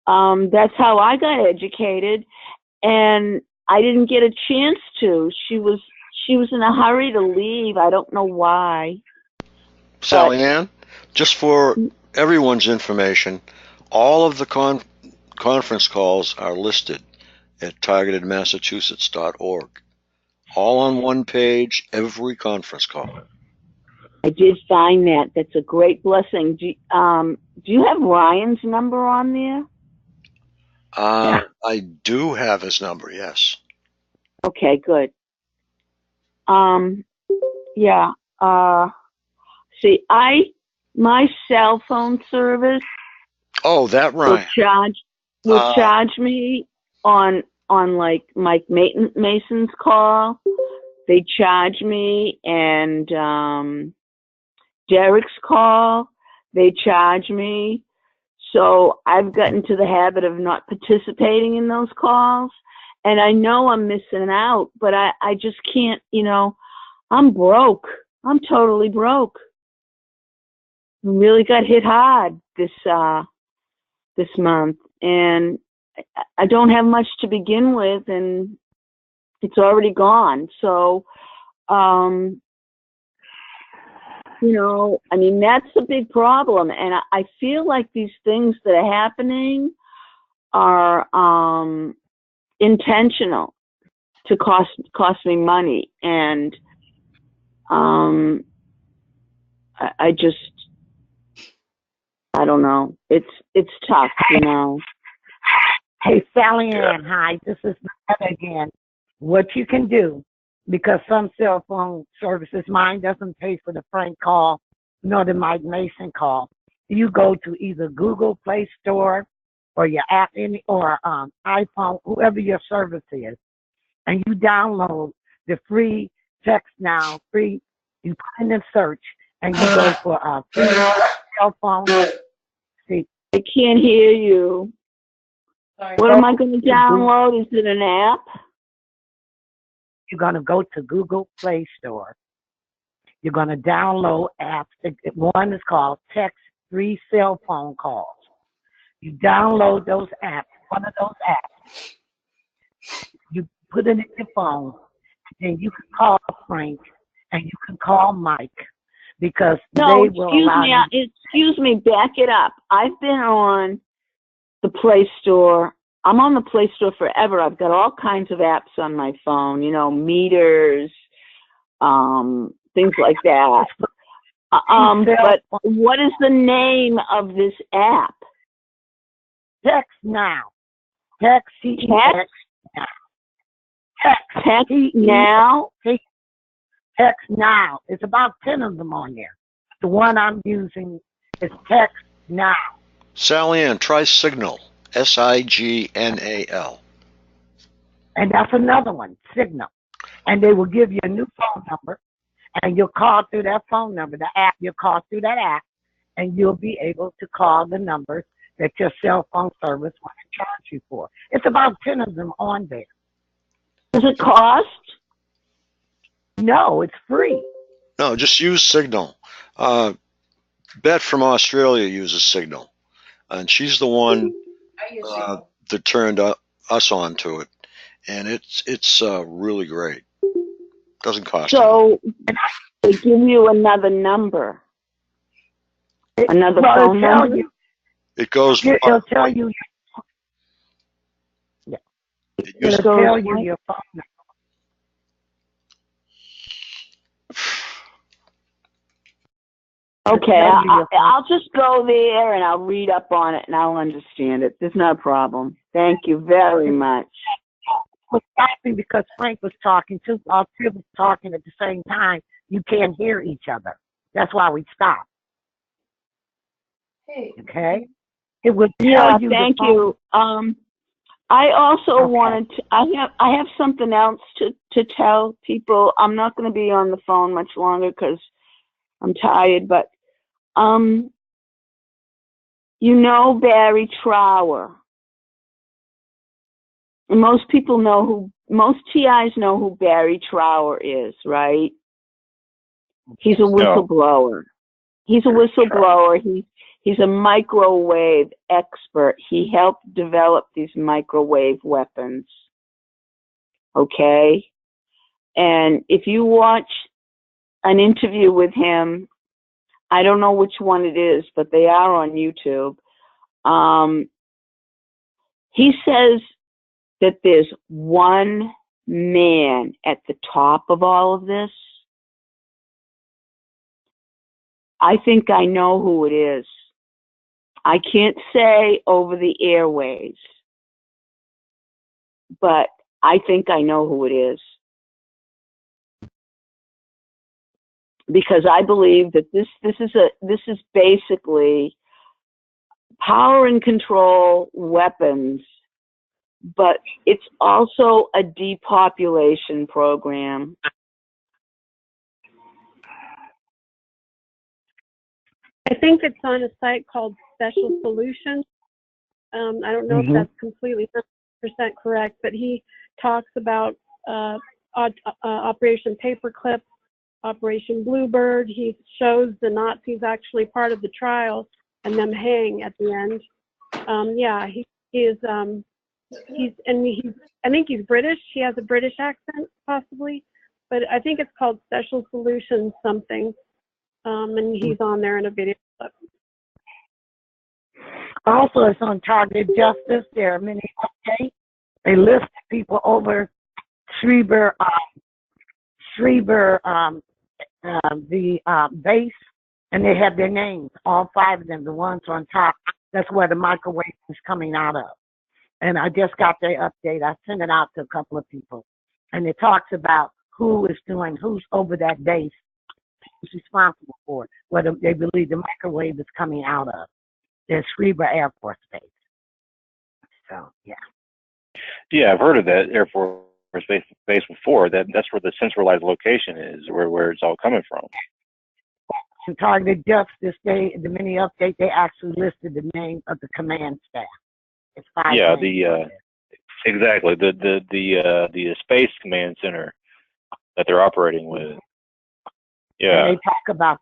that's how I got educated, and I didn't get a chance to. She was in a hurry to leave. I don't know why. Sally Ann, just for everyone's information, all of the conference calls are listed at targetedmassachusetts.org. All on one page, every conference call. I did find that. That's a great blessing. Do you have Ryan's number on there? I do have his number, yes. Okay, good. Yeah. See, my cell phone service. Oh, that Ryan. Will charge me on like Mike Mason's call. They charge me, and Derek's call. They charge me. So I've gotten to the habit of not participating in those calls, and I know I'm missing out, but I just can't, you know, I'm broke. I'm totally broke. Really got hit hard this month, and I don't have much to begin with, and it's already gone. So, you know, I mean, that's a big problem, and I feel like these things that are happening are intentional to cost me money, and I don't know. It's tough, you know. Hey, Sally Ann, hi. This is Loretta again. What you can do, because some cell phone services, mine doesn't pay for the Frank call, nor the Mike Mason call. You go to either Google Play Store or your app, or iPhone, whoever your service is, and you download the free Text Now, free. You put in the search, and you go for a free cell phone. See, I can't hear you. Sorry. What am I going to download? Is it an app? You're going to go to Google Play Store. You're going to download apps. One is called Text Free Cell Phone Calls. You download those apps, one of those apps. You put it in your phone, and you can call Frank, and you can call Mike, because they will allow you. Excuse me, back it up. I've been on the Play Store. I'm on the Play Store forever. I've got all kinds of apps on my phone, you know, meters, things like that. But what is the name of this app? Text Now. Text now. Text Now. Text Now. It's about 10 of them on there. The one I'm using is Text Now. Sally Ann, try Signal. Signal. And that's another one, Signal. And they will give you a new phone number, and you'll call through that phone number, the app, you'll call through that app, and you'll be able to call the numbers that your cell phone service want to charge you for. It's about 10 of them on there. Does it cost? No, it's free. No, just use Signal. Beth from Australia uses Signal, and she's the one that turned us on to it, and it's really great. Doesn't cost so anything. They give you another number, another phone number. It goes. It'll tell you. Yeah. It'll tell you your phone number. Okay, I'll just go there and I'll read up on it and I'll understand it. There's no problem. Thank you very much. Was stopping because Frank was talking too. All three of us talking at the same time. You can't hear each other. That's why we stopped. Hey. Okay. It would tell you. Thank you. I also wanted to. I have something else to tell people. I'm not going to be on the phone much longer because I'm tired. But you know Barry Trower. And most TIs know who Barry Trower is, right? He's a whistleblower. He's a whistleblower. He's a microwave expert. He helped develop these microwave weapons. Okay? And if you watch an interview with him, I don't know which one it is, but they are on YouTube. He says that there's one man at the top of all of this. I think I know who it is. I can't say over the airways, but I think I know who it is. Because I believe that this is basically power and control weapons, but it's also a depopulation program. I think it's on a site called Special Solutions. I don't know if that's completely 100% correct, but he talks about Operation Paperclip, Operation Bluebird. He shows the Nazis actually part of the trial and them hang at the end. I think he's British. He has a British accent possibly, but I think it's called Special Solutions something. And he's on there in a video clip. Also, it's on Targeted Justice. There are many updates. They list people over Schreiber, the base, and they have their names, all 5 of them, the ones on top. That's where the microwave is coming out of. And I just got their update. I sent it out to a couple of people. And it talks about who's over that base, who's responsible for it, whether they believe the microwave is coming out of. There's Schreiber Air Force Base. So, yeah. Yeah, I've heard of that Air Force Base before. That's where the centralized location is, where it's all coming from. In Targeted Justice, the mini update, they actually listed the name of the command staff. It's 5 names. Exactly the Space Command Center that they're operating with. Yeah. And they talk about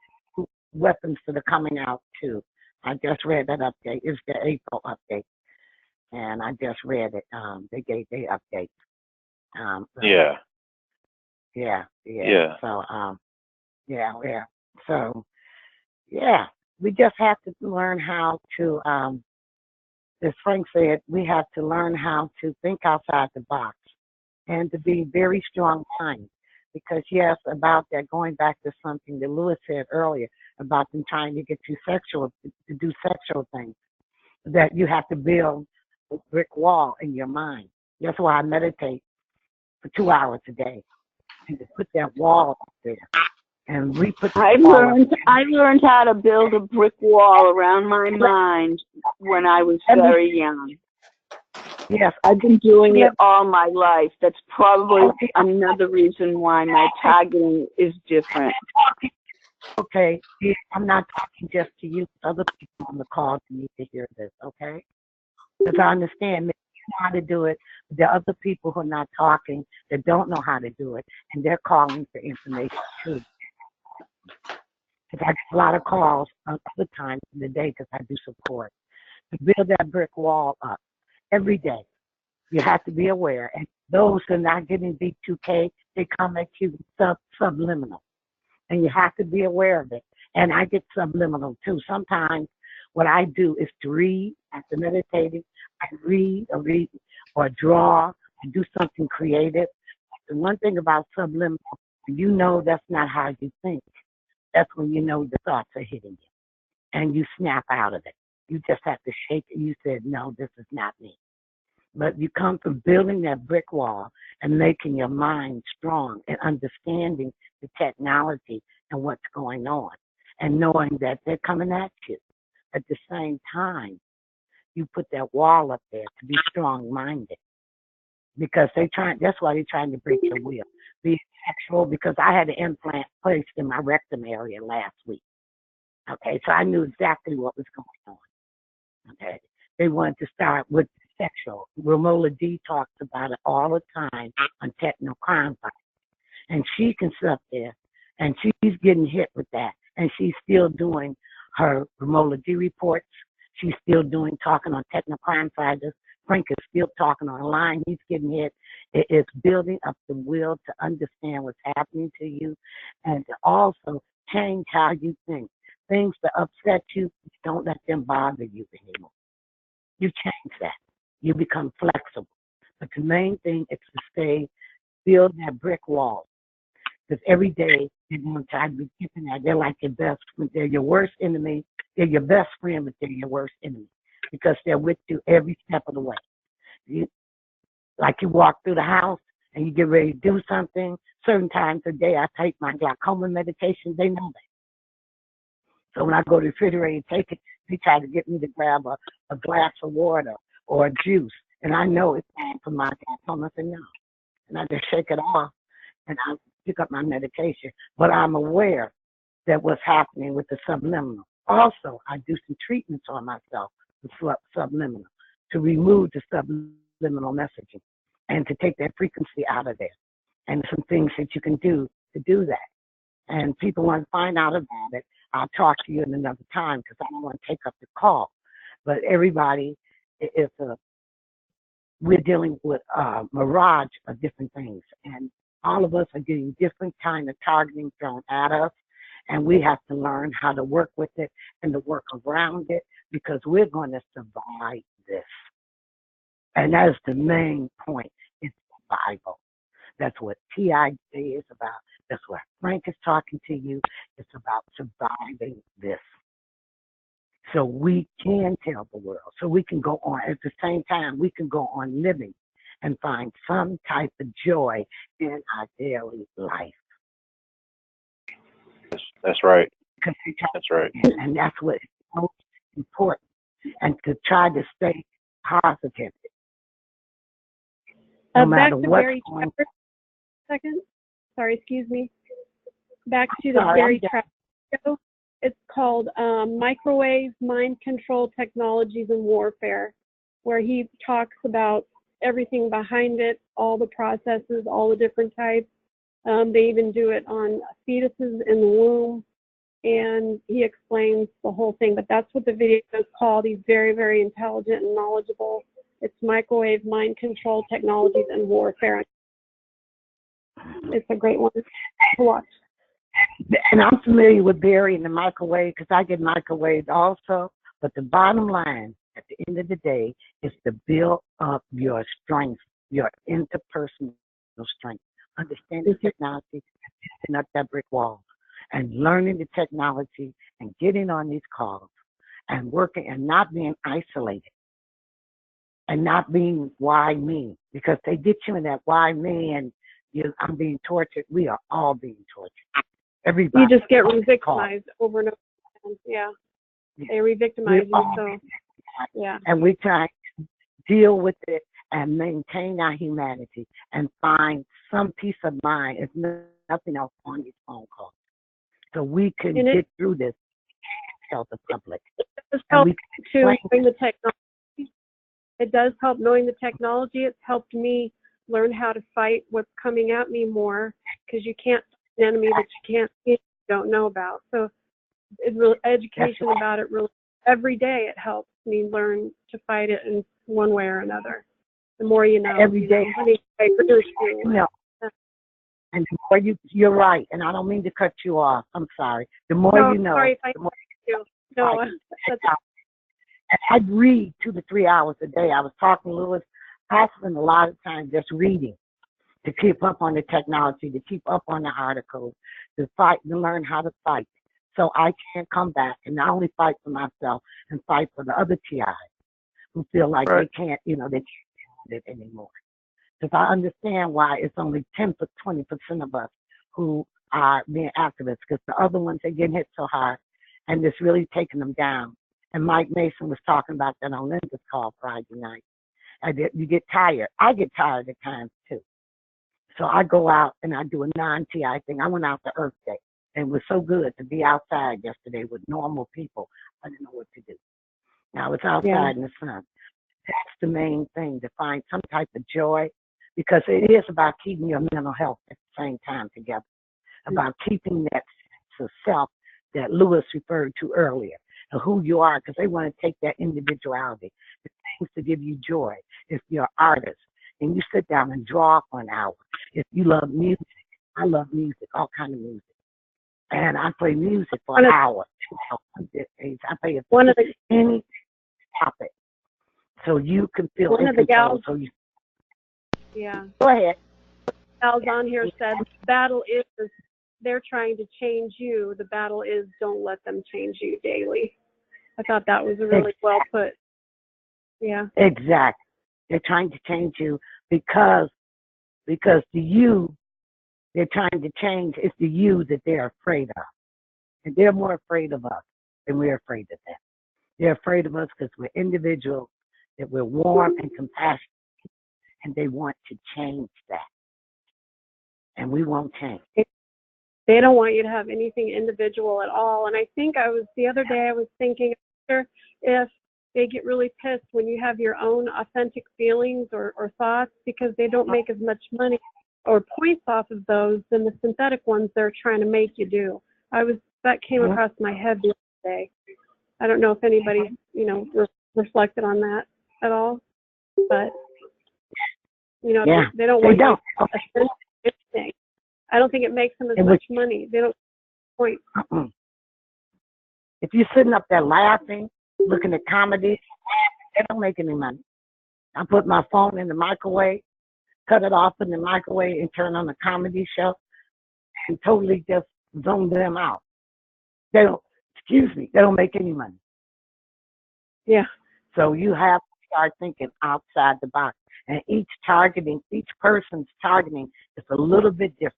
weapons that are coming out too. I just read that update. It's the April update, and I just read it. They gave their update. Yeah. So, we just have to learn how to, as Frank said, we have to learn how to think outside the box and to be very strong minded. Because yes, about that, going back to something that Lewis said earlier about them trying to get you to do sexual things, that you have to build a brick wall in your mind. That's why I meditate for 2 hours a day, and to put that wall up there and I learned how to build a brick wall around my mind when I was very young. Yes, I've been doing it all my life. That's probably another reason why my targeting is different. Okay, I'm not talking just to you, other people on the call need to hear this, okay? Because I understand that you know how to do it, but there are other people who are not talking that don't know how to do it, and they're calling for information too. Because I get a lot of calls other times in the day because I do support. To build that brick wall up every day. You have to be aware. And those who are not getting B2K, they come at you subliminal. And you have to be aware of it. And I get subliminal too. Sometimes what I do is to read. After meditating, I read or draw and do something creative. The one thing about subliminal, you know that's not how you think. That's when you know the thoughts are hitting you and you snap out of it. You just have to shake it. You said, no, this is not me. But you come from building that brick wall and making your mind strong and understanding the technology and what's going on and knowing that they're coming at you. At the same time, you put that wall up there to be strong-minded because that's why they're trying to break your will. Be sexual, because I had an implant placed in my rectum area last week. Okay, so I knew exactly what was going on. Okay, they wanted to start with sexual. Romola D talks about it all the time on Techno Crime Fight. And she can sit up there and she's getting hit with that. And she's still doing her Romola D reports. She's still talking on Techno Crime Fighters. Frank is still talking online. He's getting hit. It's building up the will to understand what's happening to you and to also change how you think. Things that upset you, don't let them bother you anymore. You change that. You become flexible. But the main thing is to build that brick wall. Because every day they're going to try to be keeping that. They're like your best friend. They're your worst enemy. They're your best friend, but they're your worst enemy. Because they're with you every step of the way. Like you walk through the house and you get ready to do something. Certain times a day I take my glaucoma medication. They know that. So when I go to the refrigerator and take it, they try to get me to grab a glass of water or a juice. And I know it's bad for my glaucoma. I say no. And I just shake it off and I pick up my medication. But I'm aware that what's happening with the subliminal. Also, I do some treatments on myself with subliminal to remove the subliminal messaging and to take that frequency out of there. And some things that you can do to do that. And people want to find out about it. I'll talk to you in another time because I don't want to take up the call. But everybody we're dealing with a mirage of different things. And all of us are getting different kind of targeting thrown at us. And we have to learn how to work with it and to work around it because we're going to survive this. And that is the main point. It's survival. That's what TIJ is about. That's what Frank is talking to you. It's about surviving this. So we can tell the world. So we can go on. At the same time, we can go on living and find some type of joy in our daily life. That's right. That's right. And that's what's most important. And to try to stay positive. No matter what's going on. Second. Sorry, excuse me. Back to the Barry Trapper show. It's called Microwave Mind Control Technologies and Warfare, where he talks about everything behind it, all the processes, all the different types. They even do it on fetuses in the womb, and he explains the whole thing. But that's what the video is called. He's very, very intelligent and knowledgeable. It's Microwave Mind Control Technologies and Warfare. It's a great one to watch. And I'm familiar with Barry and the microwave because I get microwaved also. But the bottom line, at the end of the day, is to build up your strength, your interpersonal strength. Understanding technology, setting up that brick wall, and learning the technology and getting on these calls and working and not being isolated and not being why me, because they get you in that why me and I'm being tortured. We are all being tortured. Everybody. You just get re-victimized over and over again. Yeah. They re-victimize you. So, yeah. And we try to deal with it and maintain our humanity and find some peace of mind, if nothing else, on these phone calls. So we can get through this and tell the public. It does help to knowing the technology. It does help knowing the technology. It's helped me learn how to fight what's coming at me more, because you can't fight an enemy that you can't see, you don't know about. So it's really education about it. Really, every day it helps me learn to fight it in one way or another. The more you know. Every day. You know. And the more you're right, and I don't mean to cut you off. I'm sorry. The more you know. Sorry if I you. No, I read 2 to 3 hours a day. I was talking to Lewis. I spend a lot of time just reading to keep up on the technology, to keep up on the articles, to fight, to learn how to fight. So I can come back and not only fight for myself and fight for the other TIs who feel like they can't, they can't do it anymore. Because I understand why it's only 10 to 20% of us who are being activists, because the other ones are getting hit so hard and it's really taking them down. And Mike Mason was talking about that on Linda's call Friday night. You get tired. I get tired at times too. So I go out and I do a non-TI thing. I went out to Earth Day, and it was so good to be outside yesterday with normal people. I didn't know what to do. Now it's outside in the sun. That's the main thing, to find some type of joy, because it is about keeping your mental health at the same time together, about keeping that sense of self that Lewis referred to earlier, of who you are, because they want to take that individuality, the things to give you joy. If you're an artist and you sit down and draw for an hour, if you love music, I love music, all kind of music. And I play music for an hour, 2 hours. I play any topic. So you can feel one in of the control. gals, So you go ahead. Gals on here said the battle is they're trying to change you. The battle is don't let them change you daily. I thought that was really well put. Yeah. Exactly. They're trying to change you because the you they're trying to change is the you that they're afraid of. And they're more afraid of us than we're afraid of them. They're afraid of us because we're individuals, that we're warm and compassionate, and they want to change that. And we won't change. They don't want you to have anything individual at all. And I think the other day I was thinking if they get really pissed when you have your own authentic feelings or thoughts, because they don't make as much money or points off of those than the synthetic ones they're trying to make you do. That came across my head the other day. I don't know if anybody, reflected on that at all, but they don't want you to. I don't think it makes them as much money. They don't point. If you're sitting up there laughing, looking at comedy, they don't make any money. I put my phone in the microwave, cut it off in the microwave, and turn on a comedy show, and totally just zone them out. They don't make any money. Yeah. So you have to start thinking outside the box. And each person's targeting is a little bit different.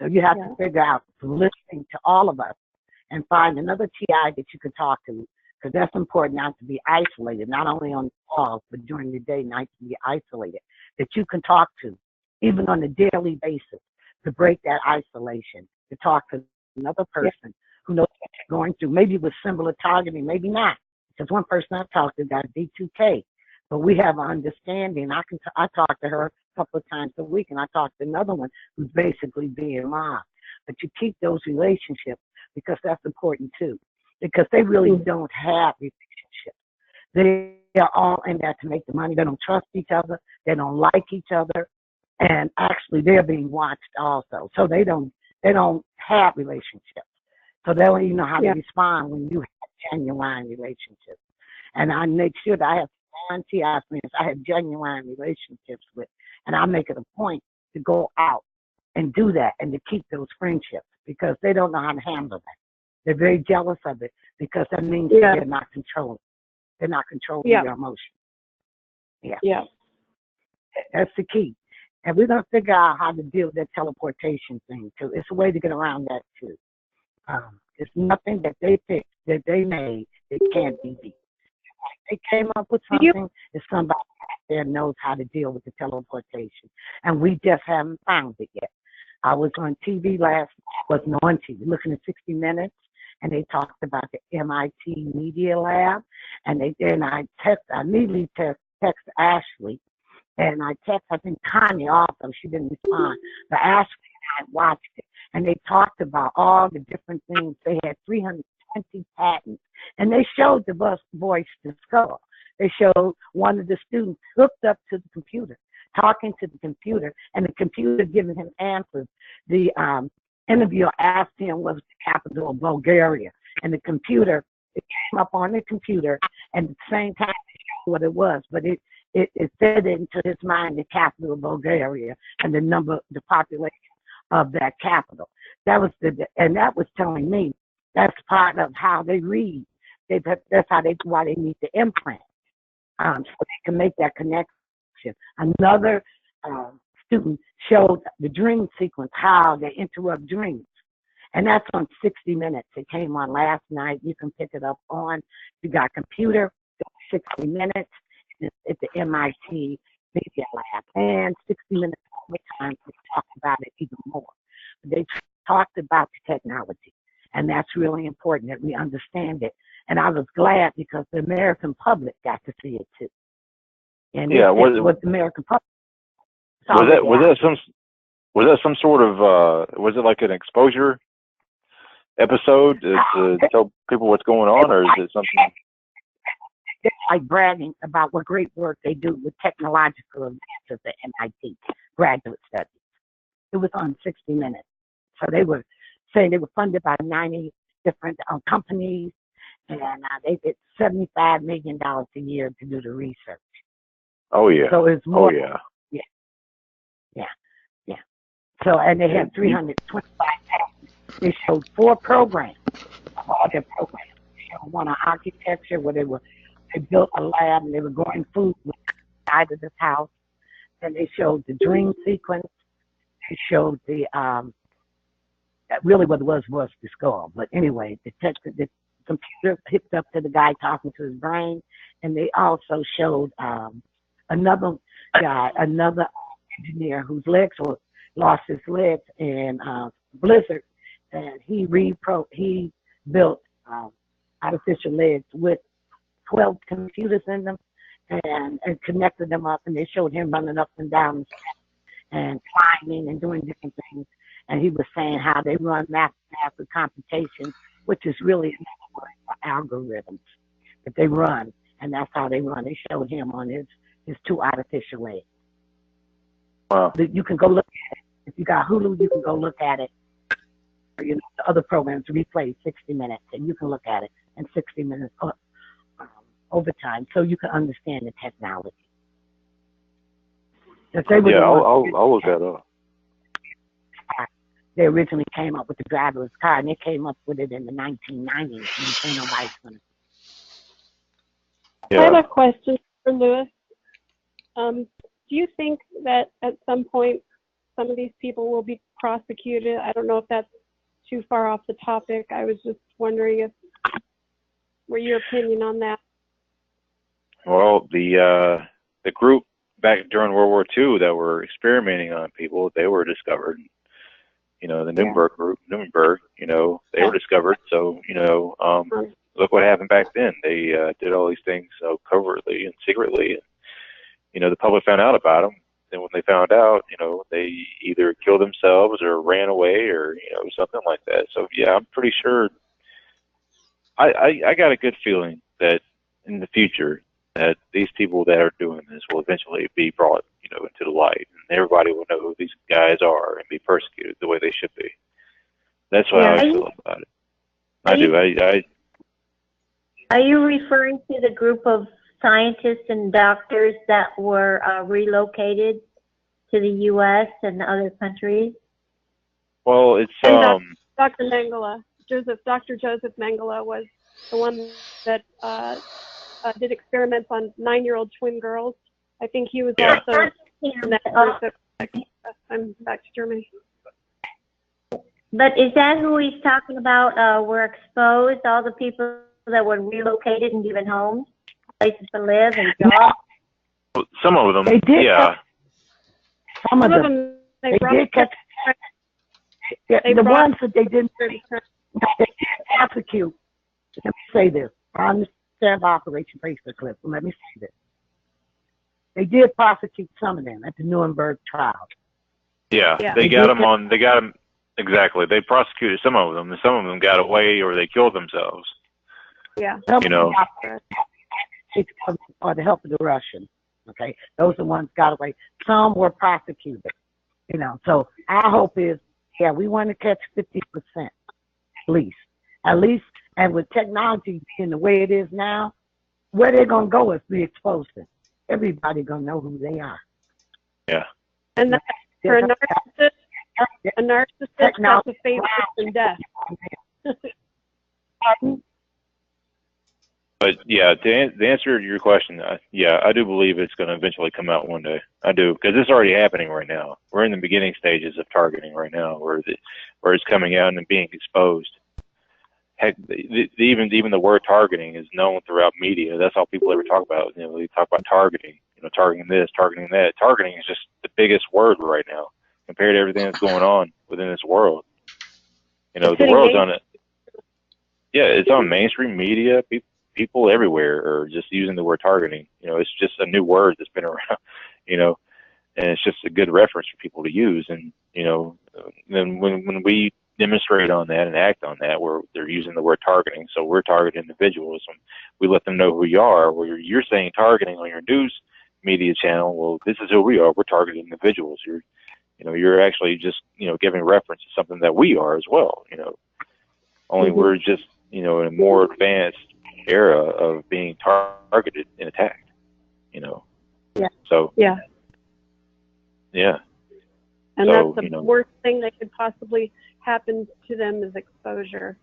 So you have to figure out, listening to all of us, and find another TI that you can talk to, because that's important, not to be isolated, not only on calls, but during the day, not to be isolated, that you can talk to, even on a daily basis, to break that isolation, to talk to another person who knows what you're going through, maybe with similar targeting, maybe not. Because one person I talked to got D2K, but we have an understanding. I talk to her a couple of times a week, and I talk to another one who's basically being mobbed. But you keep those relationships, because that's important too, because they really don't have relationships. They are all in that to make the money. They don't trust each other. They don't like each other, and actually they're being watched also. So they don't have relationships. So they don't even know how to respond when you have genuine relationships. And I make sure that I have TI friends I have genuine relationships with, and I make it a point to go out and do that and to keep those friendships, because they don't know how to handle that. They're very jealous of it, because that means they're not controlling. They're not controlling your emotions. Yeah. That's the key. And we're going to figure out how to deal with that teleportation thing too. It's a way to get around that too. It's nothing that they picked, that they made, that can't be beat. They came up with something, and somebody there knows how to deal with the teleportation. And we just haven't found it yet. I was on TV wasn't on TV, looking at 60 Minutes, and they talked about the MIT Media Lab. And I immediately text Ashley, and I think Connie also, she didn't respond. But Ashley and I watched it, and they talked about all the different things. They had 320 patents, and they showed the voice discover. They showed one of the students hooked up to the computer, talking to the computer, and the computer giving him answers. The interviewer asked him what's the capital of Bulgaria, and it came up on the computer, and at the same time it showed what it was, but it it fit into his mind the capital of Bulgaria and the population of that capital. That was telling me that's part of how they read. That's why they need the implant, so they can make that connection. Another student showed the dream sequence, how they interrupt dreams. And that's on 60 Minutes. It came on last night. You can pick it up on, you got computer, 60 Minutes. It's at the MIT Media Lab. And 60 Minutes all the time to talk about it even more. They talked about the technology. And that's really important that we understand it. And I was glad because the American public got to see it too. And yeah, was the American public. Was that some sort of was it like an exposure episode to tell people what's going on, or is it something? It's like bragging about what great work they do with technological advances at MIT graduate studies. It was on 60 Minutes. So they were saying they were funded by 90 different companies, and they did $75 million a year to do the research. Oh yeah. So it's more. Oh yeah. Yeah. So, and they had 325 patents. They showed 4 programs, all their programs. They showed one on architecture where they built a lab and they were growing food inside of this house. And they showed the dream sequence. They showed the really what it was the skull. But anyway, the computer hooked up to the guy talking to his brain, and they also showed another guy, another engineer whose legs lost his legs in blizzard, and he built artificial legs with 12 computers in them and connected them up, and they showed him running up and down the steps and climbing and doing different things. And he was saying how they run mathematical computation, which is really another word for algorithms that they run, and that's how they run. They showed him on his 2 artificial legs. Wow. You can go look at it. If you got Hulu, you can go look at it. Or, the other programs replay 60 Minutes, and you can look at it in 60 Minutes overtime, so you can understand the technology. I'll look that up. They originally came up with the driverless car, and they came up with it in the 1990s. And nobody's gonna. I have a question for Lewis. Do you think that at some point some of these people will be prosecuted? I don't know if that's too far off the topic. I was just wondering what your opinion on that. Well, the group back during World War II that were experimenting on people, they were discovered. The Nuremberg group, they were discovered. So, look what happened back then. They did all these things so covertly and secretly. And, the public found out about them. And when they found out, they either killed themselves or ran away or, something like that. So, yeah, I'm pretty sure. I got a good feeling that in the future that these people that are doing this will eventually be brought, into the light, and everybody will know who these guys are and be persecuted the way they should be. That's what I feel about it. I do. Are you referring to the group of scientists and doctors that were relocated to the U.S. and other countries? Well, it's Dr. Mengele, Dr. Joseph Mengele was the one that did experiments on 9-year-old twin girls. I think he was also in that group. I'm back to Germany. But is that who he's talking about? Were exposed, all the people that were relocated and given homes, places to live and jobs? Some of them, they did. Yeah. Some of them, they did catch. The ones that they didn't prosecute. Let me say this. I understand Operation Paperclip, but let me say this. They did prosecute some of them at the Nuremberg trial. Yeah, they got them exactly. They prosecuted some of them, and some of them got away or they killed themselves. Yeah. Or the help of the Russians. Okay, those are the ones got away. Some were prosecuted. So our hope is, we want to catch 50% at least, and with technology being the way it is now, where they're gonna go if we expose them. everybody gonna know who they are. Yeah. And that, for a narcissist, that's a fate worse than death. But yeah, to answer your question, yeah, I do believe it's going to eventually come out one day. I do, because it's already happening right now. We're in the beginning stages of targeting right now, where it's coming out and being exposed. Heck, even the word targeting is known throughout media. That's all people ever talk about. You know, they talk about targeting. You know, targeting this, targeting that. Targeting is just the biggest word right now compared to everything that's going on within this world. You know, the world's on it. Yeah, it's on mainstream media. People everywhere are just using the word targeting. You know, it's just a new word that's been around. You know, and it's just a good reference for people to use. And you know, then when we demonstrate on that and act on that, where they're using the word targeting, so we're targeting individuals, and we let them know who you are. Where you're saying targeting on your news media channel, well, this is who we are. We're targeting individuals. You're actually just giving reference to something that we are as well. Only we're just in a more advanced era of being targeted and attacked. Yeah. So yeah. Yeah. And so, that's the worst thing that could possibly happen to them is exposure.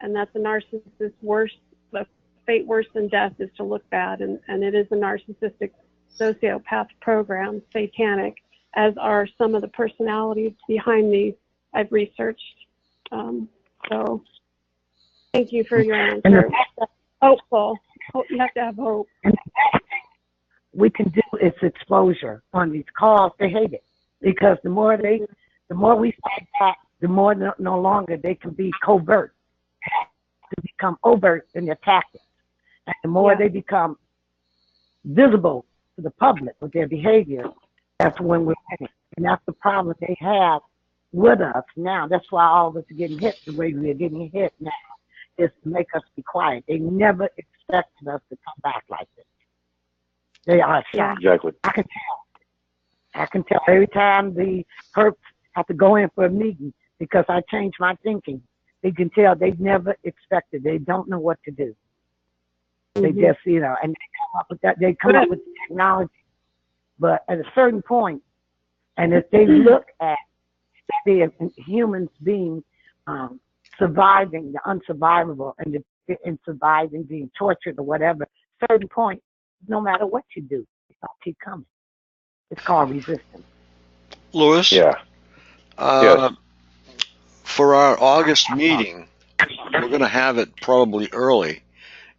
And that's a narcissist's worst, the fate worse than death is to look bad. And it is a narcissistic sociopath program, satanic, as are some of the personalities behind these I've researched. So thank you for your answer. Hopeful. You have to have hope. We can do is exposure on these calls. They hate it because the more we fight back, the more no longer they can be covert, to become overt in their tactics, and the more they become visible to the public with their behavior. That's when we're winning, and that's the problem they have with us now. That's why all of us are getting hit the way we're getting hit now, is to make us be quiet. They never expected us to come back like this. They are shocked. Exactly. I can tell every time the perps have to go in for a meeting because I changed my thinking. They can tell they've never expected. They don't know what to do. They just, and they come up with that. They come up with technology. But at a certain point, and if they look at the humans being surviving the unsurvivable and surviving being tortured or whatever, certain point, no matter what you do, it's going to keep coming. It's called resistance. Louis? Yeah. Yes. For our August meeting, we're going to have it probably early.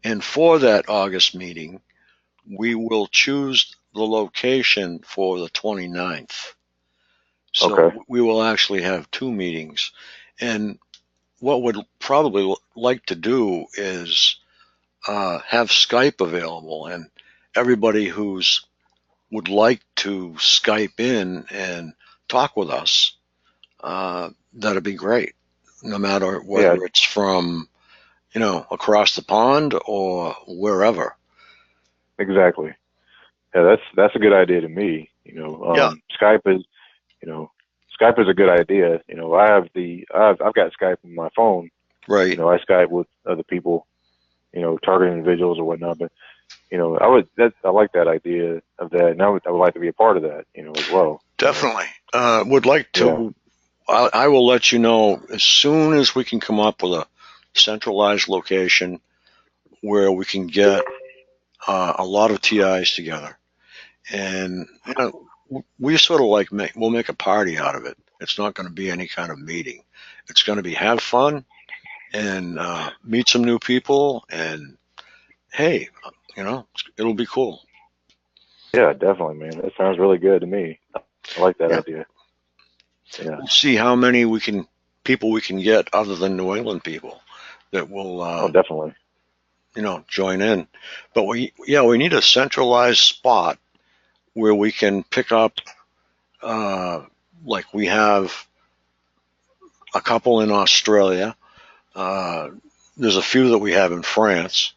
And for that August meeting, we will choose the location for the 29th. So we will actually have two meetings. And what we'd probably like to do is have Skype available, and everybody who's would like to Skype in and talk with us, that'd be great. No matter whether it's from, across the pond or wherever. Exactly. Yeah, that's a good idea to me. Skype is, Skype is a good idea. I've got Skype on my phone. Right. I Skype with other people, targeting individuals or whatnot. But I like that idea of that, and I would like to be a part of that, as well. Definitely. Would like to. Yeah. I will let you know as soon as we can come up with a centralized location where we can get a lot of TIs together, and we sort of we'll make a party out of it. It's not going to be any kind of meeting. It's going to be have fun and meet some new people, and hey, it'll be cool. Yeah, definitely, man. That sounds really good to me. I like that idea. Yeah. We'll see how many people we can get other than New England people that will definitely join in. But we need a centralized spot where we can pick up like we have a couple in Australia. There's a few that we have in France.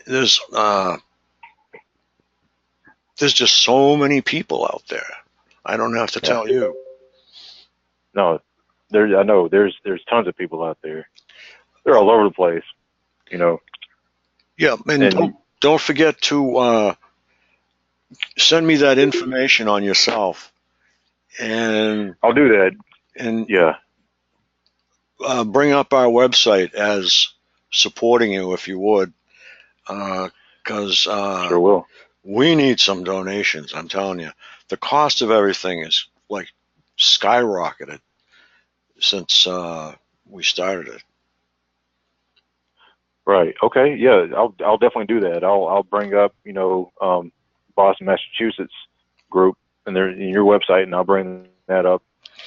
There's just so many people out there. I don't have to tell you. No, I know there's tons of people out there. They're all over the place, Yeah, and don't forget to send me that information on yourself, and I'll do that. And yeah, bring up our website as supporting you if you would, because sure will. We need some donations. I'm telling you, the cost of everything is like skyrocketed since we started it. Right. Okay. Yeah. I'll definitely do that. I'll bring up Boston, Massachusetts group and your website, and I'll bring that up,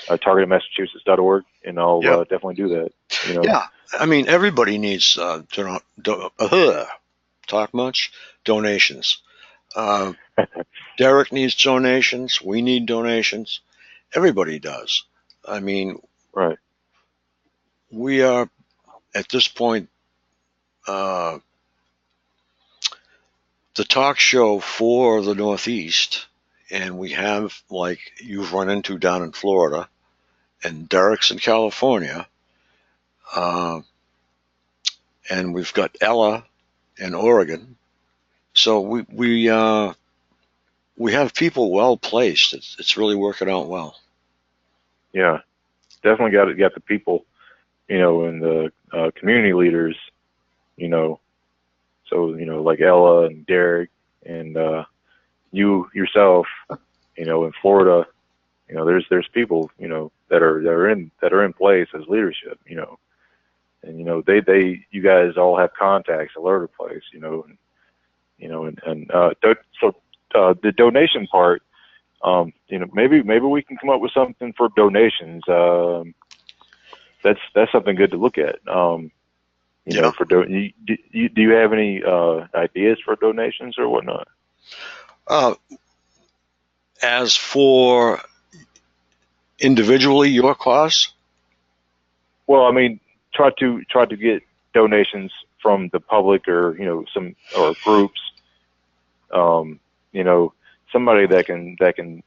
targetedmassachusetts.org, and I'll definitely do that. Yeah. I mean, everybody needs talk much donations. Derek needs donations. We need donations. Everybody does. I mean, right. We are at this point the talk show for the Northeast, and we have, like you've run into down in Florida, and Derek's in California, and we've got Ella in Oregon. So we have people well placed. It's really working out well. Yeah, definitely got the people, and the community leaders, so like Ella and Derek and you yourself, in Florida, there's people, that are in place as leadership, and you guys all have contacts all over the place, so the donation part, maybe we can come up with something for donations. That's something good to look at. For do you have any ideas for donations or whatnot? As for individually your costs? Well, I mean, try to get donations from the public or some groups. Somebody that can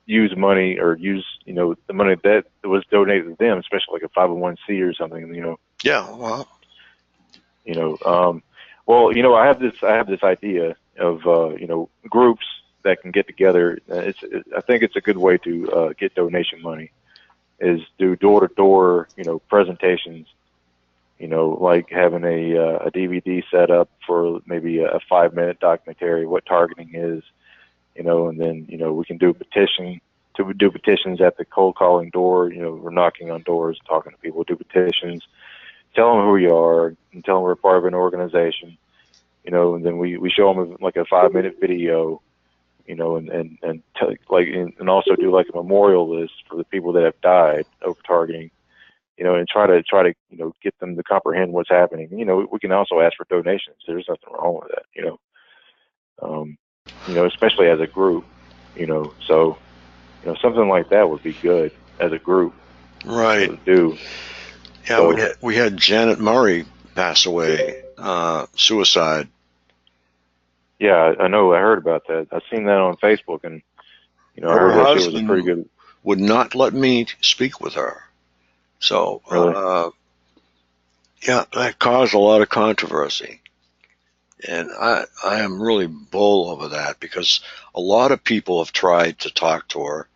use money or use the money that was donated to them, especially like a 501c or something. Yeah. Well. I have this idea of groups that can get together. I think it's a good way to get donation money. Is do door-to-door, presentations, like having a DVD set up for maybe a 5-minute documentary, what targeting is, and then, we can do petitions at the cold calling door, we're knocking on doors, talking to people, do petitions, tell them who we are and tell them we're part of an organization, and then we show them like a 5-minute video, and also do like a memorial list for the people that have died over targeting, and try to get them to comprehend what's happening. We can also ask for donations. There's nothing wrong with that. Especially as a group. So something like that would be good as a group. Right. To do. Yeah, so, we had Janet Murray pass away, suicide. Yeah, I know. I heard about that. I've seen that on Facebook, and I heard that she was a pretty good. Would not let me speak with her. So, really? Yeah, that caused a lot of controversy, and I am really bull over that because a lot of people have tried to talk to her,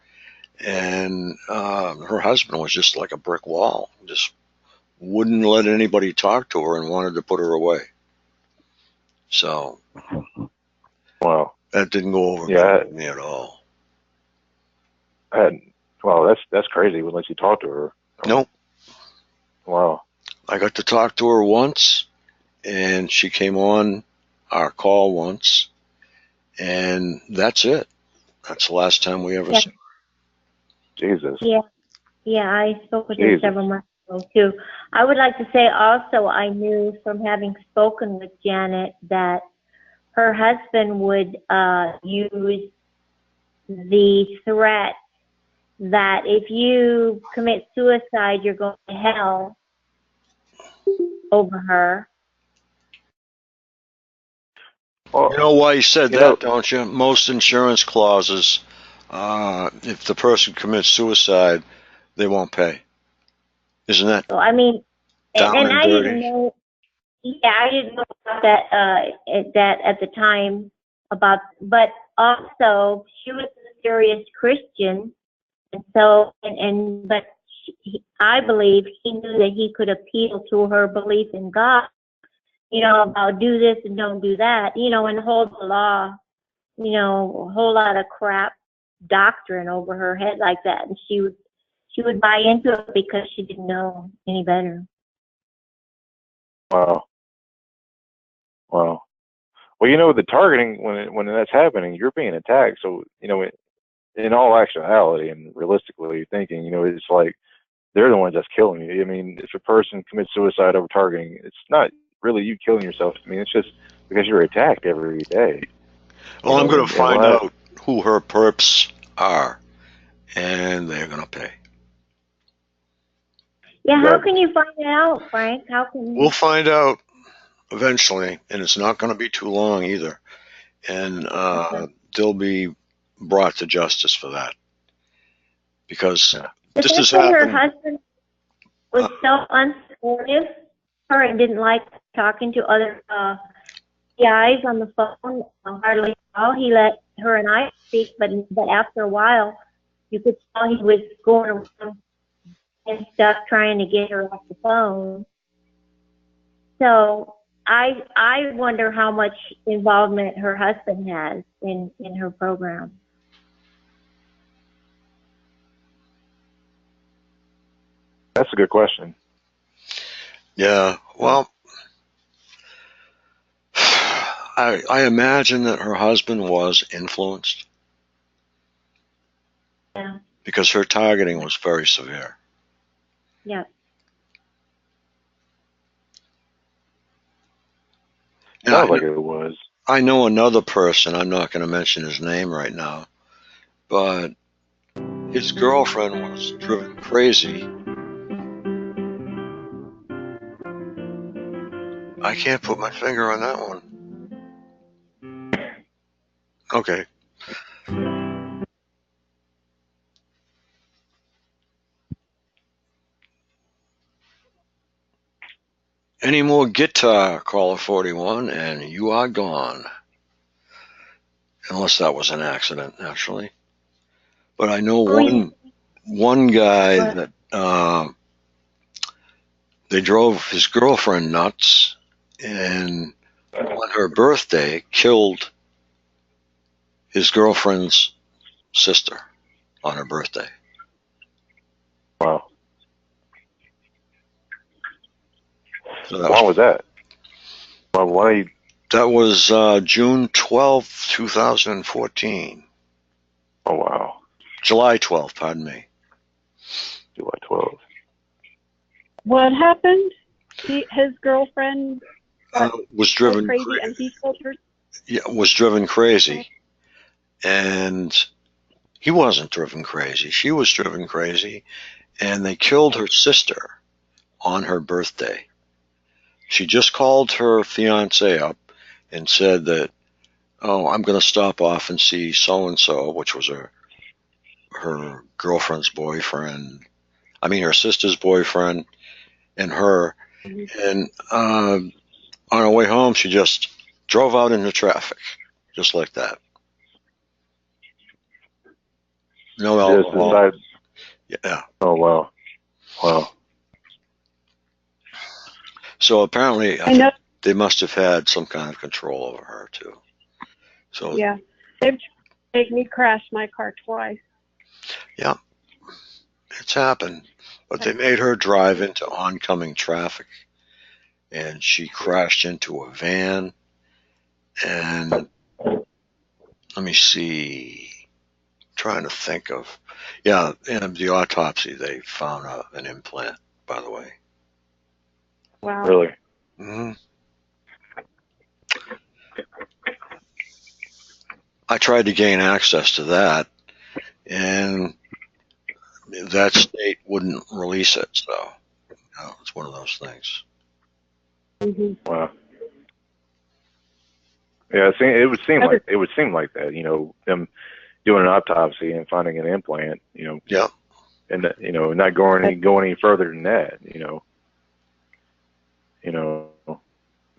and her husband was just like a brick wall, just wouldn't let anybody talk to her and wanted to put her away. So, wow, that didn't go over with me at all. Wow, that's crazy. Wouldn't let you talk to her. Nope. Wow. I got to talk to her once, and she came on our call once, and that's it. That's the last time we ever saw her. Jesus. Yeah, I spoke with her several months ago too. I would like to say also, I knew from having spoken with Janet that her husband would use the threat that if you commit suicide, you're going to hell over her. You know why he said that, don't you? Most insurance clauses, if the person commits suicide, they won't pay. Isn't that? So, I mean, down and I dirty? didn't know. Yeah, I didn't know about that that at the time but also she was a serious Christian, and so but I believe he knew that he could appeal to her belief in God, about do this and don't do that, and hold the law, a whole lot of crap doctrine over her head like that, and she would buy into it because she didn't know any better. Wow. Wow. Well, the targeting, when that's happening, you're being attacked. So, in all actuality and realistically thinking, it's like they're the ones that's killing you. I mean, if a person commits suicide over targeting, it's not really you killing yourself. I mean, it's just because you're attacked every day. Well, I'm going to find out who her perps are, and they're going to pay. Yeah, how can you find it out, Frank? How can We'll find out eventually, and it's not going to be too long either. And they'll be brought to justice for that. Because this is happening. Her husband was so unsupportive of her and didn't like talking to other guys on the phone hardly at all. He let her and I speak, but after a while, you could tell he was going around and stuff trying to get her off the phone. So I wonder how much involvement her husband has in her program. That's a good question. Yeah, well, I imagine that her husband was influenced. Yeah. Because her targeting was very severe. Yeah. Sounds like it was. I know another person, I'm not going to mention his name right now, but his girlfriend was driven crazy. I can't put my finger on that one. Okay. Any more guitar, caller 41, and you are gone. Unless that was an accident, actually. But I know one guy that they drove his girlfriend nuts, and on her birthday killed his girlfriend's sister on her birthday. Wow. So when was that? Well, that was June 12th, 2014. Oh, wow. July 12th, pardon me. July 12th. What happened? His girlfriend was driven crazy, and he killed her. Yeah, was driven crazy, and he wasn't driven crazy. She was driven crazy, and they killed her sister on her birthday. She just called her fiance up and said that, oh, I'm going to stop off and see so-and-so, which was her girlfriend's boyfriend. I mean, her sister's boyfriend and her. And on her way home, she just drove out into traffic, just like that. No alcohol. Yeah. Oh, wow. Wow. So apparently, I think they must have had some kind of control over her, too. So yeah. They've made me crash my car twice. Yeah. It's happened. But they made her drive into oncoming traffic, and she crashed into a van. And let me see. I'm trying to think of. Yeah, in the autopsy, they found an implant, by the way. Wow. Really? Mm-hmm. I tried to gain access to that, and that state wouldn't release it. So, it's one of those things. Mm-hmm. Wow. Yeah, it would seem like that. Them doing an autopsy and finding an implant. Yeah. And not going any further than that.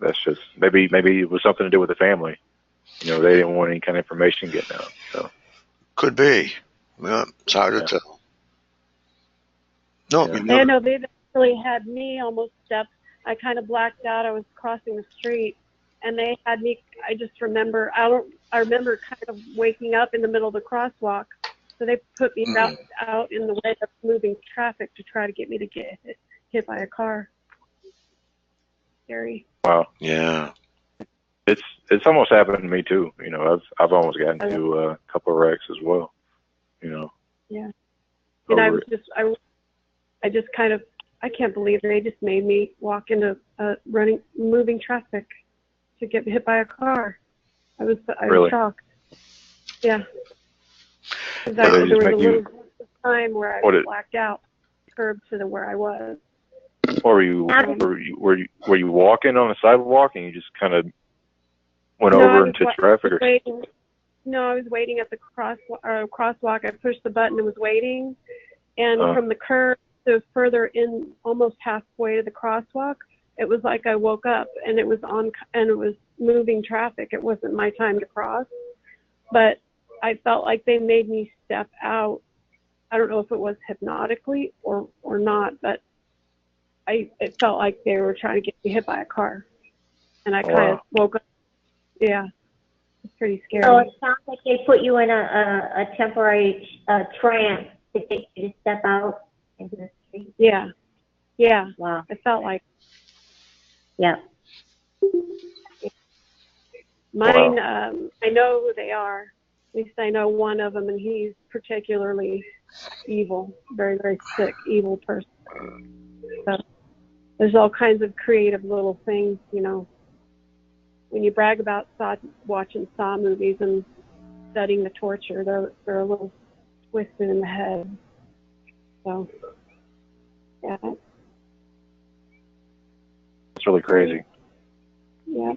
That's just maybe it was something to do with the family. you know, they didn't want any kind of information getting out. So could be. Yeah, it's hard to tell. No, I know they actually had me almost stepped. I kind of blacked out. I was crossing the street, and they had me. I just remember. I remember kind of waking up in the middle of the crosswalk. So they put me out in the way of moving traffic to try to get me to get hit by a car. Scary. Wow. Yeah. It's almost happened to me too. You know, I've almost gotten into a couple of wrecks as well. You know. Yeah. And I just kind of, I can't believe they just made me walk into moving traffic to get hit by a car. I was shocked. Yeah. There was a little time where I was blacked out, curb to where I was. Or were you walking on the sidewalk and you just kind of went over into traffic? No, I was waiting at the crosswalk. I pushed the button and was waiting, and from the curb to further in, almost halfway to the crosswalk, it was like I woke up and it was moving traffic. It wasn't my time to cross, but I felt like they made me step out. I don't know if it was hypnotically or not, but it felt like they were trying to get me hit by a car, and I kind of woke up. Yeah, it's pretty scary. So it sounds like they put you in a temporary trance to get you to step out into the street. Yeah. Yeah. Wow. It felt like. Yeah. Mine, I know who they are. At least I know one of them, and he's particularly evil, very, very sick, evil person. So there's all kinds of creative little things, you know. When you brag about watching Saw movies and studying the torture, they're a little twisted in the head. So, yeah. It's really crazy. Yeah.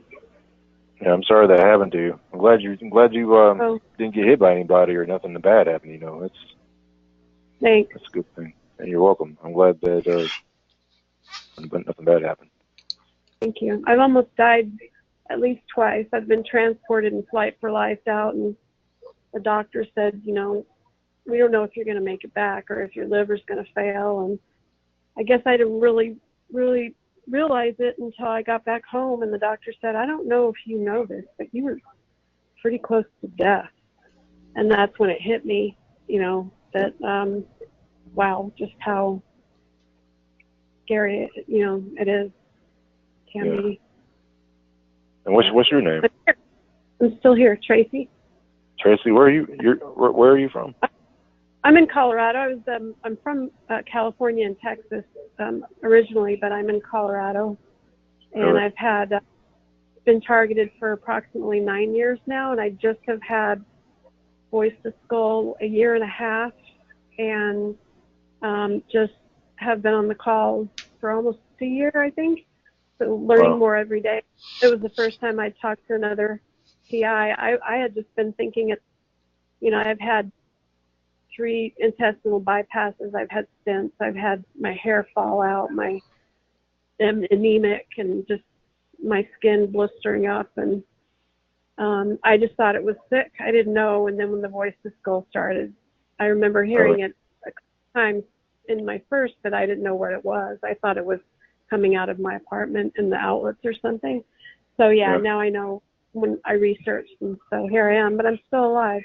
Yeah, I'm sorry that happened to you. I'm glad you didn't get hit by anybody or nothing bad happened. You know, Thanks. That's a good thing. And you're welcome. I'm glad that nothing bad happened. Thank you. I've almost died at least twice. I've been transported in flight for life out, and the doctor said, you know, we don't know if you're going to make it back or if your liver's going to fail. And I guess I didn't really realize it until I got back home, and the doctor said, I don't know if you know this, but you were pretty close to death. And that's when it hit me, you know, that, wow, just how scary, it is. Can be. And what's your name? I'm still here, Tracy. Tracy, where are you from? I'm in Colorado. I'm from California and Texas originally, but I'm in Colorado, and really? I've been targeted for approximately 9 years now, and I just have had voice to skull a year and a half, and just have been on the calls for almost a year, I think. So learning more every day. It was the first time I talked to another PI. I had just been thinking I've had 3 intestinal bypasses. I've had stents. I've had my hair fall out. I'm anemic and just my skin blistering up. And I just thought it was sick. I didn't know. And then when the voice to skull started, I remember hearing it a couple times in my first, but I didn't know what it was. I thought it was coming out of my apartment in the outlets or something. So now I know when I researched, and so here I am, but I'm still alive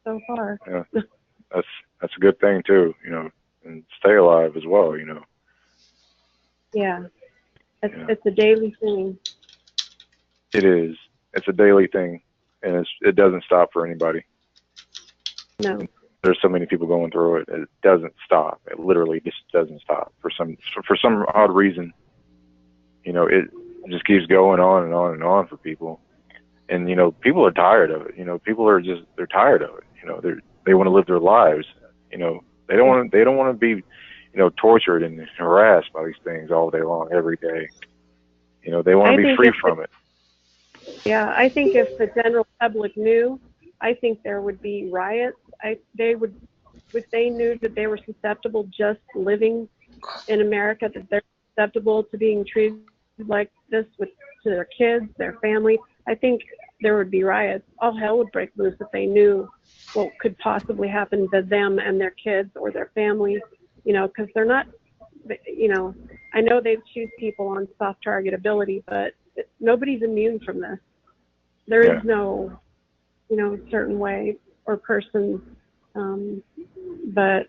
so far. Yeah, that's a good thing too, and stay alive as well, Yeah, it's a daily thing. It is. It's a daily thing, and it doesn't stop for anybody. No. There's so many people going through it. It doesn't stop. It literally just doesn't stop for some odd reason. It just keeps going on and on and on for people. And, people are tired of it. People are they're tired of it. They want to live their lives. They don't want to be, tortured and harassed by these things all day long, every day. They want to be free from it. Yeah, I think if the general public knew, I think there would be riots. If they knew that they were susceptible just living in America, that they're susceptible to being treated like this to their kids, their family. I think, there would be riots. All hell would break loose if they knew what could possibly happen to them and their kids or their families, because they're not, I know they choose people on soft targetability, but nobody's immune from this. There is no, certain way or person, but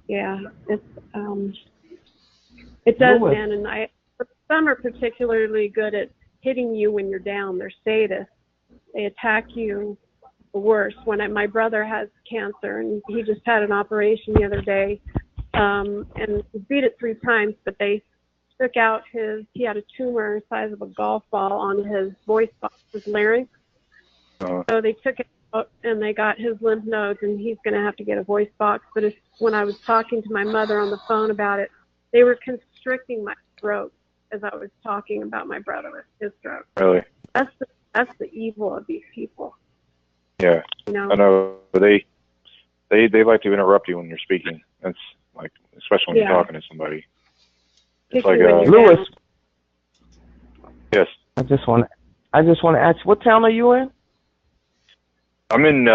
yeah, it does, man. And some are particularly good at hitting you when you're down. They're sadists. They attack you the worst. My brother has cancer, and he just had an operation the other day, and he beat it 3 times, but they took out he had a tumor the size of a golf ball on his voice box, his larynx. So they took it out and they got his lymph nodes, and he's going to have to get a voice box. But when I was talking to my mother on the phone about it, they were constricting my throat as I was talking about my brother with his throat. Really? That's the evil of these people. Yeah. I know. They like to interrupt you when you're speaking. That's like, especially when you're talking to somebody. It's like Lewis. Yes. I just want to ask, what town are you in? I'm in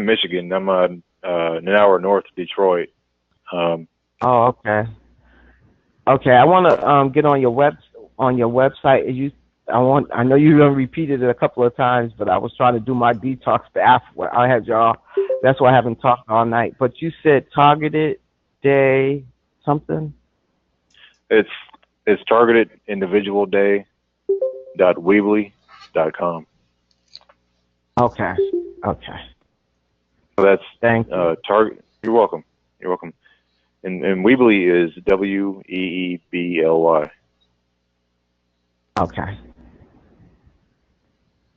Michigan. I'm an hour north of Detroit. Oh, okay. Okay, I want to get on your website. I know you done repeated it a couple of times, but I was trying to do my detox after I had y'all. That's why I haven't talked all night. But you said targeted day something. It's targetedindividualday.weebly.com. Okay. So that's thank you. Target. You're welcome. And Weebly is WEEBLY. Okay.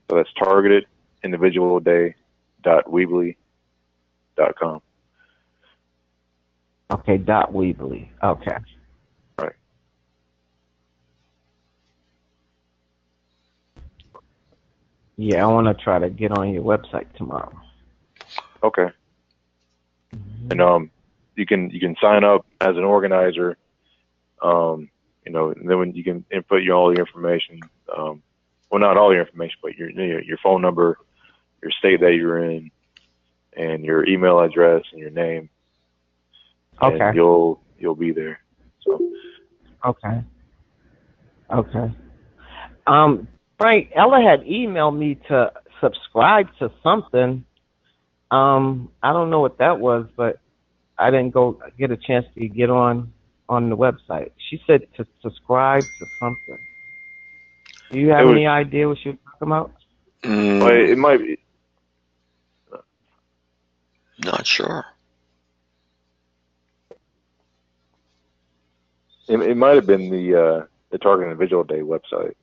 So that's targetedindividualday.weebly.com. Okay, .weebly. Okay. Right. Yeah, I want to try to get on your website tomorrow. Okay. And you can sign up as an organizer. And then when you can input all your information. Well, not all your information, but your phone number, your state that you're in, and your email address and your name. Okay. And you'll be there. So. Okay. Frank, Ella had emailed me to subscribe to something. I don't know what that was, but I didn't go get a chance to get on the website. She said to subscribe to something. Do you have any idea what she was talking about? Well, it might be. Not sure. It might have been the Target Individual Day website.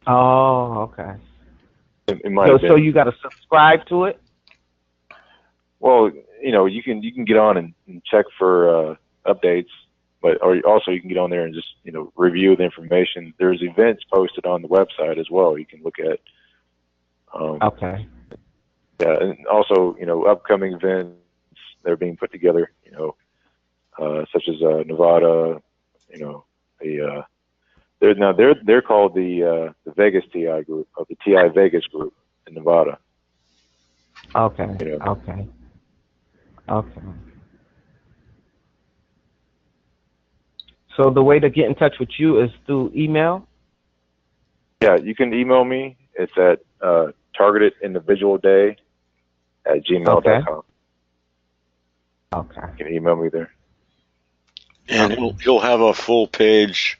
Oh, okay. It might have been. So you got to subscribe to it? Well, you can get on and check for updates, or also you can get on there and just review the information. There's events posted on the website as well. You can look at. Okay. Yeah, and also upcoming events that are being put together. Such as Nevada. They're called the Vegas TI group, or the TI Vegas group in Nevada. Okay. Okay. So the way to get in touch with you is through email? Yeah, you can email me. It's at targetedindividualday@gmail.com. Okay. You can email me there. And he'll have a full page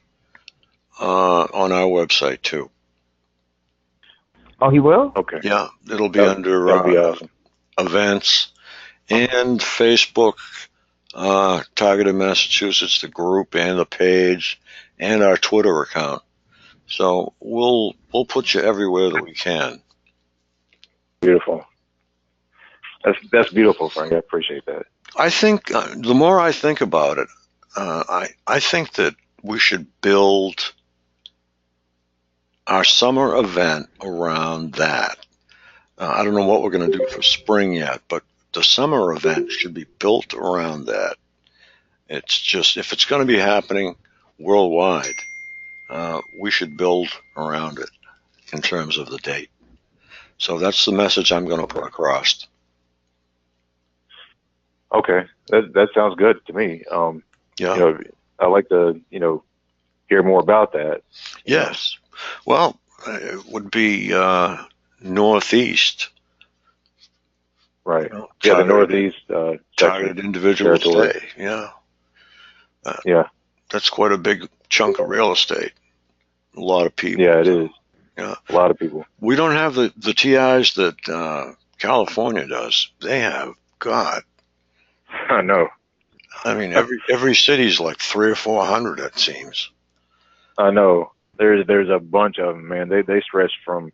on our website too. Oh, he will? Okay. Yeah, it'll be under awesome. Events and Facebook, Targeted Massachusetts, the group and the page, and our Twitter account. So we'll put you everywhere that we can. Beautiful. That's beautiful, Frank. I appreciate that. I think the more I think about it, I think that we should build our summer event around that. I don't know what we're going to do for spring yet, but the summer event should be built around that. It's just, if it's going to be happening worldwide, we should build around it. in terms of the date. So that's the message I'm going to put across. Okay, that sounds good to me. Yeah. I like to hear more about that. Yes. Well, it would be Northeast. Right. The Northeast targeted individuals territory. day. Yeah. Yeah. That's quite a big chunk of real estate. A lot of people. Yeah, it is. Yeah. A lot of people. We don't have the TIs that California does. They have, God. I know. I mean, every city's like 300 or 400, it seems. I know. There's a bunch of them, man. They stretch from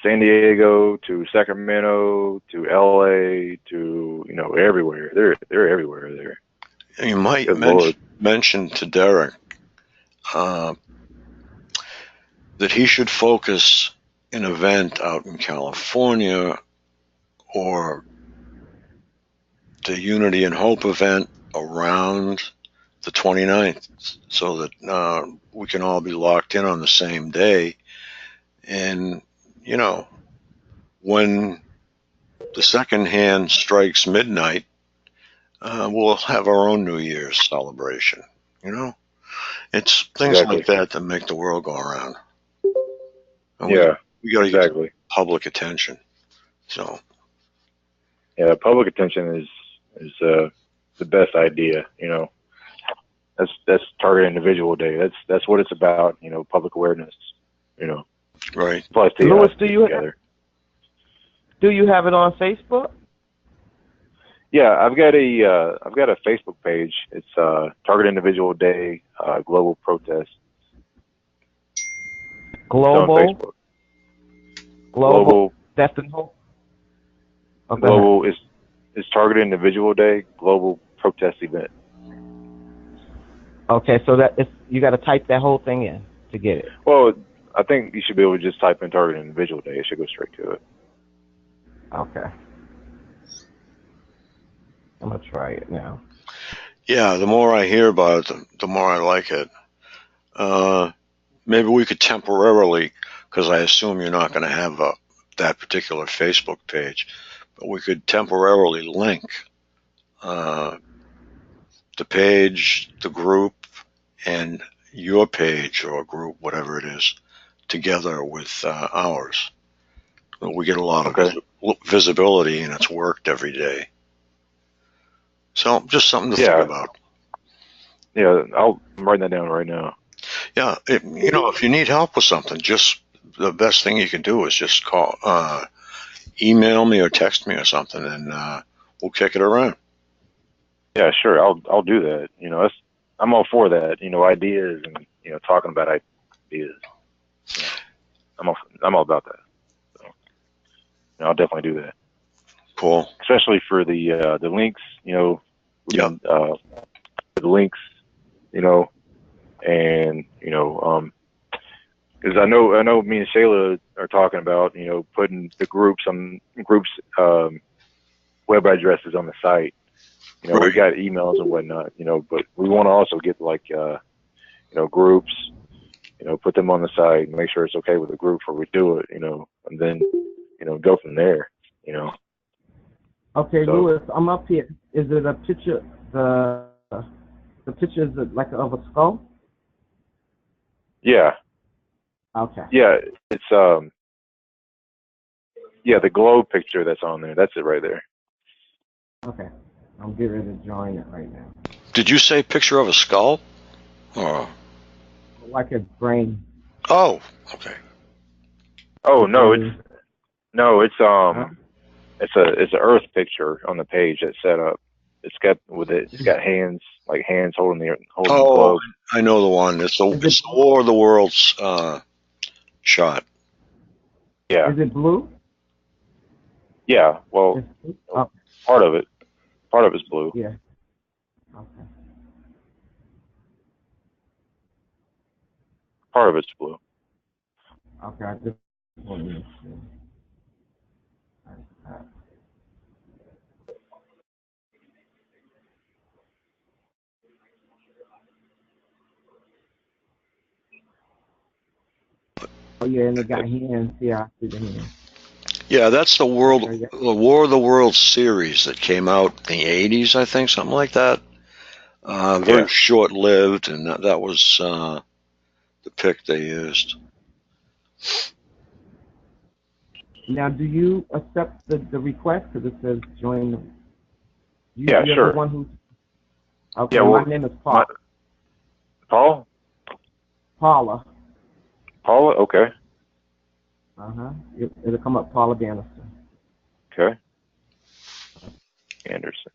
San Diego to Sacramento to LA to everywhere. They're everywhere there. And you might mention to Derek that he should focus an event out in California or the Unity and Hope event around the 29th so that we can all be locked in on the same day. And, when the second hand strikes midnight, we'll have our own New Year's celebration. It's things like that that make the world go around. And we got to get public attention. So. Yeah, public attention is the best idea. That's Target Individual Day. That's what it's about. Public awareness. Right. Plus, Louis, do you have it on Facebook? Yeah, I've got a Facebook page. It's Target Individual Day Global Protest. Global. That's the whole. Global is Target Individual Day Global Protest Event. Okay, so you got to type that whole thing in to get it. Well, I think you should be able to just type in Target Individual Day. It should go straight to it. Okay. I'm going to try it now. Yeah, the more I hear about it, the more I like it. Maybe we could temporarily, because I assume you're not going to have that particular Facebook page, but we could temporarily link the page, the group, and your page or group, whatever it is, together with ours. We get a lot of visibility, and it's worked every day. So just something to think about. Yeah, I'm writing that down right now. Yeah, if you need help with something, just the best thing you can do is just call, email me or text me or something, and we'll kick it around. Yeah, sure. I'll do that. I'm all for that. Ideas and talking about ideas. I'm all about that. So, I'll definitely do that. Cool. Especially for the links. The links. And because I know me and Shayla are talking about putting the groups web addresses on the site. Right. We got emails and whatnot, but we want to also get like groups, put them on the site and make sure it's okay with the group before we do it, and then go from there, Okay, so, Louis, I'm up here. Is it a picture? The picture is like of a skull? Yeah. Okay. Yeah, it's the globe picture that's on there. That's it right there. Okay. I'm getting ready to join it right now. Did you say picture of a skull? Or like a brain. Oh, okay. Oh no, it's it's an Earth picture on the page that's set up. It's got hands holding the globe. I know the one. It's the War of the Worlds shot. Yeah. Is it blue? Yeah. Well, part of it's blue. Yeah. Okay. Part of it's blue. Okay, I just want to see. Oh yeah, and they got hands. Yeah, I see the hands. Yeah, that's the War of the Worlds series that came out in the 80s, I think, something like that. Very short-lived, and that was the pick they used. Now, do you accept the request? Because it says join. Yeah, you're sure. The one who. Okay, Yeah, well, my name is Paul. Paul? Paula. Paula? Okay. It'll come up Paula Bannister. Okay. Anderson.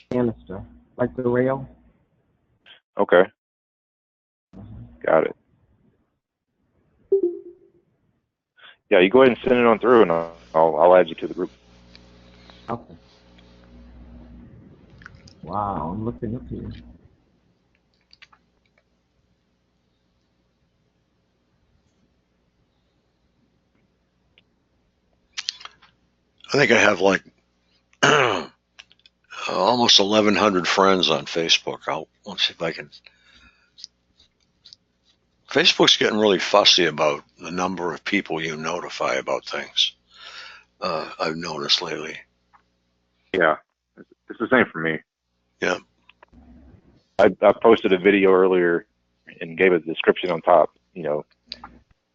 Bannister, like the rail. Okay. Got it. Yeah, you go ahead and send it on through, and I'll add you to the group. Okay. Wow, I'm looking up here. I think I have like almost 1,100 friends on Facebook. Let's see if I can. Facebook's getting really fussy about the number of people you notify about things. I've noticed lately. Yeah, it's the same for me. Yeah. I posted a video earlier and gave a description on top. You know,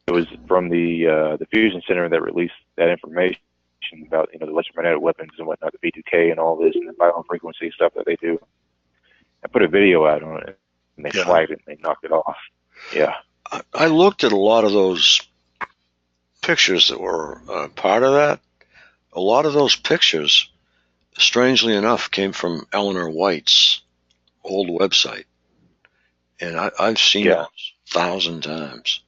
it was from the Fusion Center that released that information about, you know, the electromagnetic weapons and whatnot, the V2K and all this, and the violent frequency stuff that they do. I put a video out on it, and they flagged it and they knocked it off. Yeah. I looked at a lot of those pictures that were part of that. A lot of those pictures, strangely enough, came from Eleanor White's old website. And I've seen those 1,000 times.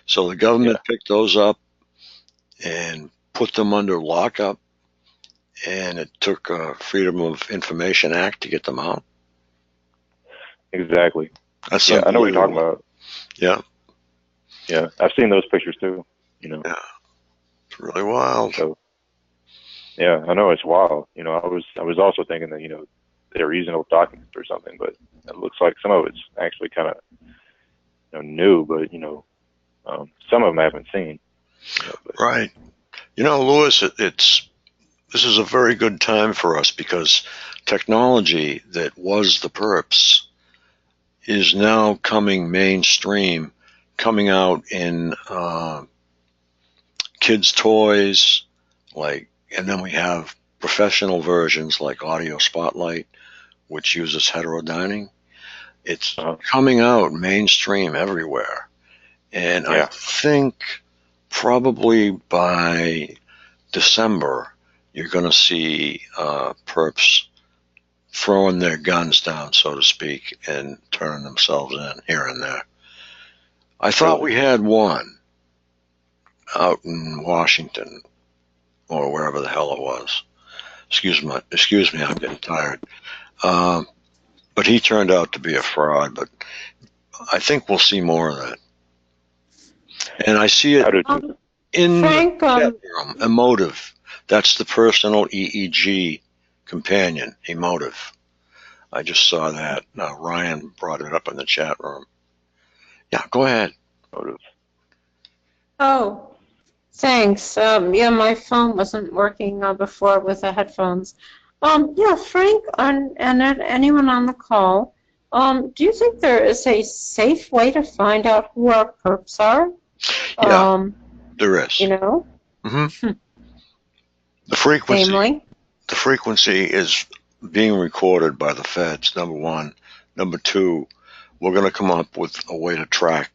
So the government picked those up and put them under lockup, and it took a Freedom of Information Act to get them out. Exactly. That's I know what you're talking about. Yeah. Yeah, I've seen those pictures too. You know. Yeah. It's really wild. So, yeah, I know it's wild. You know, I was also thinking that, you know, they were using old documents or something, but it looks like some of it's actually kind of, you know, new, but, you know, some of them I haven't seen. You know, right. You know, Lewis, this is a very good time for us because technology that was the perps is now coming mainstream, coming out in kids' toys, and then we have professional versions like Audio Spotlight, which uses heterodyning. It's coming out mainstream everywhere. And I think probably by December, you're going to see perps throwing their guns down, so to speak, and turning themselves in here and there. I thought we had one out in Washington or wherever the hell it was. Excuse me, I'm getting tired. But he turned out to be a fraud, but I think we'll see more of that. And I see it in Frank, the chat room. Emotive. That's the personal EEG companion, Emotive. I just saw that. Ryan brought it up in the chat room. Yeah, go ahead. Emotive. Oh, thanks. Yeah, my phone wasn't working before with the headphones. Yeah, Frank and anyone on the call, do you think there is a safe way to find out who our perps are? Yeah, there is. You know? Mm-hmm. The frequency is being recorded by the feds, number one. Number two, we're going to come up with a way to track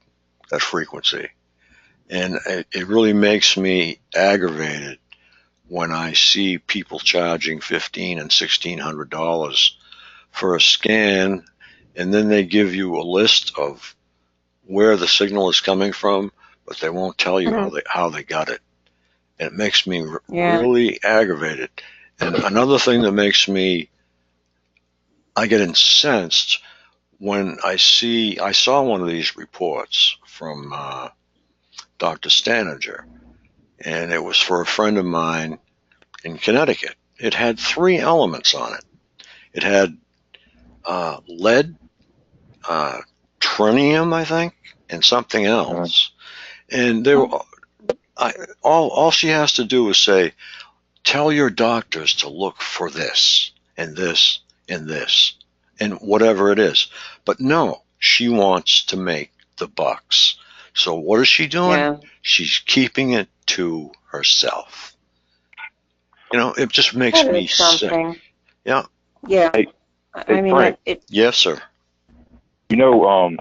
that frequency. And it really makes me aggravated when I see people charging $1,500 and $1,600 for a scan, and then they give you a list of where the signal is coming from, but they won't tell you how they got it. And it makes me really aggravated. And another thing that makes I get incensed when I saw one of these reports from Dr. Staniger, and it was for a friend of mine in Connecticut. It had 3 elements on it. It had lead, trinium, I think, and something else. And all she has to do is say, tell your doctors to look for this and this and this and whatever it is. But no, she wants to make the bucks. So what is she doing? Yeah. She's keeping it to herself. You know, it just makes That me is something. sick. Yeah. Yeah. Hey, I mean, Frank, Yes, sir. you know,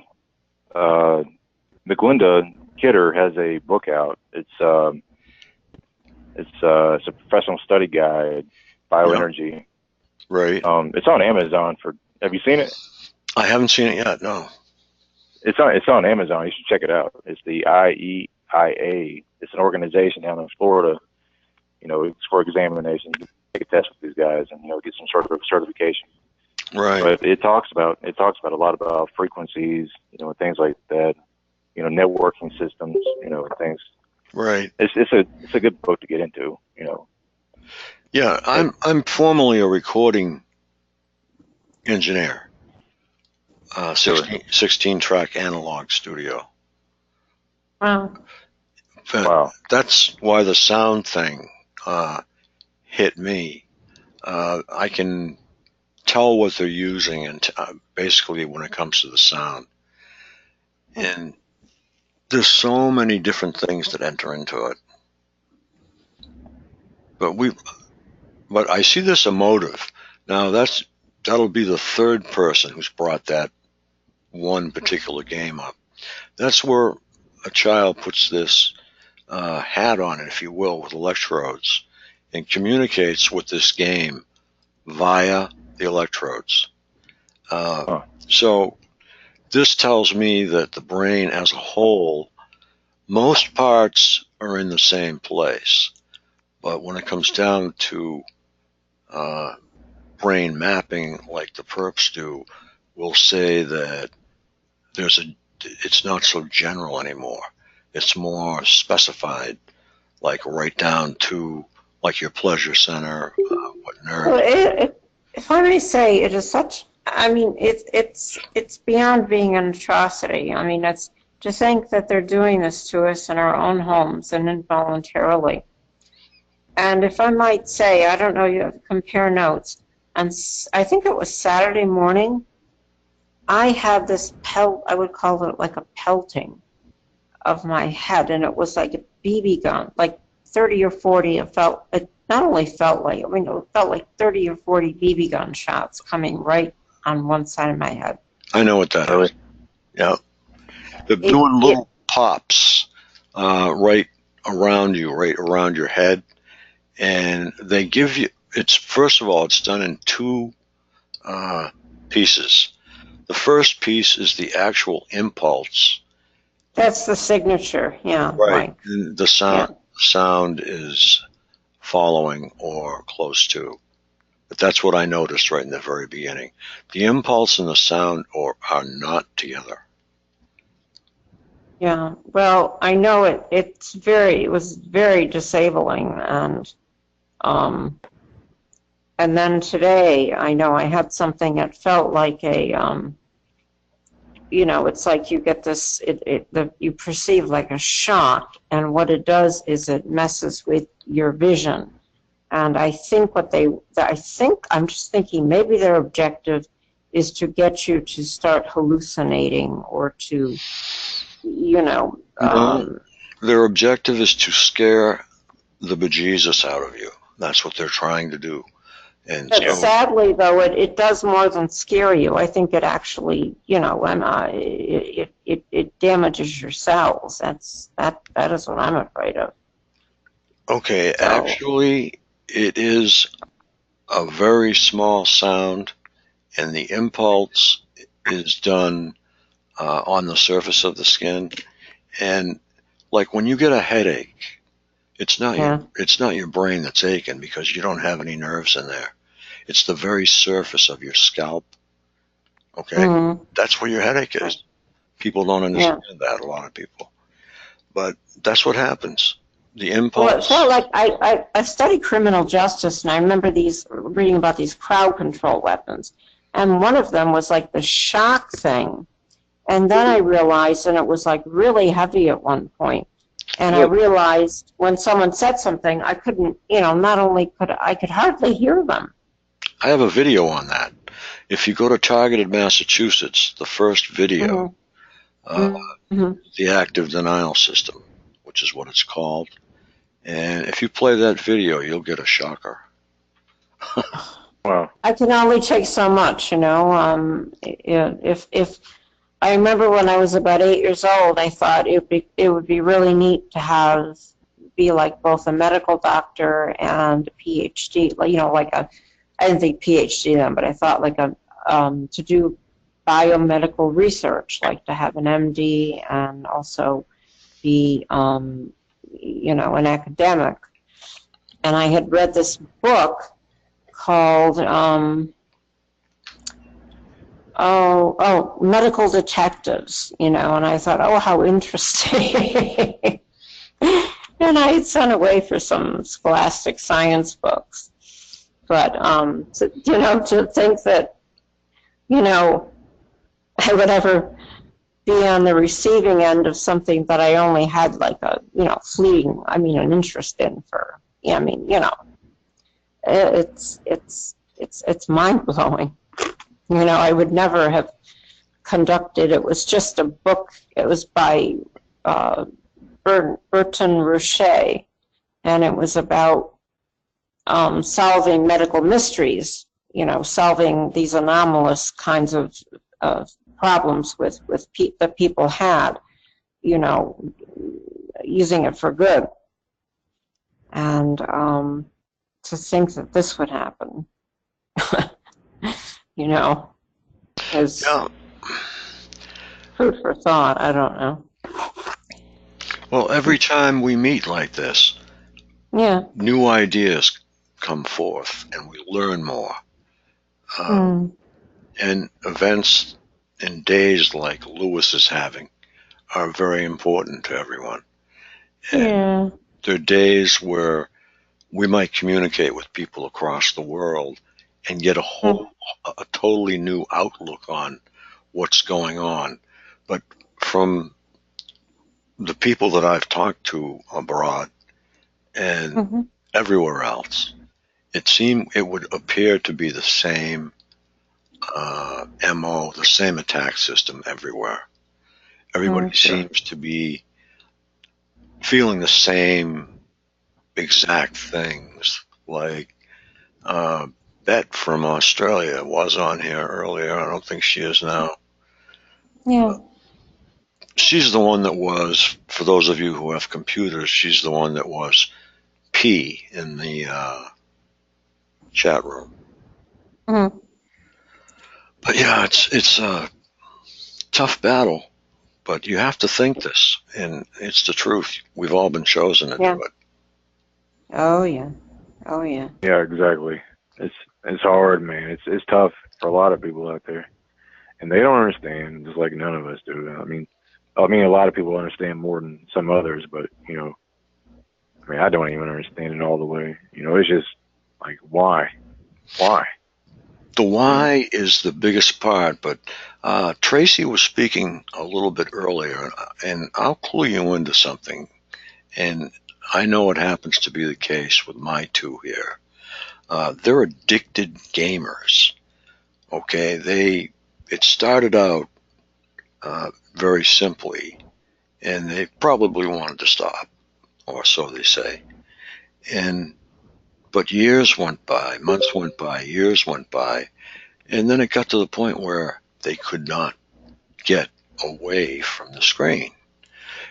McGlinda Kidder has a book out. It's a professional study guide, bioenergy. Right. It's on Amazon. Have you seen it? I haven't seen it yet. No. It's on Amazon. You should check it out. It's the IEIA. It's an organization down in Florida. You know, it's for examinations. Take a test with these guys and get some sort of certification. Right. But it talks about a lot about frequencies, and things like that. Networking systems, and things. Right. It's a good book to get into. Yeah, I'm formerly a recording engineer. 16-track analog studio. Wow. Wow. That's why the sound thing hit me. I can tell what they're using, and basically when it comes to the sound. And there's so many different things that enter into it. But I see this emotive. Now that'll be the third person who's brought that one particular game up. That's where a child puts this hat on it, if you will, with electrodes, and communicates with this game via the electrodes. So this tells me that the brain as a whole, most parts are in the same place. But when it comes down to brain mapping, like the perps do, we'll say that it's not so general anymore. It's more specified, like right down to like your pleasure center, what nerve. Well, if I may say, it is such. I mean, it's beyond being an atrocity. I mean, it's to think that they're doing this to us in our own homes and involuntarily. And if I might say, I don't know, you have to compare notes. And I think it was Saturday morning, I had this I would call it like a pelting of my head, and it was like a BB gun, like 30 or 40. It not only felt like, it felt like 30 or 40 BB gun shots coming right on one side of my head. I know what that is. Yeah. They're doing little pops right around you, right around your head. And they give you, first of all, it's done in two pieces. The first piece is the actual impulse. That's the signature, yeah. Right. And the sound is following or close to. But that's what I noticed right in the very beginning. The impulse and the sound are not together. Yeah, well, I know it was very disabling, and then today, I know I had something that felt like it's like you get this, you perceive like a shock, and what it does is it messes with your vision. And I think I'm just thinking maybe their objective is to get you to start hallucinating or to, their objective is to scare the bejesus out of you. That's what they're trying to do. And but sadly, though, it does more than scare you. I think it actually, it damages your cells. That is what I'm afraid of. Okay, actually, it is a very small sound, and the impulse is done on the surface of the skin. And like when you get a headache, it's not your brain that's aching because you don't have any nerves in there. It's the very surface of your scalp. Okay? Mm-hmm. That's where your headache is. People don't understand that, a lot of people. But that's what happens. The impulse. Well, it felt like I studied criminal justice, and I remember reading about these crowd control weapons. And one of them was like the shock thing. And then I realized, and it was like really heavy at one point. And I realized when someone said something, I couldn't, not only could I could hardly hear them. I have a video on that. If you go to Targeted Massachusetts, the first video, the active denial system, which is what it's called. And if you play that video, you'll get a shocker. Wow. I can only take so much, if I remember when I was about 8 years old, I thought it would be really neat to be like both a medical doctor and a PhD, I didn't think PhD then, but I thought to do biomedical research, like to have an MD and also be, an academic. And I had read this book called, Medical Detectives, and I thought, oh, how interesting. And I had sent away for some scholastic science books. But, to think that, I would ever be on the receiving end of something that I only had fleeting, an interest in it's mind-blowing. I would never have conducted. It was just a book. It was by Bertrand Ruchet, and it was about solving medical mysteries, solving these anomalous kinds of problems that people had, using it for good. And to think that this would happen, is food for thought. I don't know. Well, every time we meet like this, new ideas come forth and we learn more. And events and days like Lewis is having are very important to everyone. And there are days where we might communicate with people across the world and get a totally new outlook on what's going on. But from the people that I've talked to abroad and everywhere else, it would appear to be the same MO, the same attack system everywhere. Everybody seems to be feeling the same exact things. Like Bet from Australia was on here earlier. I don't think she is now. She's the one that was, for those of you who have computers, she's the one that was P in the chat room. But yeah, it's a tough battle, but you have to think this, and it's the truth. We've all been chosen to do it. Oh yeah. Yeah, exactly. It's hard, man. It's tough for a lot of people out there, and they don't understand, just like none of us do. I mean, a lot of people understand more than some others, but I don't even understand it all the way. It's just like, why? The why is the biggest part, but Tracy was speaking a little bit earlier, and I'll clue you into something. And I know it happens to be the case with my two here. They're addicted gamers. Okay, it started out very simply, and they probably wanted to stop, or so they say. But years went by, months went by, years went by, and then it got to the point where they could not get away from the screen.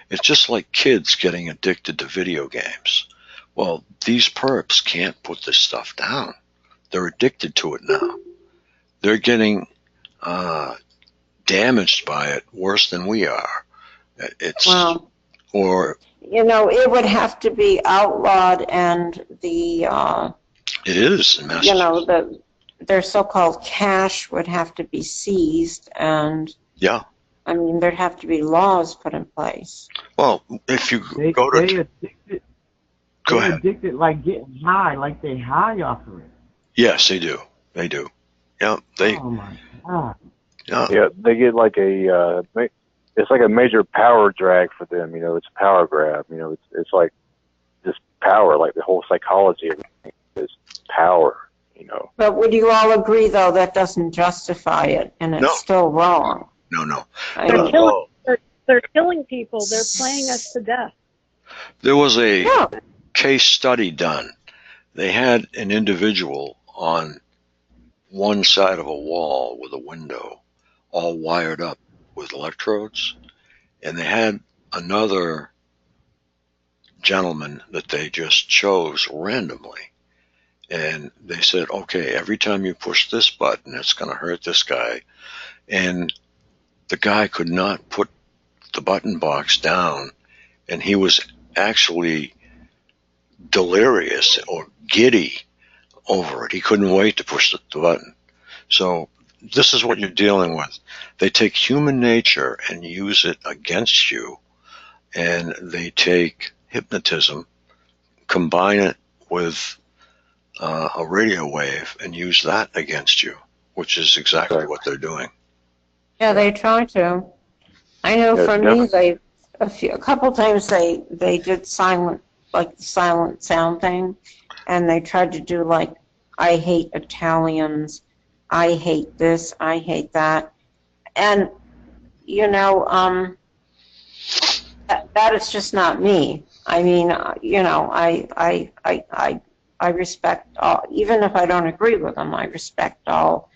It's just like kids getting addicted to video games. Well, these perps can't put this stuff down. They're addicted to it now. They're getting damaged by it worse than we are. It would have to be outlawed, and it is in Massachusetts. Their so-called cash would have to be seized, and there'd have to be laws put in place. Well, if you go ahead. Addicted like getting high, like they high off of it. Yes, they do. Yeah, Oh my God. Yeah, they get like it's like a major power drag for them. You know, it's a power grab. You know, it's like just power. Like the whole psychology of it is power. You know. But would you all agree, though, that doesn't justify it, and it's still wrong? No. They're killing people. They're playing us to death. There was a case study done. They had an individual on one side of a wall with a window all wired up with electrodes, and they had another gentleman that they just chose randomly. And they said, okay, every time you push this button, it's going to hurt this guy. And the guy could not put the button box down, and he was actually delirious or giddy over it. He couldn't wait to push the button. So this is what you're dealing with. They take human nature and use it against you, and they take hypnotism, combine it with a radio wave, and use that against you, which is exactly what they're doing. Yeah, they try to. I know for me, a couple times they did silent sound thing, and they tried to do like, I hate Italians, I hate this, I hate that, and you know, that is just not me. I mean, you know, I respect all, even if I don't agree with them, I respect all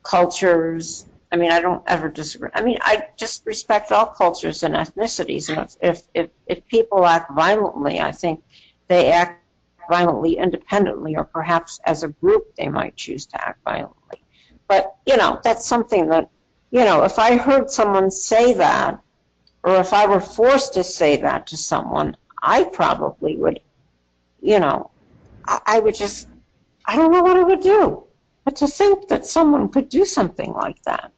cultures. I mean, I don't ever disagree. I mean, I just respect all cultures and ethnicities. And if people act violently, I think they act violently independently, or perhaps as a group they might choose to act violently. But, you know, that's something that, you know, if I heard someone say that, or if I were forced to say that to someone, I probably would, you know, I would just, I don't know what I would do. But to think that someone could do something like that.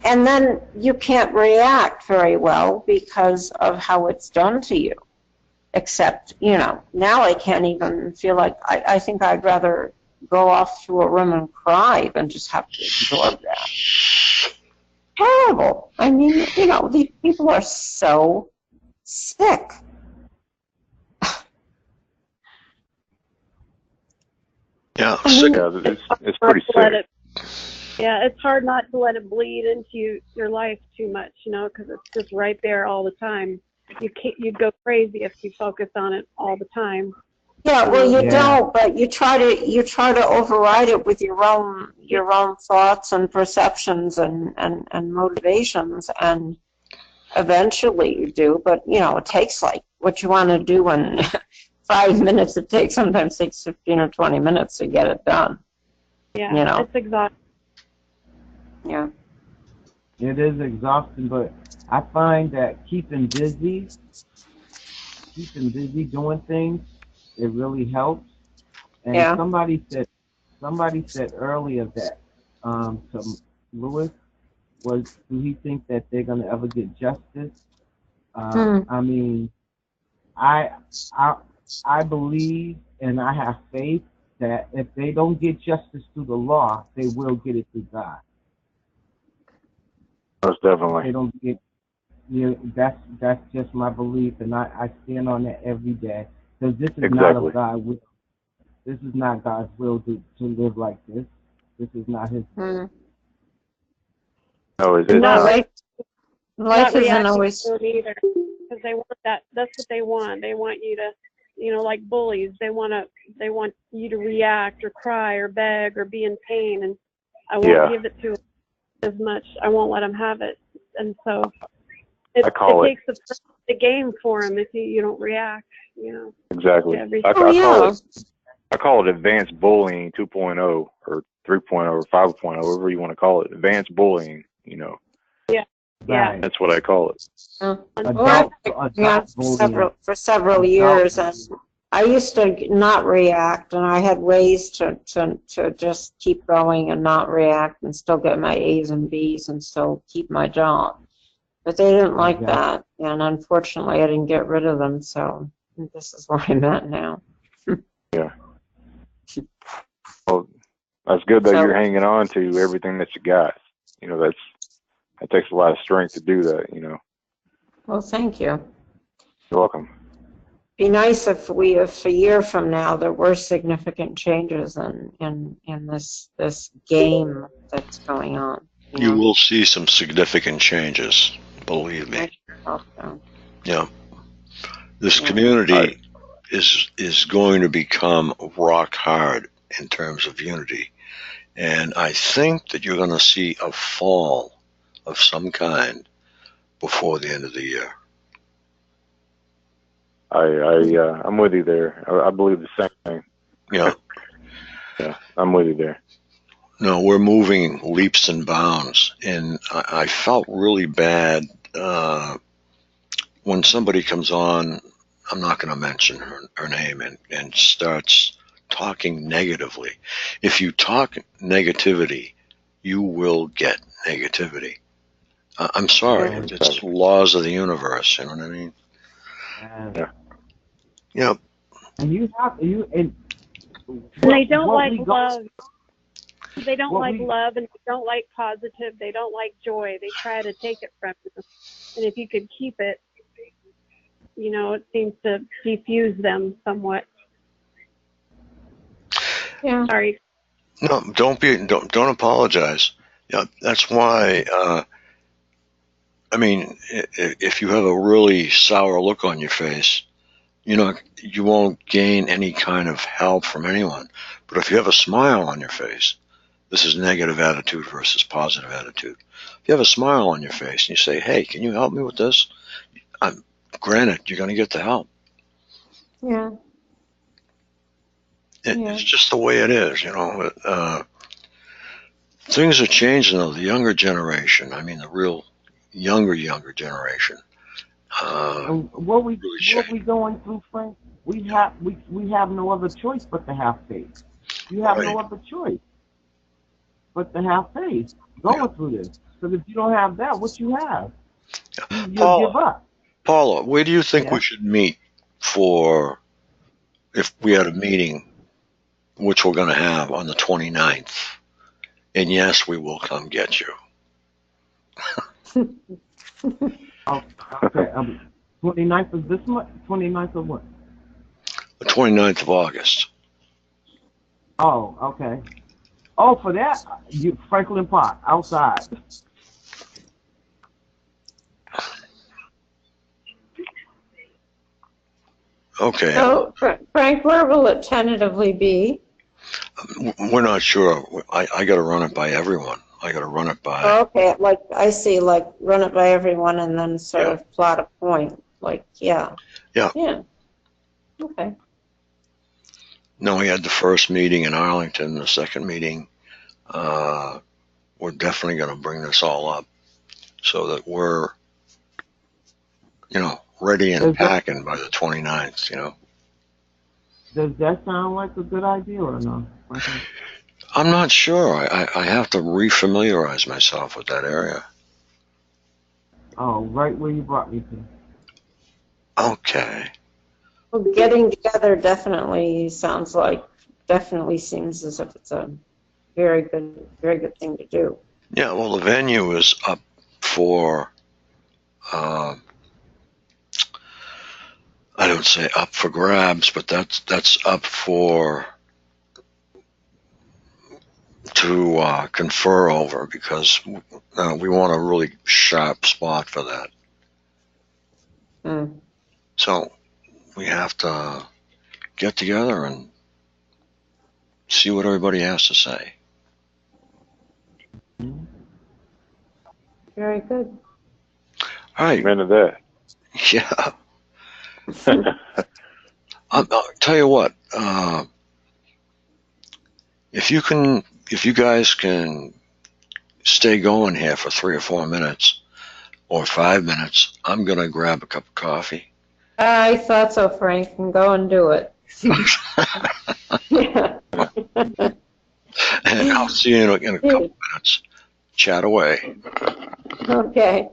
And then you can't react very well because of how it's done to you. Except, you know, now I can't even feel like, I think I'd rather go off to a room and cry than just have to absorb that. Terrible. I mean, you know, these people are so sick. Yeah, it's pretty sick. It's hard not to let it bleed into your life too much, you know, because it's just right there all the time. You'd go crazy if you focus on it all the time. Yeah, well, you don't, but you try to override it with your own thoughts and perceptions and motivations, and eventually you do. But you know, it takes like what you want to do in 5 minutes. It sometimes takes 15 or 20 minutes to get it done. Yeah, you know, it's exhausting. Yeah, it is exhausting, but I find that keeping busy doing things, it really helps. And somebody said earlier that to Lewis, do he think that they're gonna ever get justice? I mean, I believe and I have faith that if they don't get justice through the law, they will get it through God. Most definitely. They don't get. That's just my belief, and I stand on that every day. Because this is not of God's will. This is not God's will to live like this. This is not His will. No, it's not. Life isn't always either, because they want that. That's what they want. They want you to, you know, like bullies. They want you to react or cry or beg or be in pain, and I won't give it to them as much. I won't let them have it, and so it takes the game for them if you don't react. You know. Exactly. I call it advanced bullying 2.0 or 3.0 or 5.0, whatever you want to call it. Advanced bullying, you know. Yeah. That's what I call it. For several years, and I used to not react, and I had ways to just keep going and not react and still get my A's and B's and still keep my job. But they didn't like that, and unfortunately I didn't get rid of them, so this is where I'm at now. Yeah. Well, that's good that you're hanging on to everything that you got. that takes a lot of strength to do that. Well, thank you. You're welcome. Be nice if a year from now there were significant changes in this game that's going on. You will see some significant changes, believe me. Yeah. This community is going to become rock hard in terms of unity. And I think that you're going to see a fall of some kind before the end of the year. I'm with you there. I believe the same thing. Yeah. Yeah, I'm with you there. No, we're moving leaps and bounds. And I felt really bad when somebody comes on, I'm not going to mention her name, and starts talking negatively. If you talk negativity, you will get negativity. I'm sorry. It's laws of the universe. You know what I mean? Yeah. Yep. And they don't like love. They don't like love, and they don't like positive. They don't like joy. They try to take it from you. And if you could keep it, it seems to defuse them somewhat. Yeah. Sorry. No, don't apologize. Yeah, that's why. I mean, if you have a really sour look on your face, you won't gain any kind of help from anyone. But if you have a smile on your face, this is negative attitude versus positive attitude. If you have a smile on your face and you say, "Hey, can you help me with this?" Granted, you're going to get the help. Yeah. It's just the way it is, Things are changing, though. The younger generation, I mean, the real younger generation. What we going through, Frank? We have no other choice but to have faith. You have no other choice but to have faith going through this. Because if you don't have that, what you have? You'll give up. Paula, where do you think we should meet if we had a meeting, which we're going to have on the 29th? And yes, we will come get you. Okay. 29th of this month? 29th of what? The 29th of August. Oh, okay. Oh, for that, Franklin Park, outside. Okay. So, Frank, where will it tentatively be? We're not sure. I got to run it by everyone. I got to run it by. Oh, okay, I see, run it by everyone and then sort of plot a point. Yeah. Okay. No, we had the first meeting in Arlington, the second meeting. We're definitely going to bring this all up so that we're, ready and packing by the 29th, Does that sound like a good idea or no? I'm not sure. I have to refamiliarize myself with that area. Oh, right where you brought me to. Okay. Well, getting together definitely seems as if it's a very good thing to do. Yeah, well, the venue is up for, I don't say up for grabs, but that's up to confer over, because we want a really sharp spot for that. So we have to get together and see what everybody has to say. Very good. All right. Amen to that. Yeah. I'll tell you what. If you guys can stay going here for 3 or 4 minutes or 5 minutes, I'm gonna grab a cup of coffee. I thought so, Frank. And go and do it. And I'll see you in a couple minutes. Chat away. Okay.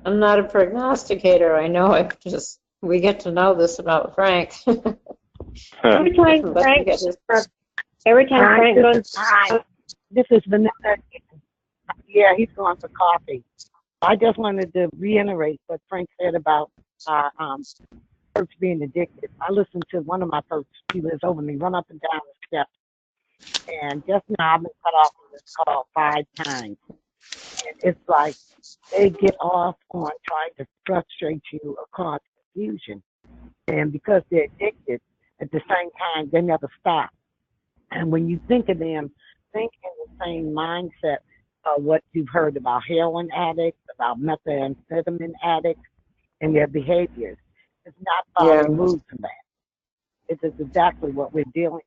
I'm not a prognosticator. I know it. We get to know this about Frank. Every time Frank goes, This is Vanessa. Yeah, he's going for coffee. I just wanted to reiterate what Frank said about folks being addicted. I listened to one of my folks, he lives over me, run up and down the steps. And just now I've been cut off from this call 5 times. And it's like they get off on trying to frustrate you or cause confusion. And because they're addicted, at the same time, they never stop. And when you think of them, think in the same mindset of what you've heard about heroin addicts, about methamphetamine addicts, and their behaviors. It's not far removed from that. It is exactly what we're dealing with.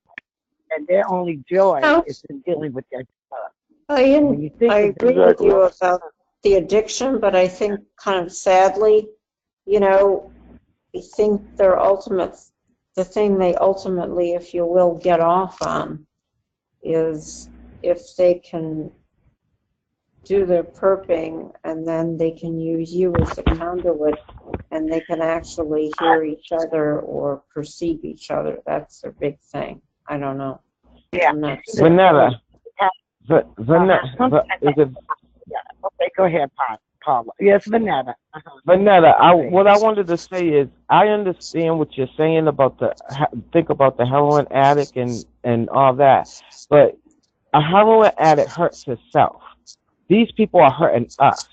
And their only joy is in dealing with their drugs. I agree with you about the addiction, but I think kind of sadly, you know, I think the thing they ultimately, if you will, get off on is if they can do their perping and then they can use you as a conduit and they can actually hear each other or perceive each other. That's their big thing. I don't know. Yeah. Vanessa. Okay, go ahead, Paula. Yes, Vanessa. Vanessa, what I wanted to say is I understand what you're saying about think about the heroin addict and all that, but a heroin addict hurts himself. These people are hurting us.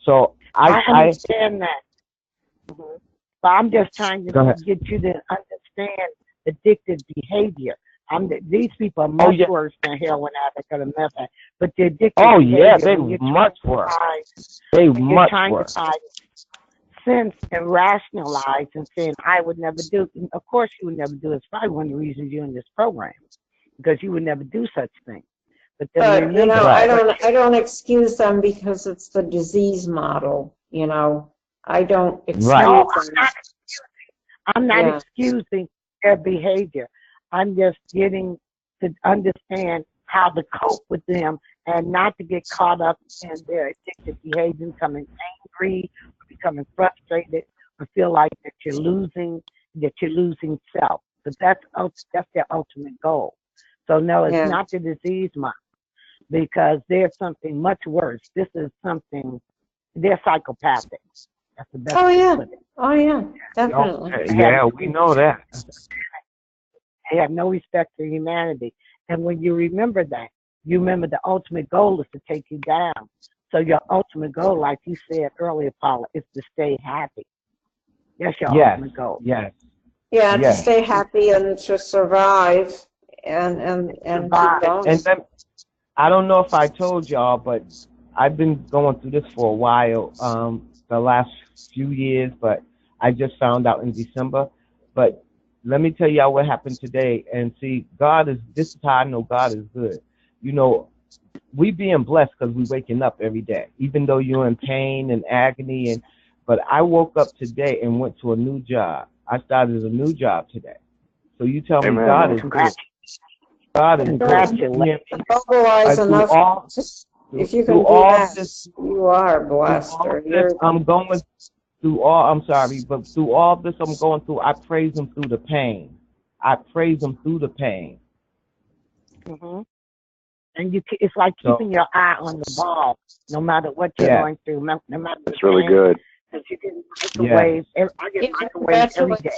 So I understand that. Mm-hmm. But I'm just trying to get you to understand addictive behavior. These people are much worse than heroin addicts or the meth addict, but they're addicted. Oh yeah, they're much worse. They much worse. To find sense and rationalize and saying, I would never do. Of course, you would never do it. It's probably one of the reasons you're in this program, because you would never do such things. But you know, I don't excuse them because it's the disease model. You know, I don't excuse them. I'm not excusing their behavior. I'm just getting to understand how to cope with them and not to get caught up in their addictive behavior, becoming angry, or becoming frustrated, or feel like that you're losing self. But that's their ultimate goal. So no, it's not the disease model, because there's something much worse. This is something, they're psychopathic. That's the best way to put it. Oh yeah, definitely. Yeah, we know that. They have no respect for humanity. And when you remember that, you remember the ultimate goal is to take you down. So your ultimate goal, like you said earlier, Paula, is to stay happy. That's your ultimate goal. Yes. Yeah, to stay happy and to survive and keep going. And then, I don't know if I told y'all, but I've been going through this for a while, the last few years, but I just found out in December. But let me tell y'all what happened today. And see, this is how I know God is good. You know, we being blessed because we waking up every day, even though you're in pain and agony. But I woke up today and went to a new job. I started a new job today. So you tell me God is good. God is good. If you can do that, you are blessed. I'm going through all, I'm sorry, but through all this I'm going through, I praise him through the pain. I praise him through the pain. Mm-hmm. And it's like keeping your eye on the ball, no matter what you're going through, no matter That's really good. Because you get microwaves. I get microwaves every day,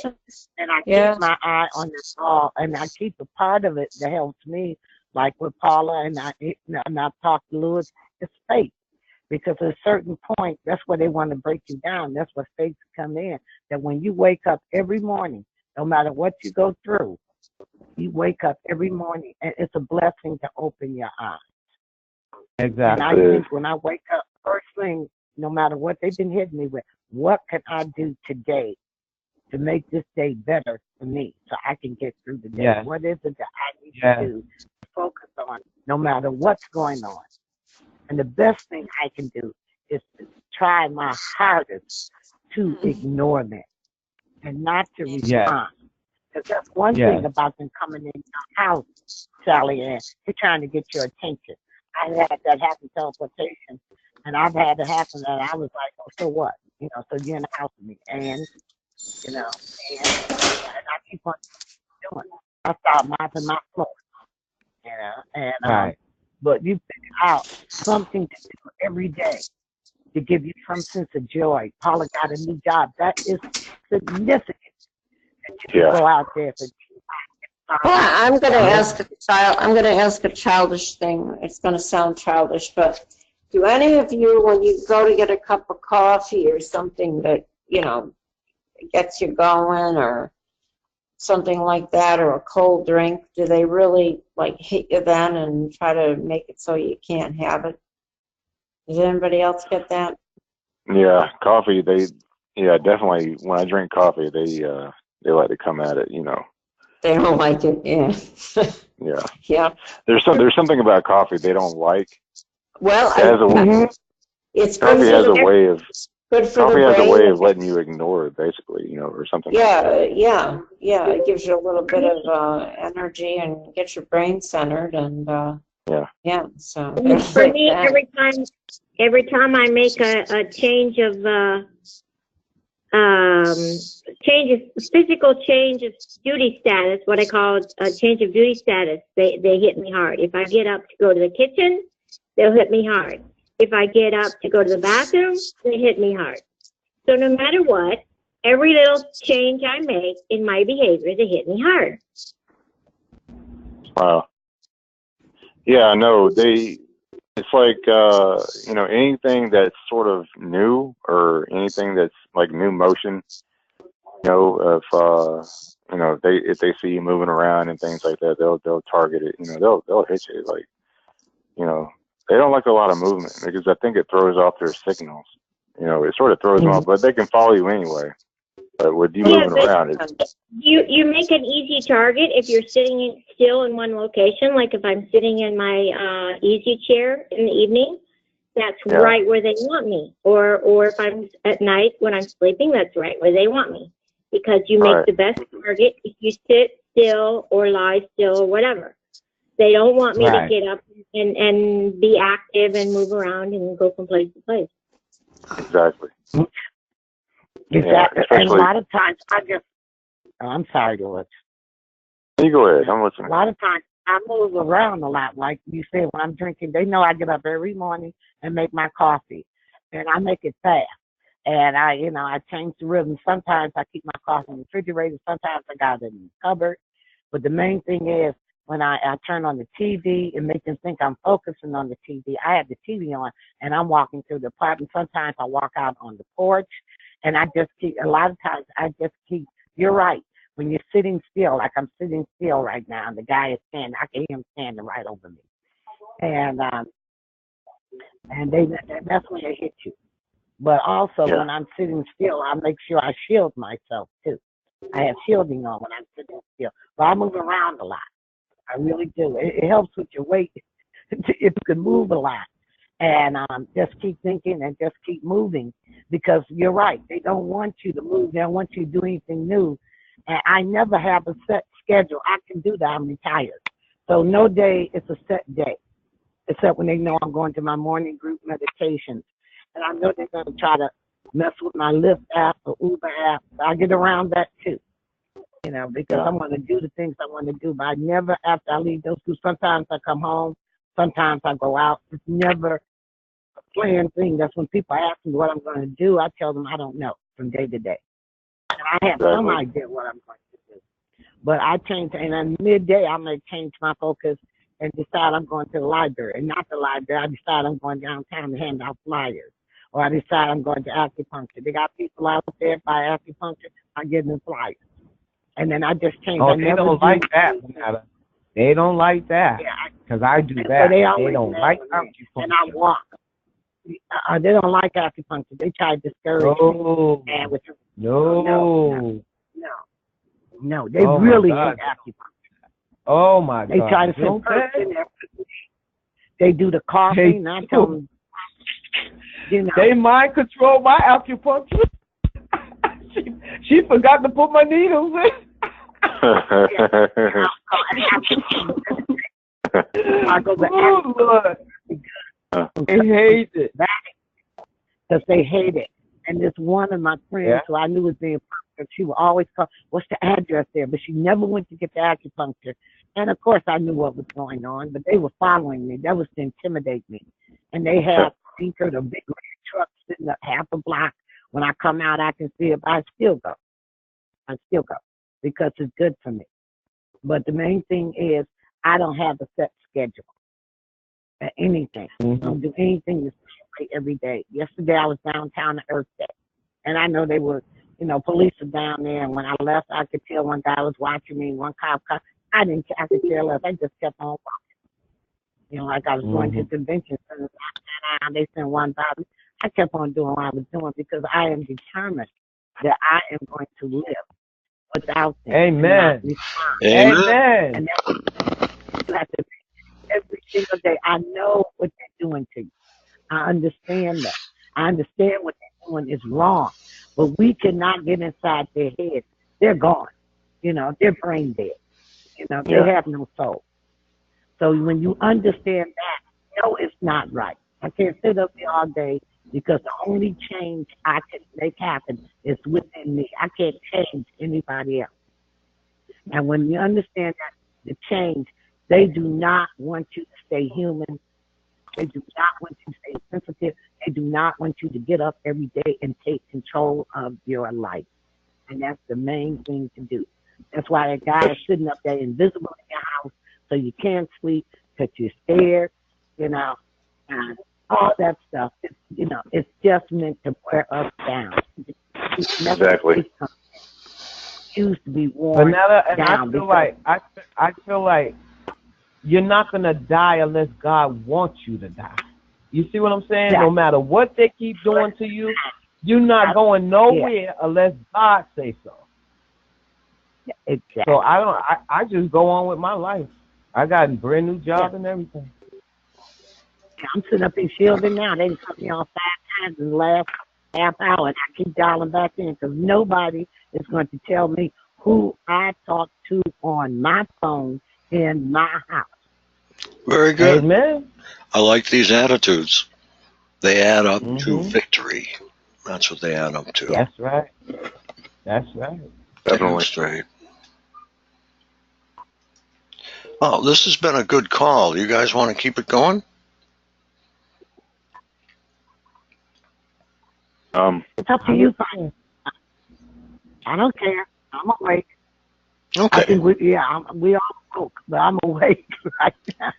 and I keep my eye on the ball, and I keep a part of it that helps me, like with Paula, and I talk to Lewis. It's faith, because at a certain point, that's where they want to break you down. That's where faith come in. That when you wake up every morning, no matter what you go through, you wake up every morning, and it's a blessing to open your eyes. Exactly. And I think when I wake up, first thing, no matter what they've been hitting me with, what can I do today to make this day better for me so I can get through the day? Yes. What is it that I need to do to focus on no matter what's going on? And the best thing I can do is to try my hardest to ignore them and not to respond. Because that's one thing about them coming in your house, Sally Ann. They're trying to get your attention. I had that happen teleportation, and I've had it happen that I was like, oh, so what? You know, so you're in the house with me, and, you know, and I keep on doing it. I start mopping my floor, you know, and but you pick out something to do every day to give you some sense of joy. Paula got a new job. That is significant that you can go out there for. Well, I'm going to ask a child. I'm going to ask a childish thing. It's going to sound childish, but do any of you, when you go to get a cup of coffee or something that gets you going, or something like that, or a cold drink, do they really like hit you then and try to make it so you can't have it? Does anybody else get that? Yeah, coffee. Definitely. When I drink coffee, they like to come at it. They don't like it. Yeah. Yeah. Yeah. There's something about coffee they don't like. Well, it's coffee has a way of good for coffee the has brain. a way of letting you ignore it, basically, or something. Yeah. It gives you a little bit of energy and gets your brain centered, and yeah. So for me, every time I make a change of physical change of duty status, what I call a change of duty status, they hit me hard. If I get up to go to the kitchen, they'll hit me hard. If I get up to go to the bathroom, they hit me hard. So no matter what, every little change I make in my behavior, they hit me hard. Wow. Yeah, I know. It's like, anything that's sort of new, or anything that's like new motion, if they see you moving around and things like that, they'll target it. They'll hit you. Like, they don't like a lot of movement, because I think it throws off their signals. It sort of throws them off, but they can follow you anyway. But with you moving around, you make an easy target if you're sitting still in one location. Like if I'm sitting in my easy chair in the evening, that's right where they want me. Or if I'm at night when I'm sleeping, that's right where they want me. Because you make the best target if you sit still or lie still or whatever. They don't want me to get up and be active and move around and go from place to place. Exactly. Exactly. And a lot of times I'm sorry, George. You go ahead. I'm listening. A lot of times I move around a lot. Like you said, when I'm drinking, they know I get up every morning and make my coffee, and I make it fast. And I change the rhythm. Sometimes I keep my coffee in the refrigerator. Sometimes I got it in the cupboard. But the main thing is, when I turn on the TV and make them think I'm focusing on the TV, I have the TV on and I'm walking through the apartment. Sometimes I walk out on the porch, and a lot of times you're right. When you're sitting still, like I'm sitting still right now, and the guy is standing, I can hear him standing right over me. And that's when they hit you. But also when I'm sitting still, I make sure I shield myself too. I have shielding on when I'm sitting still. But I move around a lot. I really do. It helps with your weight if you can move a lot. And just keep thinking and just keep moving, because you're right. They don't want you to move. They don't want you to do anything new. And I never have a set schedule. I can do that. I'm retired. So no day is a set day, except when they know I'm going to my morning group meditations. And I know they're going to try to mess with my Lyft app or Uber app. I get around that too, because I'm going to do the things I want to do. But I never, after I leave those schools, sometimes I come home, sometimes I go out. It's never a planned thing. That's when people ask me what I'm going to do, I tell them I don't know from day to day. And I have some idea what I'm going to do. But I change, and then midday I may change my focus and decide I'm going to the library. And not the library, I decide I'm going downtown to hand out flyers. Or I decide I'm going to acupuncture. They got people out there by acupuncture, I give them flyers. And then I just change. Oh, they don't like that. They don't like that. Because I do that. They don't like acupuncture. And I walk. They don't like acupuncture. They try to discourage me. And no. They really hate acupuncture. Oh my God. They try to say they do the coughing, and I tell them, they mind control my acupuncture. she forgot to put my needles in. I go to Lord. They hate it. Because they hate it. And this one of my friends who I knew was being popular, she would always call, what's the address there? But she never went to get the acupuncture. And of course, I knew what was going on, but they were following me. That was to intimidate me. And they had Tinker, the big red truck sitting up half a block. When I come out, I can see it. But I still go. Because it's good for me. But the main thing is I don't have a set schedule for anything. I don't do anything the same way every day. Yesterday I was downtown at Earth Day, and I know they were, police are down there. And when I left, I could tell one guy was watching me. One cop. I could care less. I just kept on walking. Like I was going to convention center. They sent one by me. I kept on doing what I was doing because I am determined that I am going to live without them. Amen. Amen. And you have to every single day. I know what they're doing to you. I understand that. I understand what they're doing is wrong. But we cannot get inside their heads. They're gone. They're brain dead. They have no soul. So when you understand that, no, it's not right. I can't sit up here all day because the only change I can make happen is within me. I can't change anybody else. And when you understand that, the change, they do not want you to stay human. They do not want you to stay sensitive. They do not want you to get up every day and take control of your life. And that's the main thing to do. That's why that guy is sitting up there invisible in your house so you can't sleep because you're scared, and all that stuff. It's just meant to wear us down. Exactly. Choose to be worn and down. I feel like you're not gonna die unless God wants you to die. You see what I'm saying? Yeah. No matter what they keep doing to you, you're not going nowhere unless God say so. Exactly. So I just go on with my life. I got a brand new job and everything. I'm sitting up in Shielding now. They cut me off 5 times in the last half hour, and I keep dialing back in because nobody is going to tell me who I talk to on my phone in my house. Very good. Amen. I like these attitudes. They add up to victory. That's what they add up to. That's right. That's right. Demonstrate. Oh, this has been a good call. You guys want to keep it going? It's up to you, Frank. I don't care. I'm awake. Okay. I think we all spoke, but I'm awake right now.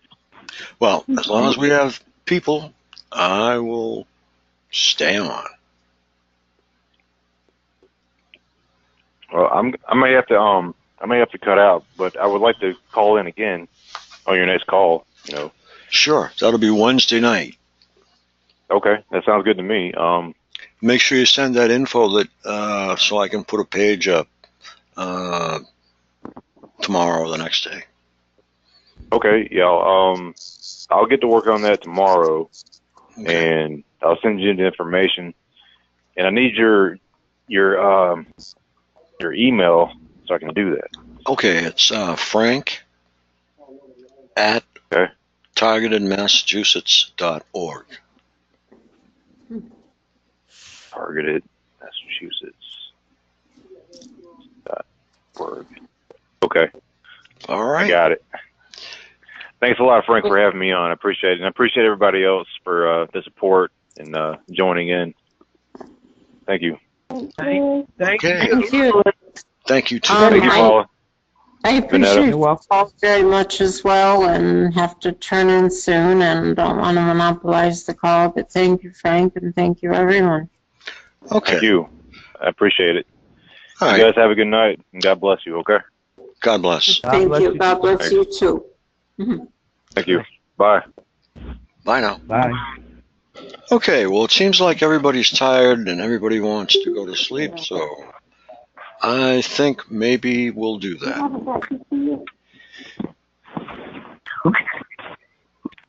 Well, as long as we have people, I will stay on. Well, I may have to cut out, but I would like to call in again on your next call. Sure, that'll be Wednesday night. Okay, that sounds good to me. Make sure you send that info so I can put a page up tomorrow or the next day. Okay, yeah. I'll get to work on that tomorrow, and I'll send you the information. And I need your email so I can do that. Okay, it's Frank at targetedmassachusetts.org. Targeted Massachusetts.org. Okay. All right. I got it. Thanks a lot, Frank, for having me on. I appreciate it. And I appreciate everybody else for the support and joining in. Thank you. Thank you. Thank you, too. Thank you, Paula. I appreciate you all very much as well, and have to turn in soon, and don't want to monopolize the call, but thank you, Frank, and thank you, everyone. Okay. Thank you. I appreciate it. All right. You guys have a good night, and God bless you, okay? God bless. Thank you. God bless you, too. Thank you. Bye. Bye now. Bye. Okay, well, it seems like everybody's tired and everybody wants to go to sleep, so I think maybe we'll do that.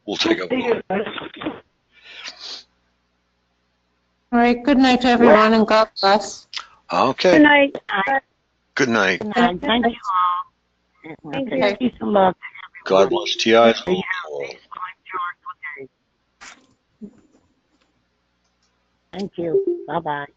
We'll take a vote. All right, good night, everyone, and God bless. Okay. Good night. Good night. Thank you all. Thank you. Peace and love. God bless TI's. Thank you. Bye-bye.